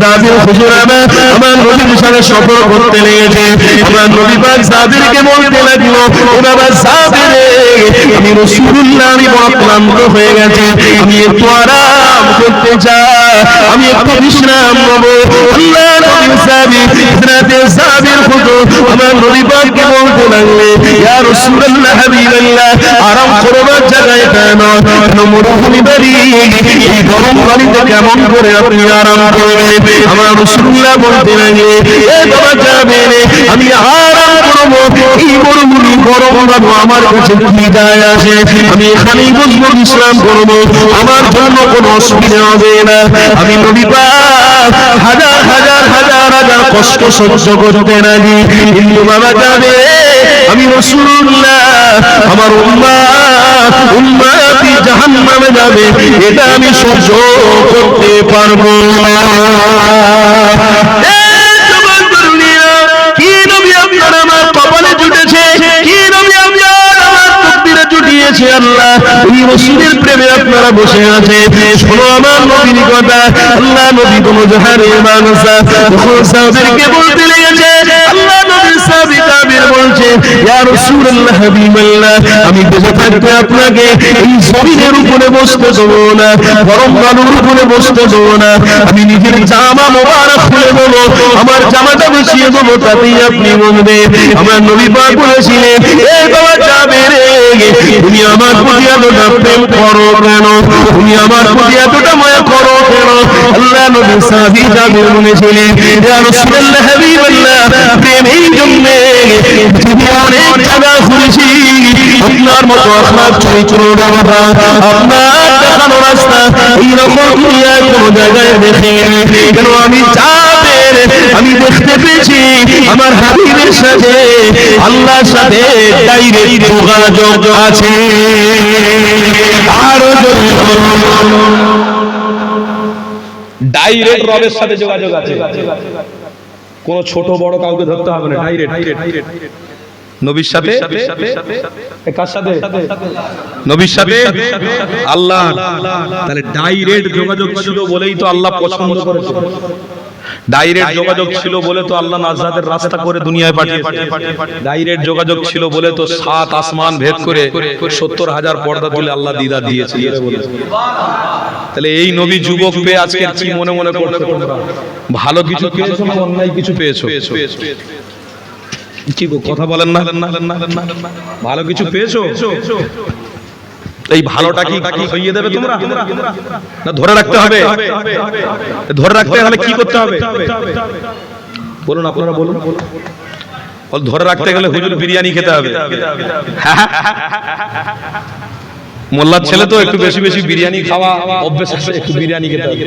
[SPEAKER 2] জাবির হুজুরাবা আমার নবীর সাথে সফর করতে লেগেছে, আমার নবী পাক জাবিরকে বলতে লাগলো ও বাবা জাবির, আমি রাসূলুল্লাহ আমি বড় ক্লান্ত হয়ে গেছি, আমি একটু আরাম করতে চাই, আমি একটু বিশ্রাম নেব। আল্লাহ নবী জাবির হুজুর আমার নবী পাককে বলতে লাগলে ইয়া রাসূলুল্লাহ হাবিবাল্লাহ আরাম করবার জায়গায় কেন মরুভূমি বাড়ি, এই গরম বাড়িতে কেমন করে আপনি আরাম করবেন? আমার রাসূলুল্লাহ বলতে লাগলে এ বাবা জাবির আমি আরাম করব, এই মরুভূমি গরম বাবু আমার কাছে কি যায় আসে, আমি এখানেই বসবো বিশ্রাম করব, আমার জন্য কোনো অসুবিধা হবে না। আমি নবী পাক হাজার হাজার হাজার হাজার কষ্ট সহ্য করতে রাজি, কিন্তু বাবা যাবে আমি রাসূলুল্লাহ আমার উম্মতি জাহান্নামে যাবে এটা আমি সহ্য করতে পারবো না। কি নবী আপনার আমার কপালে জুটেছে, কি নবী আপনার আমার তকদিরে জুটিয়েছে আল্লাহ, এই রাসূলের প্রেমে আপনারা বসে আছে। শোনো আমার নবীর কথা, আল্লাহ নবী কোন জাহানের মানুষ যখন সাহাবীদেরকে বলতে লেগেছে, আল্লাহ নবীর সাহাবী কাবির বলছে ইয়া রাসূলুল্লাহ হাবিবাল্লাহ আমি বেঁচে থাকতে আপনাকে এই জমিনের উপরে বসতে দেবো না, গরম বালুর উপরে বসতে দেবো না, আমি নিজের জামা মোবারক খুলে দেবো, আমার জামাটা বিছিয়ে দেবো, তাতেই আপনি বলবেন। আমার নবী পাক বলেছিলেন এ বাবা যাবে রে, তুমি আমার প্রতি এতটা প্রেম করো কেন, তুমি আমার প্রতি এতটা মায়া করো কেন? আল্লাহ নবী সাহাবী জাবির বলেছিলেন ইয়া রাসূলুল্লাহ হাবিবাল্লাহ প্রেম এই জন্য তুমি অনেক জায়গা ঘুরেছি, আপনার মতো আখলাক চরিত্র আপনার দেখানো রাস্তা এইরকম দুনিয়ায় কোনো জায়গায় দেখিনি, কেন আমি জাবির আমি দেখতে পেয়েছি আমার হাবিবের সাথে আল্লাহর সাথে ডাইরেক্ট যোগাযোগ আছে। আরো
[SPEAKER 1] ডাইরেক্ট রবের সাথে যোগাযোগ আছে, কোন ছোট বড় কাউকে ধরতে হবে না, ডাইরেক্ট নবীর সাথে। কার সাথে? নবীর সাথে আল্লাহ। তাহলে ডাইরেক্ট যোগাযোগ ছিল বলেই তো আল্লাহ পছন্দ করেছে। ডাইরেক্ট যোগাযোগ ছিল বলে তো আল্লাহ নাজাতের রাস্তা করে দুনিয়ায় পাঠিয়েছে। ডাইরেক্ট যোগাযোগ ছিল বলে তো 7 আসমান ভেদ করে 70,000 পর্দা তুলে আল্লাহ দিদার দিয়েছে। তাহলে এই নবী যুবক পেয়ে আজকে কি মনে মনে করছো তোমরা? ভালো কিছু পেয়েছো না অন্যায় কিছু পেয়েছো? কি গো কথা বলেন না? ভালো কিছু পেয়েছো? এই ভালোটা কি খাইয়ে দেবে তোমরা, না ধরে রাখতে হবে? ধরে রাখতে হলে কি করতে হবে বলুন, আপনারা বলুন। ধরে রাখতে গেলে হুজুর বিরিয়ানি খেতে হবে। মোল্লার ছেলে তো একটু বেশি বেশি বিরিয়ানি খাওয়া অভ্যেস আছে, একটু বিরিয়ানি খেতে হবে।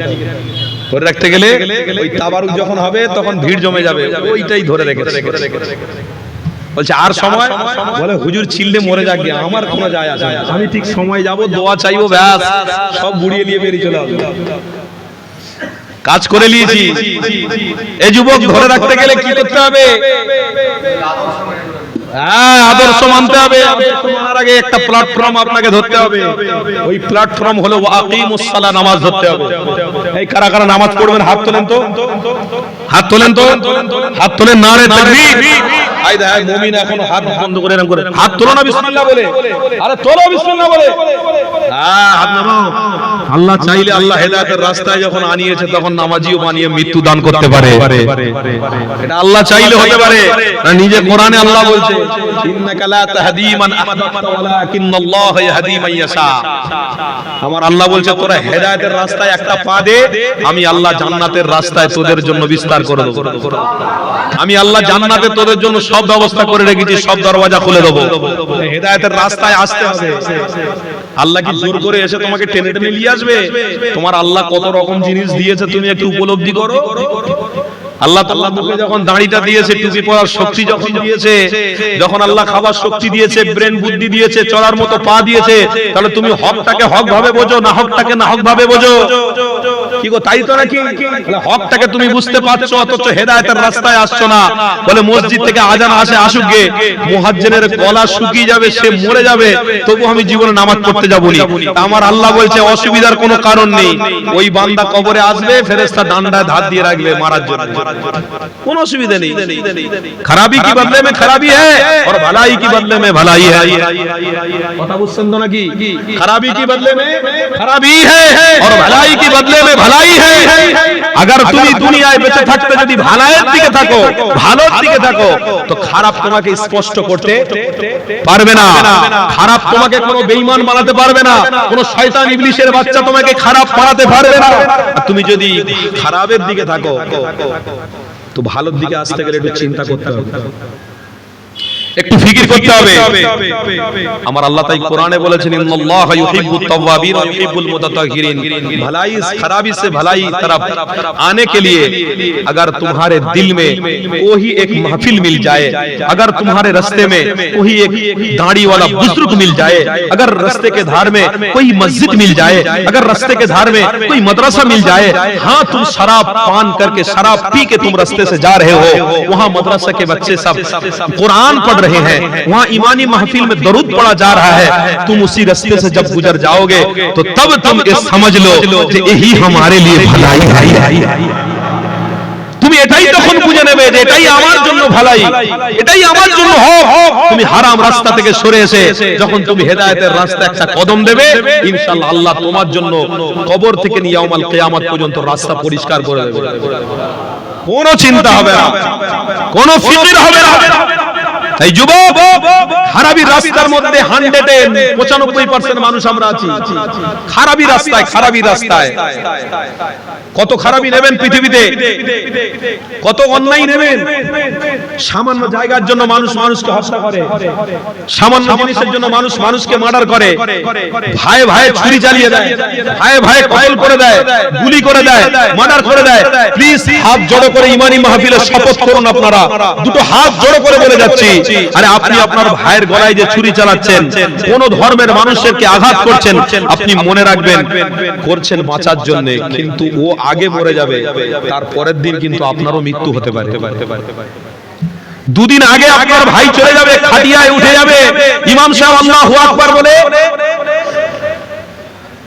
[SPEAKER 1] ধরে রাখতে গেলে ওই তাবারুক যখন হবে তখন ভিড় জমে যাবে, ওইটাই ধরে রেখেছে। বলছে আর সময়, বলে হুজুর চিল্লে মরে যাক গে, আমার কোনো যায় আসে না, আমি ঠিক সময় যাব, দোয়া চাইবো, ব্যাস সব বুড়িয়ে নিয়ে বেরিয়ে চলে আসবে। কাজ করে নিয়েছি। এই যুবক ধরে রাখতে গেলে কি করতে হবে? হ্যাঁ, আদর্শ মানতে হবে। আদর্শ মানার আগে একটা প্ল্যাটফর্ম আপনাকে ধরতে হবে। ওই প্ল্যাটফর্ম হলো ওয়াকিমুস সালাহ, নামাজ ধরতে হবে। এই কারা কারা নামাজ পড়বেন হাত তোলেন তো, হাত তোলেন তো, হাত তোলেন। নারে তাকবীর। আই দেখ মুমিন এখন হাত বন্ধ করে এরকম করে হাত তোলো না বিসমিল্লাহ বলে। আরে তোলো বিসমিল্লাহ বলে। হ্যাঁ, হাত নামাও। আল্লাহ চাইলে আল্লাহ হেদায়েতের রাস্তায় যখন আনিয়েছে তখন নামাজিও বানিয়ে মৃত্যু দান করতে পারে। এটা আল্লাহ চাইলে হতে পারে। নিজে কোরআনে আল্লাহ বলছে ইন্নাকা লা তাহদি মান আহবাবতা ওয়ালাকিন্নাল্লাহু ইয়াহদি মান ইয়াশা। আমার আল্লাহ বলছে তোরা হেদায়েতের রাস্তায় একটা পা দে, আমি আল্লাহ জান্নাতের রাস্তায় তোদের জন্য বিস্তার করে দেব। আমি আল্লাহ জান্নাতে তোদের জন্য সব ব্যবস্থা করে রেখেছি, সব দরওয়াজা খুলে দেব। হেদায়েতের রাস্তায় আসতে হবে। আল্লাহ কি জোর করে এসে তোমাকে টেনে টেনে নিয়ে আসবে? তোমার আল্লাহ কত রকম জিনিস দিয়েছে তুমি একটু উপলব্ধি করো। আল্লাহ তাআলা মুখে যখন দাড়িটা দিয়েছে, টুপি পরার শক্তি যখন দিয়েছে, যখন আল্লাহ খাবার শক্তি দিয়েছে, ব্রেন বুদ্ধি দিয়েছে, চলার মতো পা দিয়েছে, তাহলে তুমি হকটাকে হক ভাবে বোঝো, না হকটাকে না হক ভাবে বোঝো। কি গো তাই তো নাকি? হকটাকে তুমি বুঝতে পারছো অথচ হেদায়েতের রাস্তায় আসছো না। বলে মসজিদ থেকে আজান আসে, আসুক গে, মুয়াজ্জিনের গলা শুকিয়ে যাবে, সে মরে যাবে, তবু আমি জীবনে নামাজ পড়তে যাবনি। আমার আল্লাহ বলছে অসুবিধার কোনো কারণ নেই। ওই বান্দা কবরে আসবে, ফেরেশতা ডান্ডায় ধার দিয়ে রাখবে মারার জন্য, কোনো অসুবিধা নেই। খারাপি কি বদলে में खराबी है और भलाई की बदले में भलाई है। কথা বুঝছেন তো নাকি? खराबी की बदले में खराबी है और भलाई की बदले में भलाई है। अगर তুমি দুনিয়ায় বেঁচে থাকতে যদি ভালোর দিকে থাকো, ভালোর দিকে থাকো, তো খারাপ তোমাকে স্পষ্ট করতে পারবে না। খারাপ তোমাকে কোনো বেঈমান বানাতে পারবে না, কোনো শয়তান ইবলিসের বাচ্চা তোমাকে খারাপ বানাতে পারবে না। আর তুমি যদি খারাপের দিকে থাকো তো ভালোর দিকে আসতে গেলে একটু চিন্তা করতে হবে, একটু ফিকির করতে হবে। আমার আল্লাহ তাই কোরআনে বলেছেন ইন্নাল্লাহা ইউহিব্বুত তাওয়াবিন ওয়া ইউহিব্বুল মুতাতাহিরিন। भलाई खराबी से भलाई तरफ आने के लिए अगर तुम्हारे दिल में कोई एक महफिल मिल जाए, अगर तुम्हारे रास्ते में कोई एक दाढ़ी वाला बुजुर्ग मिल जाए, अगर रास्ते के धार में कोई मस्जिद मिल जाए, अगर रास्ते के धार में कोई मदरसा मिल जाए, हाँ तुम शराब पान करके शराब पी के तुम रास्ते से जा रहे हो, वहाँ मदरसा के बच्चे सब कुरान पढ़ रहे हैं, वहाँ ईमानी महफिल में दरूद पढ़ा जा रहा है, तुम उसी रास्ते से जब गुजर जाओगे तो तब तुम ये समझ लो कि यही हमारे लिए भलाई है। তুমি এটাই তখন বুঝে নেবে যে এটাই আমার জন্য ভালাই, এটাই আমার জন্য হক। তুমি হারাম রাস্তা থেকে সরে এসে যখন তুমি হেদায়েতের রাস্তায় একটা কদম দেবে, ইনশাআল্লাহ আল্লাহ তোমার জন্য কবর থেকে নিয়ে ইয়াউমাল কিয়ামত পর্যন্ত রাস্তা পরিষ্কার করে দেবে। কোনো চিন্তা হবে না, কোনো ফিকির হবে না। এই যুবক, খারাপি রাস্তার মধ্যে 95% মানুষ আমরা আছি। খারাপি রাস্তায়, খারাপি রাস্তায় কত খারাপি নেবেন পৃথিবীতে, কত অন্যায় নেবেন। সামান্য জায়গার জন্য মানুষ মানুষকে হত্যা করে, সামান্য জিনিসের জন্য মানুষ মানুষকে মার্ডার করে, ভাই ভাই ছুরি চালিয়ে দেয়, ভাই ভাই কতল করে দেয়, গুলি করে দেয়, মার্ডার করে দেয়। প্লিজ হাত জড়ো করে ইমানি মাহফিলে শপথ করুন আপনারা, দুটো হাত জড়ো করে বলে যাচ্ছি, আরে আপনি আপনার ভাইয়ের গলায় যে ছুরি চালাচ্ছেন, কোন ধর্মের মানুষকে আঘাত করছেন, আপনি মনে রাখবেন করছেন বাঁচার জন্য, কিন্তু ও আগে মরে যাবে, তার পরের দিন কিন্তু আপনারও মৃত্যু হতে পারে। দুদিন আগে আপনার ভাই চলে যাবে, খাটিয়ায় উঠে যাবে, ইমাম সাহেব আল্লাহু আকবার বলে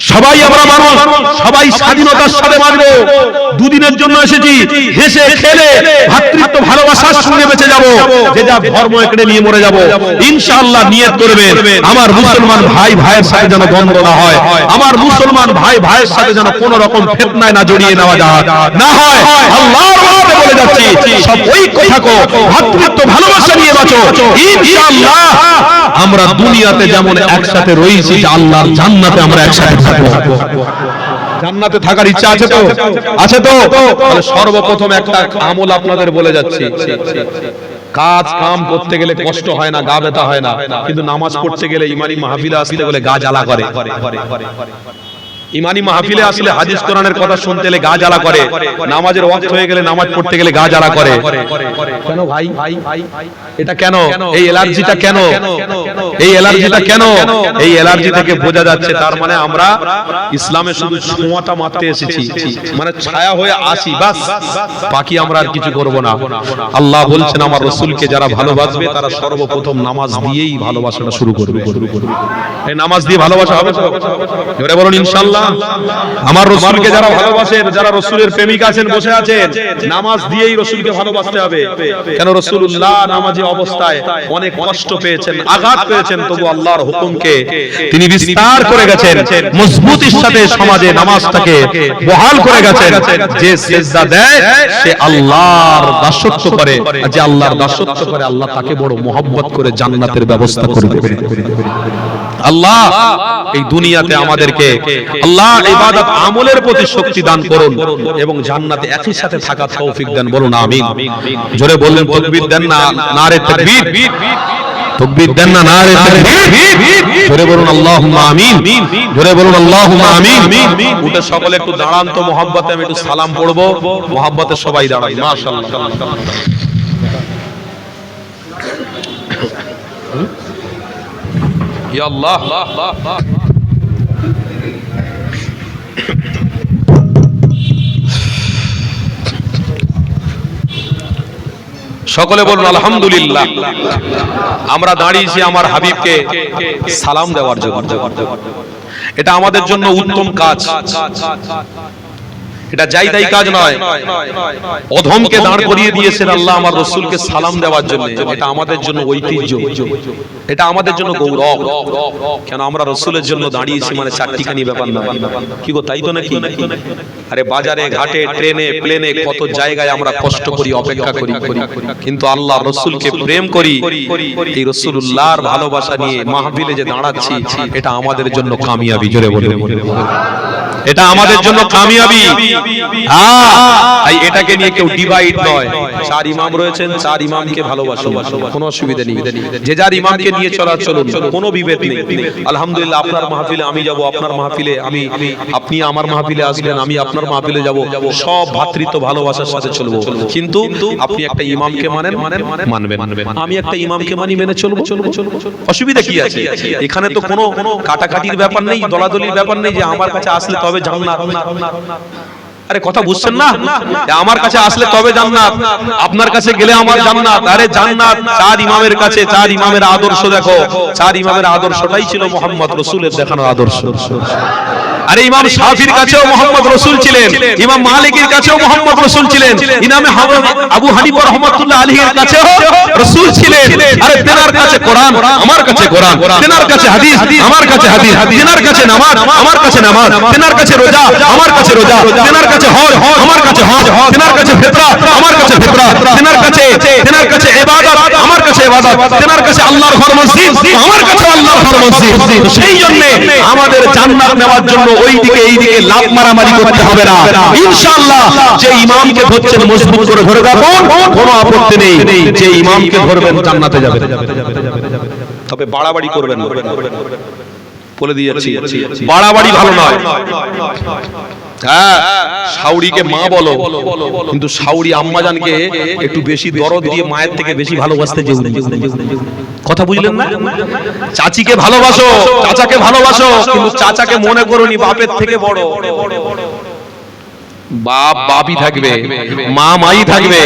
[SPEAKER 2] সবাই আমরা মানুষ, সবাই স্বাধীনতার সাথে বাঁচবো। দুদিনের জন্য এসেছি, হেসে খেলে ভাতৃত্ব ভালোবাসার সঙ্গে বেঁচে যাব, যে যা ধর্ম এখানে নিয়ে মরে যাব। ইনশাআল্লাহ নিয়ত করবেন, আমার মুসলমান ভাই ভাইয়ের সাথে যেন দ্বন্দ্ব না হয়, আমার মুসলমান ভাই ভাইয়ের সাথে যেন কোন রকম ফিতনায় না জড়িয়ে নেওয়া যায় না হয়। আল্লাহর ওয়াস্তে বলে যাচ্ছি, সব ঐক্য থাকো, ভাতৃত্ব ভালোবাসা নিয়ে বাঁচো। ইনশাআল্লাহ আমরা দুনিয়াতে যেমন একসাথে রয়েছি, আল্লাহর জান্নাতে আমরা একসাথে থাকবো। জান্নাতে থাকার ইচ্ছা আছে তো? আছে তো? তাহলে সর্বপ্রথম একটা আমল আপনাদের বলে যাচ্ছি। কাজ কাম করতে গেলে কষ্ট হয় না, গা ব্যথা হয় না, কিন্তু নামাজ পড়তে গেলে, ইমানি মাহফিলে আসতে গেলে গা জ্বালা করে। ইমানি মাহফিলে আসলে হাদিস কোরআনের কথা শুনতে গেলে গা জ্বালা করে, নামাজের ওয়াক্ত হয়ে গেলে, নামাজ পড়তে গেলে গা জ্বালা করে। কেন ভাই? এটা কেন? এই অ্যালার্জিটা কেন? এই অ্যালার্জিটা কেন? এই অ্যালার্জি থেকে বোঝা যাচ্ছে তার মানে আমরা ইসলামে শুধু ছোঁয়াটা মারতে এসেছি, মানে ছায়া হয়ে আসি বাস, বাকি আমরা আর কিছু করব না। আল্লাহ বলছেন আমার রাসূলকে যারা ভালোবাসবে তারা সর্বপ্রথম নামাজ দিয়েই ভালোবাসাটা শুরু করবে। এই নামাজ দিয়ে ভালোবাসা হবে তো? জোরে বলুন ইনশাআল্লাহ। আমার রাসূলকে যারা ভালোবাসেন, যারা রাসূলের প্রেমিক আছেন, বসে আছেন, নামাজ দিয়েই রাসূলকে ভালোবাসতে হবে। কেন? রাসূলুল্লাহ নামাজি অবস্থায় অনেক কষ্ট পেয়েছেন, আঘাত পেয়েছেন, তবু আল্লাহর হুকুমকে তিনি বিস্তার করে গেছেন, মজবুতির সাথে সমাজে নামাজটাকে বহাল করে গেছেন। যে সিজদা দেয় সে আল্লাহর দাসত্ব করে, আর যে আল্লাহর দাসত্ব করে আল্লাহ তাকে বড় মোহাব্বত করে জান্নাতের ব্যবস্থা করে দেবেন। আল্লাহ এই দুনিয়াতে আমাদেরকে আল্লাহ ইবাদত আমলের প্রতি শক্তি দান করুন এবং জান্নাতে একই সাথে থাকার তৌফিক দেন। বলুন আমিন। জোরে বললেন তাকবীর দেন না, নারে তাকবীর। তাকবীর দেন না, নারে তাকবীর। জোরে বলুন আল্লাহুম্মা আমিন। জোরে বলুন আল্লাহুম্মা আমিন। উঠে সকলে একটু দাঁড়ান তো, মোহাব্বতে আমি একটু সালাম পড়ব, মোহাব্বতে সবাই দাঁড়াই। মাশাআল্লাহ। ইয়া আল্লাহ। সকলে বলুন আলহামদুলিল্লাহ। আমরা দাঁড়িয়েছি আমার হাবিবকে সালাম দেওয়ার জন্য। এটা আমাদের জন্য উত্তম কাজ, এটা যাই কাজ নয়। অধমকে দাঁড় করিয়ে দিয়েছেন আল্লাহ আমার রাসূলকে সালাম দেওয়ার জন্য। এটা আমাদের জন্য ঐতিহ্য, এটা আমাদের জন্য গৌরব। কেন? আমরা রাসূলের জন্য দাঁড়িয়েছি, মানে চারটিখানি ব্যাপার না। কি গো, তাই তো নাকি? আরে বাজারে ঘাটে ট্রেনে প্লেনে কত জায়গায় আমরা কষ্ট করি, অপেক্ষা করি, কিন্তু আল্লাহ রাসূলকে প্রেম করি, এই রাসূলুল্লাহর ভালোবাসা নিয়ে মাহফিলে যে দাঁড়াচ্ছি, এটা আমাদের জন্য কামিয়াবি। জোরে বলুন, এটা আমাদের জন্য কামিয়াবি। এটাকে নিয়ে কেউ ডিভাইড নয়। চার ইমাম রয়েছেন, চার ইমামকে ভালোবাসুন, কোনো অসুবিধা নেই। যে যার ইমামকে নিয়ে চলুন, কোনো বিভেদ নেই। আলহামদুলিল্লাহ, আপনার মাহফিলে আমি যাব, আপনার মাহফিলে আপনি আমার মাহফিলে আসবেন, আমি আপনার মাহফিলে যাব, সব ভ্রাতৃত্ব ভালোবাসার সাথে চলবো। কিন্তু আপনি একটা ইমামকে মানবেন, আমি একটা ইমামকে মানি, মেনে চলবো। অসুবিধা কি আছে? এখানে তো কোনো কাটাকাটির ব্যাপার নেই, দলাদলির ব্যাপার নেই যে আমার কাছে আসলে তবে জান্নাত। আরে কথা বুঝছেন না? আমার কাছে আসলে তবে জান্নাত, আপনার কাছে গেলে আমার জান্নাত। আরে জান্নাত চার ইমামের কাছে, চার ইমামের আদর্শ দেখো। চার ইমামের আদর্শটাই ছিল মুহাম্মদ রাসূলের দেখানো আদর্শ। আরে ইমাম শাফির কাছেও মুহাম্মদ রাসূল ছিলেন, ইমাম মালিকের কাছেও মুহাম্মদ রাসূল ছিলেন, ইমাম আবু হানিফা রাহমাতুল্লাহ আলাইহির কাছেও রাসূল ছিলেন। আরে তেনার কাছে কোরআন, আমার কাছে কোরআন। তেনার কাছে হাদিস, আমার কাছে হাদিস। তেনার কাছে নামাজ, আমার কাছে নামাজ। তেনার কাছে রোজা, আমার কাছে রোজা। তেনার কাছে হজ, আমার কাছে হজ। তেনার কাছে ফিতরা, আমার কাছে ফিতরা। তেনার কাছে ইবাদত, আমার কাছে ইবাদত। তেনার কাছে আল্লাহর ঘর মসজিদ, আমার কাছে আল্লাহর ঘর মসজিদ। সেই জন্য আমাদের জান্নাত নেওয়ার জন্য ওইদিকে এইদিকে লাভ মারামারি করতে হবে না। ইনশাআল্লাহ যে ইমামকে ধরছেন মজবুত করে ধরে রাখুন, কোনো আপত্তি নেই। যে ইমামকে ধরবেন জান্নাতে যাবেন, তবে বাড়াবাড়ি করবেন না। বলে দিয়েছি, বাড়াবাড়ি ভালো নয়। হ্যাঁ, শাওড়িকে মা বলো, কিন্তু শাওড়ি আম্মাজানকে একটু বেশি দরদ দিয়ে মায়ের থেকে বেশি ভালোবাসতে যেও। কথা বুঝলেন না? চাচিকে ভালোবাসো, চাচাকে ভালোবাসো, কিন্তু চাচাকে মনে করোনি বাপের থেকে বড়।
[SPEAKER 1] বাপ বাপই থাকবে, মা মাই থাকবে।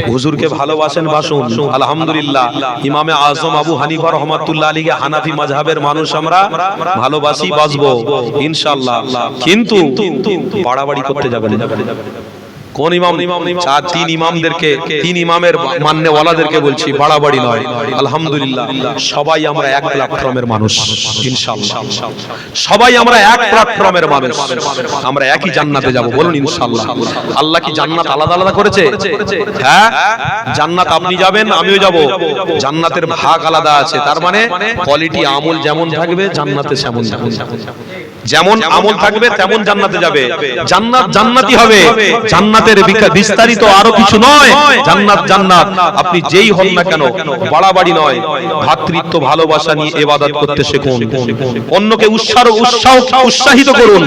[SPEAKER 1] হুজুরকে ভালোবাসেন, বাসুন। আলহামদুলিল্লাহ, ইমামে আজম আবু হানিফা রাহমাতুল্লাহ আলাইহি হানাফি মাযহাবের মানুষ আমরা, ভালোবাসি, বাসবো ইনশাআল্লাহ। কিন্তু বাড়াবাড়ি করতে যাবেন না। কোন ইমাম? চার তিন ইমামদেরকে, তিন ইমামের মান্যওয়ালাদেরকে বলছি, বাড়াবাড়ি নয়। আলহামদুলিল্লাহ, সবাই আমরা এক প্ল্যাটফর্মের মানুষ ইনশাআল্লাহ। সবাই আমরা এক প্ল্যাটফর্মের মানুষ, আমরা একই জান্নাতে যাব, বলুন ইনশাআল্লাহ। আল্লাহ কি জান্নাত আলাদা আলাদা করেছে? হ্যাঁ, জান্নাত আপনি যাবেন, আমিও যাব, জান্নাতের ভাগ আলাদা আছে। তার মানে কোয়ালিটি আমল যেমন থাকবে জান্নাতে সেমন যাবে, যেমন আমল থাকবে তেমন জান্নাতে যাবে। জান্নাত জান্নাতি হবে, জান্নাতের বিস্তারিত আরো কিছু নয়। জান্নাত জান্নাত, আপনি যেই হন না কেন, বাড়াবাড়ি নয়। ভ্রাতৃত্ব ভালোবাসা নিয়ে ইবাদত করতে শিখুন। অন্যকে উৎসাহিত করুন,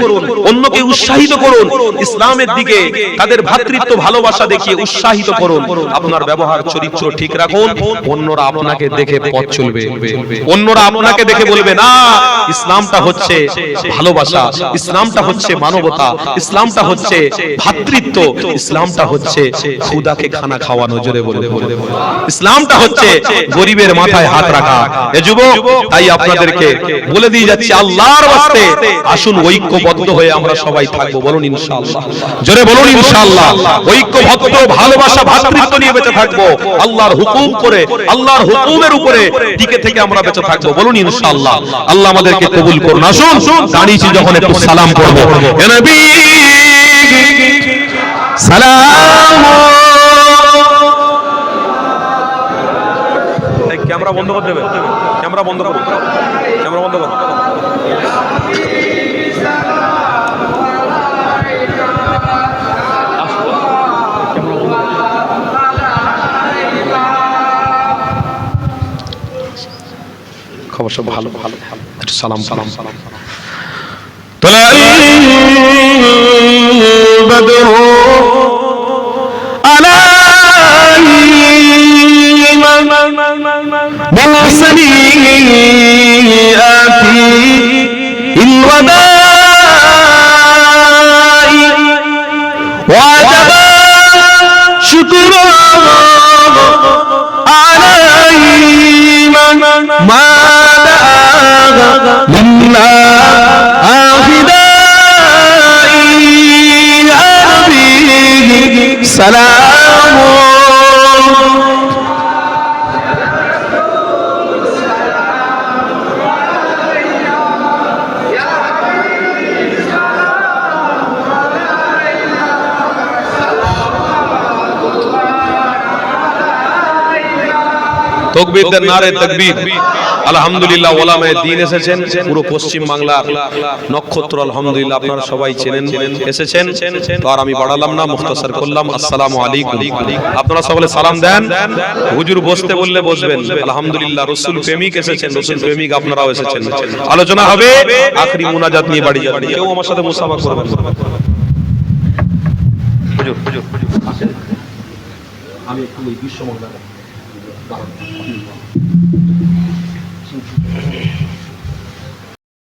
[SPEAKER 1] অন্যকে উৎসাহিত করুন ইসলামের দিকে, তাদের ভ্রাতৃত্ব ভালোবাসা দেখিয়ে উৎসাহিত করুন। আপনার ব্যবহার চরিত্র ঠিক রাখুন, অন্যরা আপনাকে দেখে পথ চলবে। অন্যরা আপনাকে দেখে বলবে না, ইসলামটা হচ্ছে ভালোবাসা, ইসলামটা হচ্ছে মানবতা, ইসলামটা হচ্ছে ভ্রাতৃত্ব, ইসলামটা হচ্ছে খুদাকে খানা খাওয়ানো। জোরে বলে, ইসলামটা হচ্ছে গরিবের মাথায় হাত রাখা। এ যুবক, তাই আপনাদেরকে বলে দিয়ে যাচ্ছি, আল্লাহর ওয়াস্তে আসুন ঐক্যবদ্ধ হয়ে আমরা সবাই থাকবো, বলুন ইনশাআল্লাহ। জোরে বলুন ইনশাআল্লাহ। ঐক্যবদ্ধ ভালোবাসা ভ্রাতৃত্ব নিয়ে বেঁচে থাকবো, আল্লাহর হুকুম করে, আল্লাহর হুকুমের উপরে টিকে থেকে আমরা বেঁচে থাকবো, বলুন ইনশাআল্লাহ। আল্লাহ আমাদেরকে কবুল করুন। আসুন, দাঁড়িয়েছি যখন একটু সালাম করবো। হে নবী সালাম। ক্যামেরা বন্ধ করে দেবে, ক্যামেরা বন্ধ করুন, ক্যামেরা বন্ধ করুন। খবর সব ভালো, ভালো ভালো। একটু সালাম সালাম সালাম।
[SPEAKER 2] بدر عليهم بالسنيئات الوداع وجب شكر عليهم ما دعا لله سلام
[SPEAKER 1] তাকবীর দেন, নারে তাকবীর। আলহামদুলিল্লাহ, ওলামায়ে দ্বীন এসেছেন পুরো পশ্চিম বাংলার নক্ষত্র। আলহামদুলিল্লাহ, আপনারা সবাই চেনেন, এসেছেন। তো আর আমি বাড়ালাম না, মুখতাসার করলাম। আসসালামু আলাইকুম। আপনারা সকলে সালাম দেন। হুজুর বসতে বললে বসবেন। আলহামদুলিল্লাহ, রাসূল প্রেমিক এসেছেন, রাসূল প্রেমিক আপনারাও এসেছেন। আলোচনা হবে, আখরি মুনাজাত নিয়ে বাড়ি যাবেন। কেউ আমার সাথে মুসাফা করবেন। হুজুর হুজুর আসেন, আমি একটু এই বিশ্বমঙ্গল